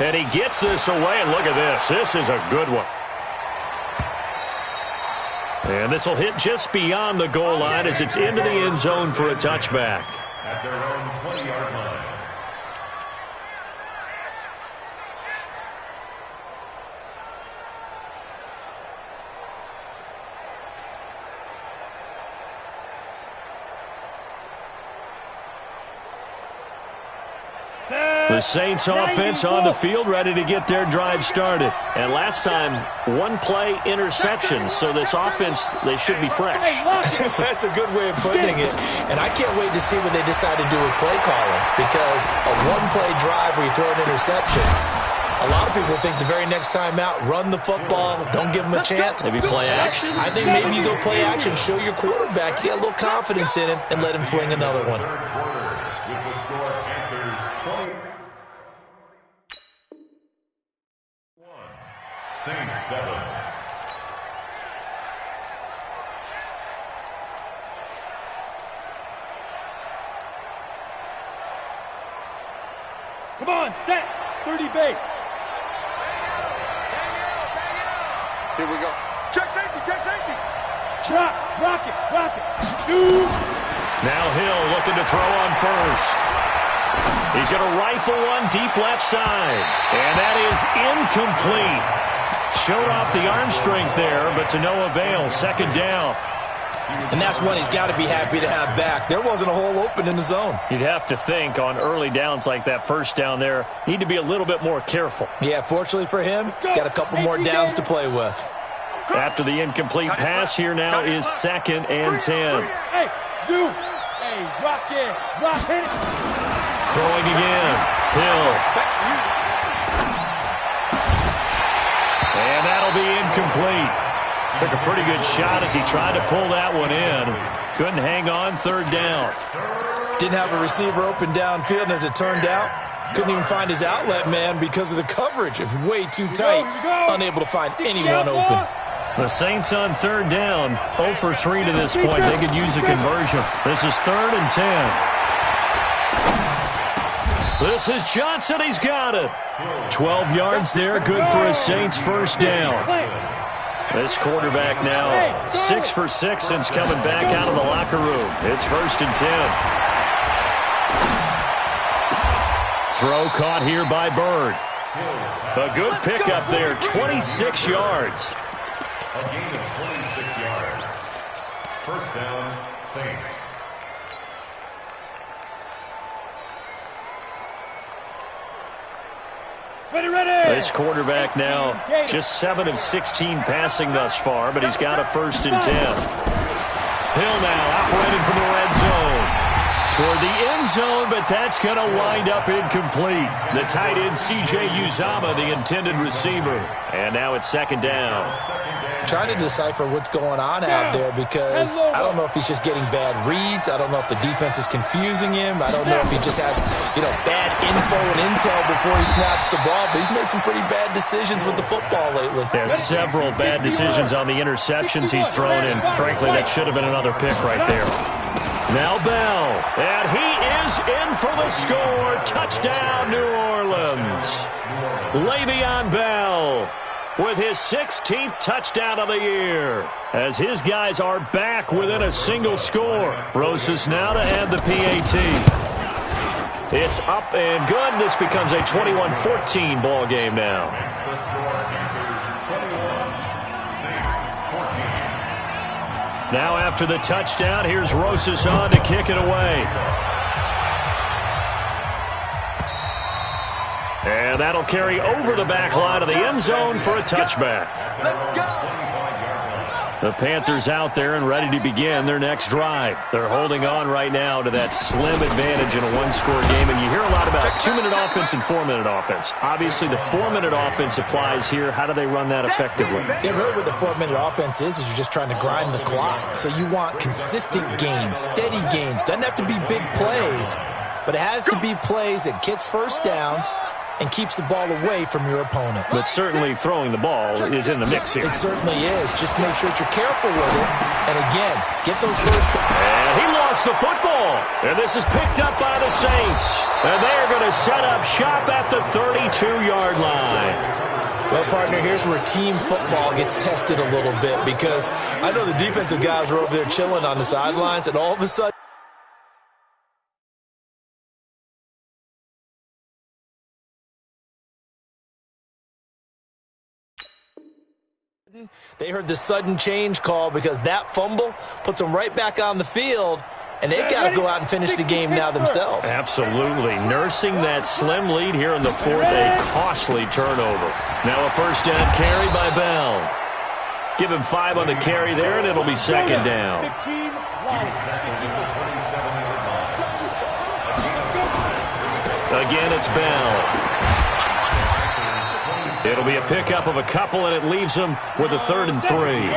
Speaker 2: And he gets this away, and look at this. This is a good one. And this will hit just beyond the goal line as it's into the end zone for a touchback.
Speaker 9: At their own 20-yard line.
Speaker 2: The Saints offense on the field, ready to get their drive started. And last time, 1-play interception, so this offense, they should be fresh.
Speaker 4: That's a good way of putting it. And I can't wait to see what they decide to do with play calling, because a 1-play drive where you throw an interception, a lot of people think the very next time out, run the football, don't give them a chance.
Speaker 2: Maybe play action?
Speaker 4: I think maybe you go play action, show your quarterback, you got a little confidence in him, and let him fling another one.
Speaker 9: Saints 7.
Speaker 10: Come on, set. 30 base. Here we go. Check safety, check safety. Drop, rocket, shoot.
Speaker 2: Now Hill looking to throw on first. He's going to rifle one deep left side. And that is incomplete. Showed off the arm strength there, but to no avail. Second down.
Speaker 4: And that's one he's got to be happy to have back. There wasn't a hole open in the zone.
Speaker 2: You'd have to think on early downs like that first down there, need to be a little bit more careful.
Speaker 4: Yeah, fortunately for him, got a couple more downs to play with.
Speaker 2: After the incomplete pass, here now is 2nd and 10.
Speaker 10: Hey, Duke. Hey, block it. Block it.
Speaker 2: Throwing again. Hill. And that'll be incomplete. Took a pretty good shot as he tried to pull that one in. Couldn't hang on. 3rd down.
Speaker 4: Didn't have a receiver open downfield, and as it turned out, couldn't even find his outlet man because of the coverage. It's way too tight. Unable to find anyone open.
Speaker 2: The Saints on 3rd down. 0 for 3 to this point. They could use a conversion. This is 3rd and 10. This is Johnson. He's got it. 12 yards there. Good for a Saints first down. This quarterback now 6 for 6 since coming back out of the locker room. It's 1st and 10. Throw caught here by Bird. A good pickup there, 26 yards.
Speaker 9: A gain of 26 yards. First down, Saints.
Speaker 10: Ready.
Speaker 2: This quarterback now just 7 of 16 passing thus far, but he's got a 1st and 10. Hill now operating from the red zone. Toward the end zone, but that's going to wind up incomplete. The tight end, C.J. Uzama, the intended receiver. And now it's 2nd down.
Speaker 4: Trying to decipher what's going on out there because I don't know if he's just getting bad reads. I don't know if the defense is confusing him. I don't know if he just has, bad info and intel before he snaps the ball. But he's made some pretty bad decisions with the football lately.
Speaker 2: Yeah, several bad decisions on the interceptions he's thrown in. Frankly, that should have been another pick right there. Now Bell, and he is in for the score. Touchdown, New Orleans. Le'Veon Bell with his 16th touchdown of the year, as his guys are back within a single score. Rosas now to add the PAT. It's up and good. This becomes a 21-14 ball game now. Now after the touchdown, here's Rosas on to kick it away. And that'll carry over the back line of the end zone for a touchback. The Panthers out there and ready to begin their next drive. They're holding on right now to that slim advantage in a one-score game. And you hear a lot about 2-minute offense and 4-minute offense. Obviously, the 4-minute offense applies here. How do they run that effectively?
Speaker 4: Yeah, really what the 4-minute offense is you're just trying to grind the clock. So you want consistent gains, steady gains. Doesn't have to be big plays, but it has to be plays that gets first downs and keeps the ball away from your opponent.
Speaker 2: But certainly throwing the ball is in the mix here.
Speaker 4: It certainly is. Just make sure that you're careful with it. And again, get those first downs.
Speaker 2: And he lost the football. And this is picked up by the Saints. And they're going to set up shop at the 32-yard line.
Speaker 4: Well, partner, here's where team football gets tested a little bit because I know the defensive guys were over there chilling on the sidelines, and all of a sudden, they heard the sudden change call because that fumble puts them right back on the field, and they've got to go out and finish the game now themselves.
Speaker 2: Absolutely. Nursing that slim lead here in the fourth, a costly turnover. Now a first down carry by Bell. Give him 5 on the carry there, and it'll be 2nd down. Again, it's Bell. It'll be a pickup of a couple, and it leaves them with a 3rd and 3.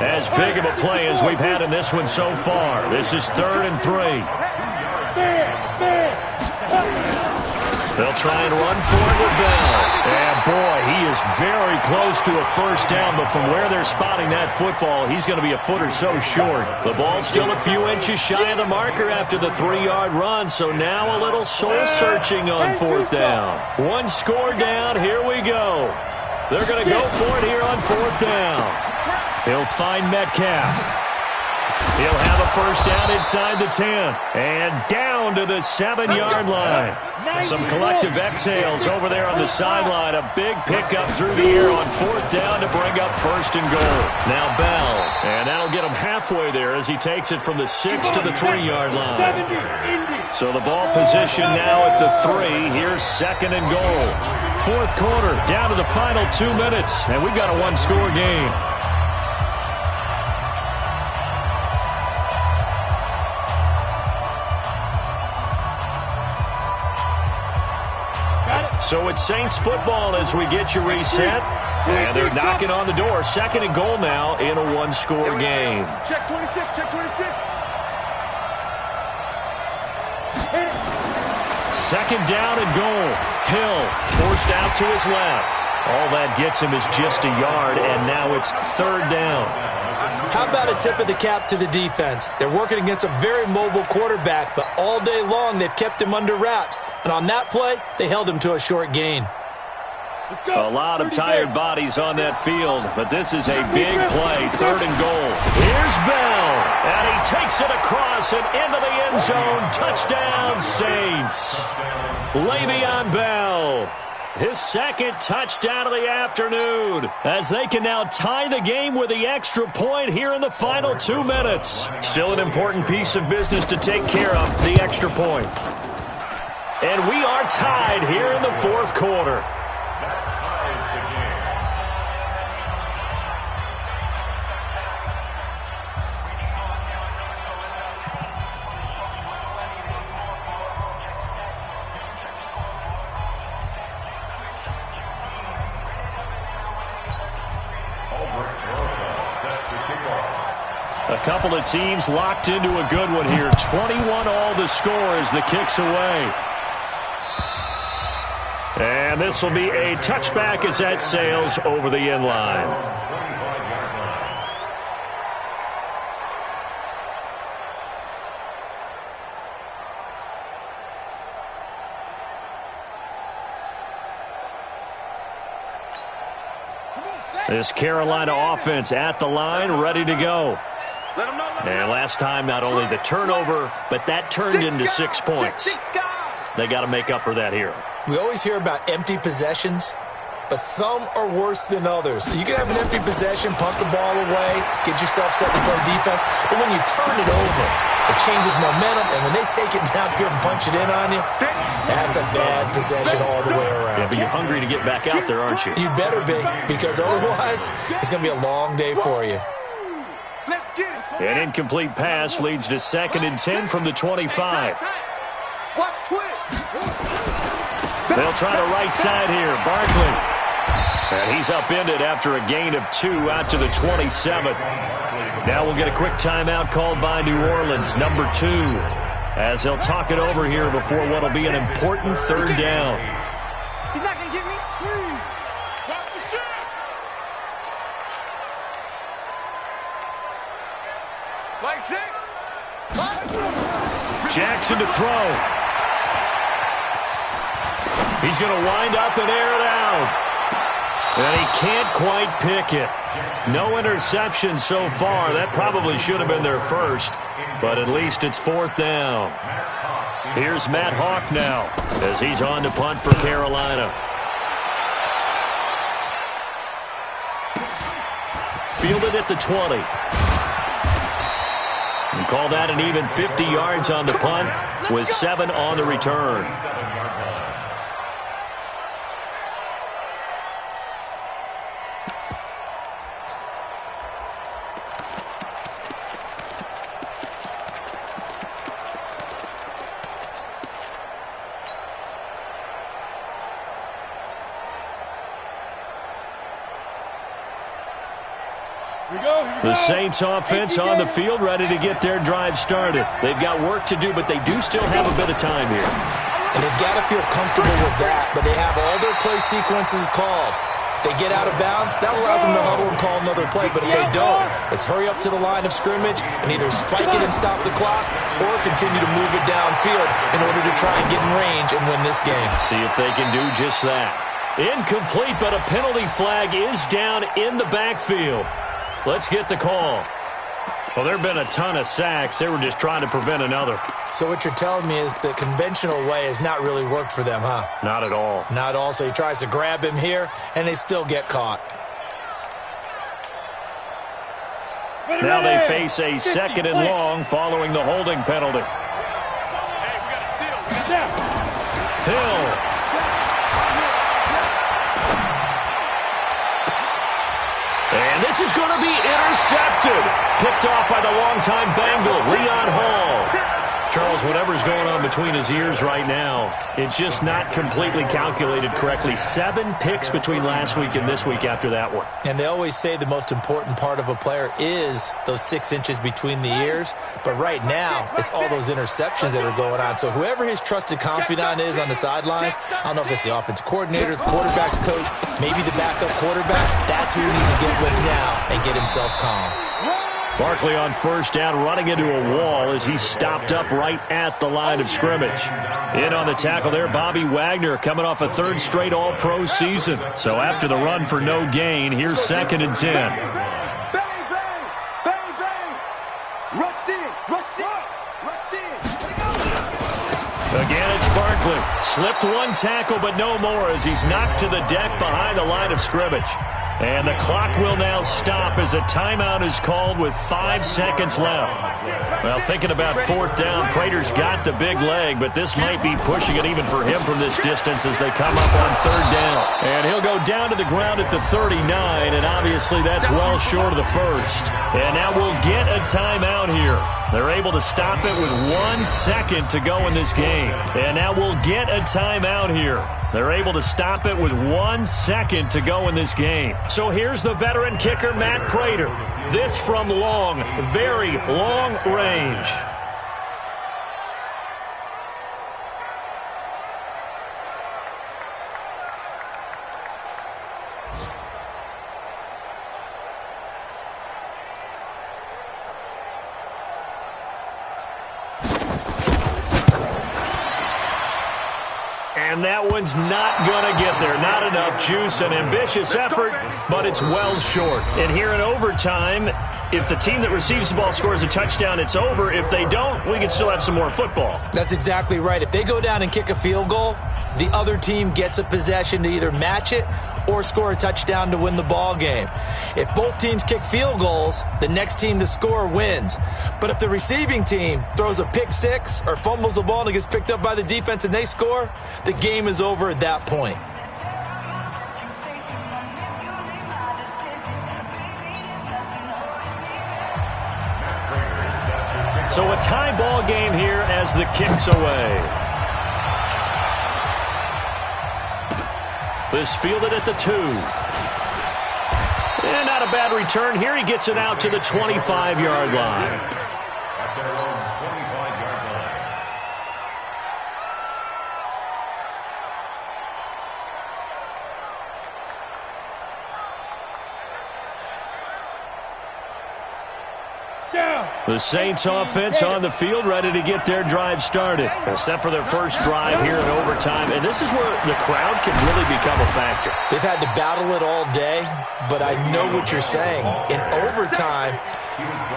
Speaker 2: As big of a play as we've had in this one so far. This is 3rd and 3. They'll try and run for it with Bell. And boy, he is very close to a first down, but from where they're spotting that football, he's going to be a foot or so short. The ball's still a few inches shy of the marker after the 3-yard run, so now a little soul-searching on 4th down. 1 score down, here we go. They're going to go for it here on 4th down. He'll find Metcalf. He'll have a first down inside the 10 and down to the 7-yard line. Some collective exhales over there on the sideline. A big pickup through the air on 4th down to bring up 1st and goal. Now Bell, and that'll get him halfway there as he takes it from the 6 to the 3-yard line. So the ball position now at the 3. Here's 2nd and goal. 4th quarter, down to the final 2 minutes, and we've got a 1-score game. So it's Saints football as we get you reset. And they're knocking on the door. 2nd and goal now in a 1-score game.
Speaker 10: Check 26, check 26.
Speaker 2: 2nd down and goal. Hill forced out to his left. All that gets him is just a yard, and now it's 3rd down.
Speaker 4: How about a tip of the cap to the defense? They're working against a very mobile quarterback, but all day long they've kept him under wraps. And on that play, they held him to a short gain.
Speaker 2: A lot of tired bodies on that field, but this is a big play. 3rd and goal. Here's Bell, and he takes it across and into the end zone. Touchdown, Saints. Le'Veon Bell. His 2nd touchdown of the afternoon as they can now tie the game with the extra point here in the final 2 minutes. Still an important piece of business to take care of, the extra point. And we are tied here in the 4th quarter. A couple of teams locked into a good one here. 21 all the score as the kick's away. And this will be a touchback as that sails over the end line. This Carolina offense at the line, ready to go. And last time, not only the turnover, but that turned into 6 points. They got to make up for that here.
Speaker 4: We always hear about empty possessions, but some are worse than others. So you can have an empty possession, punt the ball away, get yourself set to play defense, but when you turn it over, it changes momentum, and when they take it down here and punch it in on you, that's a bad possession all the way around.
Speaker 2: Yeah, but you're hungry to get back out there, aren't you?
Speaker 4: You better be, because otherwise, it's going to be a long day for you.
Speaker 2: An incomplete pass leads to 2nd and 10 from the 25. They'll try the right side here. Barkley. And he's upended after a gain of 2 out to the 27. Now we'll get a quick timeout called by New Orleans, number 2, as they'll talk it over here before what will be an important 3rd down.
Speaker 10: He's not going to get me.
Speaker 2: Jackson to throw. He's going to wind up and air it out. And he can't quite pick it. No interception so far. That probably should have been their first, but at least it's 4th down. Here's Matt Hawk now as he's on to punt for Carolina. Fielded at the 20. And call that an even 50 yards on the punt with 7 on the return. The Saints offense on the field ready to get their drive started. They've got work to do, but they do still have a bit of time here.
Speaker 4: And they've got to feel comfortable with that, but they have all their play sequences called. If they get out of bounds, that allows them to huddle and call another play, but if they don't, it's hurry up to the line of scrimmage and either spike it and stop the clock or continue to move it downfield in order to try and get in range and win this game.
Speaker 2: See if they can do just that. Incomplete, but a penalty flag is down in the backfield. Let's get the call. Well, there have been a ton of sacks. They were just trying to prevent another.
Speaker 4: So what you're telling me is the conventional way has not really worked for them, huh?
Speaker 2: Not at all.
Speaker 4: Not at all. So he tries to grab him here, and they still get caught.
Speaker 2: Now they face a 2nd and long following the holding penalty. Hill. And this is going to be intercepted. Picked off by the longtime Bengal, Leon Hall. Charles, whatever's going on between his ears right now, it's just not completely calculated correctly. 7 picks between last week and this week after that one.
Speaker 4: And they always say the most important part of a player is those 6 inches between the ears. But right now, it's all those interceptions that are going on. So whoever his trusted confidant is on the sidelines, I don't know if it's the offensive coordinator, the quarterback's coach, maybe the backup quarterback, that's who he needs to get with now and get himself calm.
Speaker 2: Barkley on first down, running into a wall as he stopped up right at the line of scrimmage. In on the tackle there, Bobby Wagner, coming off a 3rd straight All-Pro season. So after the run for no gain, here's 2nd and 10.
Speaker 10: Bang, bang, bang, bang. Rush in, rush in, rush in.
Speaker 2: Again, it's Barkley. Slipped one tackle, but no more as he's knocked to the deck behind the line of scrimmage. And the clock will now stop as a timeout is called with 5 seconds left. Well, thinking about 4th down, Prater's got the big leg, but this might be pushing it even for him from this distance as they come up on 3rd down. And he'll go down to the ground at the 39, and obviously that's well short of the first. And now we'll get a timeout here. They're able to stop it with 1 second to go in this game. And now we'll get a timeout here. They're able to stop it with 1 second to go in this game. So here's the veteran kicker, Matt Prater. This from long, very long range. And that one's not going to get there. Not enough juice, an ambitious effort, but it's well short. And here in overtime, if the team that receives the ball scores a touchdown, it's over. If they don't, we can still have some more football.
Speaker 4: That's exactly right. If they go down and kick a field goal, the other team gets a possession to either match it or score a touchdown to win the ball game. If both teams kick field goals, the next team to score wins. But if the receiving team throws a pick 6 or fumbles the ball and it gets picked up by the defense and they score, the game is over at that point.
Speaker 2: So a tie ball game here as the kick's away. This fielded at the 2. And not a bad return. Here he gets it out to the 25-yard line.
Speaker 9: At their own 25-yard line.
Speaker 2: The Saints offense on the field, ready to get their drive started. Set for their first drive here in overtime. And this is where the crowd can really become a factor.
Speaker 4: They've had to battle it all day, but I know what you're saying. In overtime,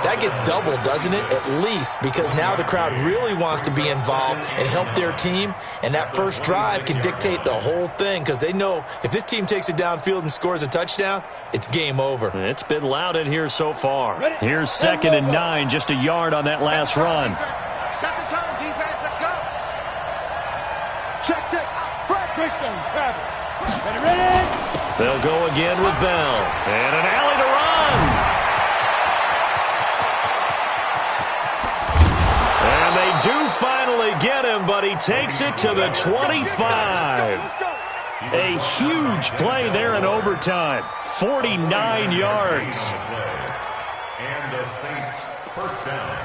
Speaker 4: that gets doubled, doesn't it? At least, because now the crowd really wants to be involved and help their team. And that first drive can dictate the whole thing because they know if this team takes it downfield and scores a touchdown, it's game over.
Speaker 2: It's been loud in here so far. Here's 2nd and 9, just a yard on that last run.
Speaker 10: Set the tone, defense, let's go. Check. Fred Christian, Travis. Ready.
Speaker 2: They'll go again with Bell. And an alley to run. And they do finally get him, but he takes it to the 25. A huge play there in overtime. 49 yards.
Speaker 9: And the Saints first down.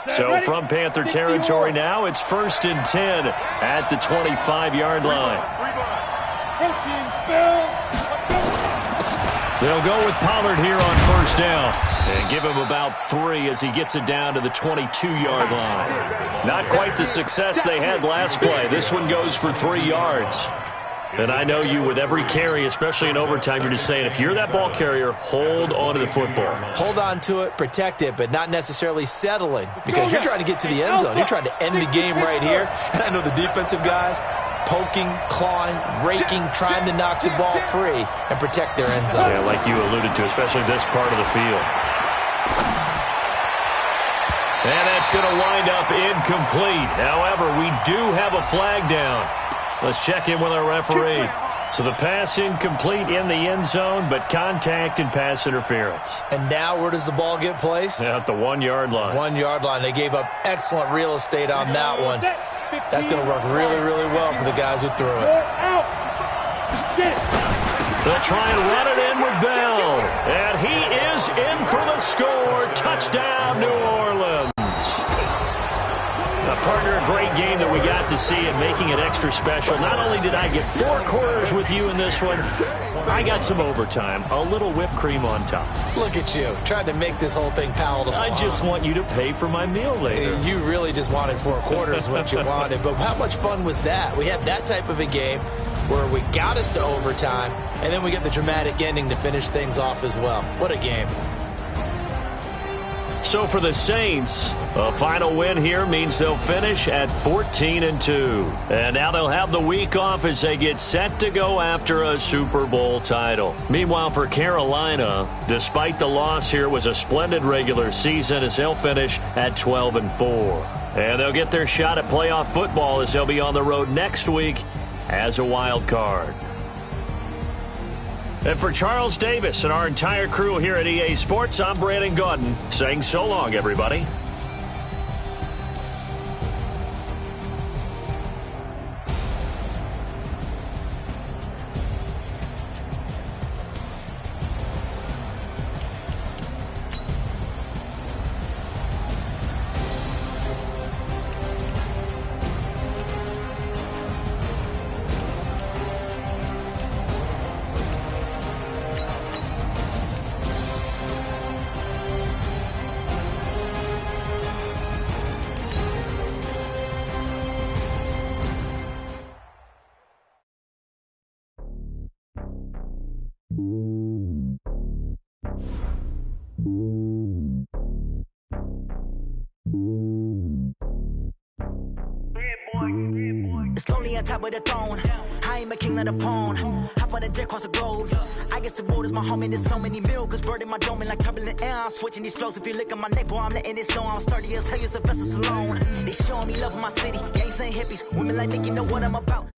Speaker 2: So from Panther territory now, it's 1st and 10 at the 25-yard line. They'll go with Pollard here on first down and give him about 3 as he gets it down to the 22-yard line. Not quite the success they had last play. This one goes for 3 yards. And I know you with every carry, especially in overtime, you're just saying if you're that ball carrier, hold on to the football.
Speaker 4: Hold on to it, protect it, but not necessarily settling because you're trying to get to the end zone. You're trying to end the game right here. And I know the defensive guys poking, clawing, raking, trying to knock the ball free and protect their end zone.
Speaker 2: Yeah, like you alluded to, especially this part of the field. And that's going to wind up incomplete. However, we do have a flag down. Let's check in with our referee. So the pass incomplete in the end zone, but contact and pass interference.
Speaker 4: And now where does the ball get placed?
Speaker 2: Yeah, at the 1 yard line.
Speaker 4: 1 yard line. They gave up excellent real estate on that one. That's going to work really, really well for the guys who threw it.
Speaker 2: They'll try and run it in with Bell. And he is in for the score. Touchdown, New Orleans. Partner, a great game that we got to see and making it extra special. Not only did I get 4 quarters with you in this one, I got some overtime, a little whipped cream on top.
Speaker 4: Look at you, trying to make this whole thing palatable.
Speaker 2: I just want you to pay for my meal later.
Speaker 4: You really just wanted 4 quarters, what you wanted. But how much fun was that? We had that type of a game where we got us to overtime, and then we get the dramatic ending to finish things off as well. What a game.
Speaker 2: So for the Saints, a final win here means they'll finish at 14-2. And now they'll have the week off as they get set to go after a Super Bowl title. Meanwhile, for Carolina, despite the loss here, it was a splendid regular season as they'll finish at 12-4. And they'll get their shot at playoff football as they'll be on the road next week as a wild card. And for Charles Davis and our entire crew here at EA Sports, I'm Brandon Gaudin saying so long, everybody.
Speaker 15: It's lonely on top of the throne. I ain't a king of the pawn. Hop on a jet across the globe. I guess the road is my home and there's so many milk. Bird in my dome and like turbulent air. I'm switching these flows. If you look at my neck, boy, I'm letting it slow. I'm sturdy as hell as a vessel alone. They showing me love in my city. Gangs and hippies. Women like Nick, you know what I'm about.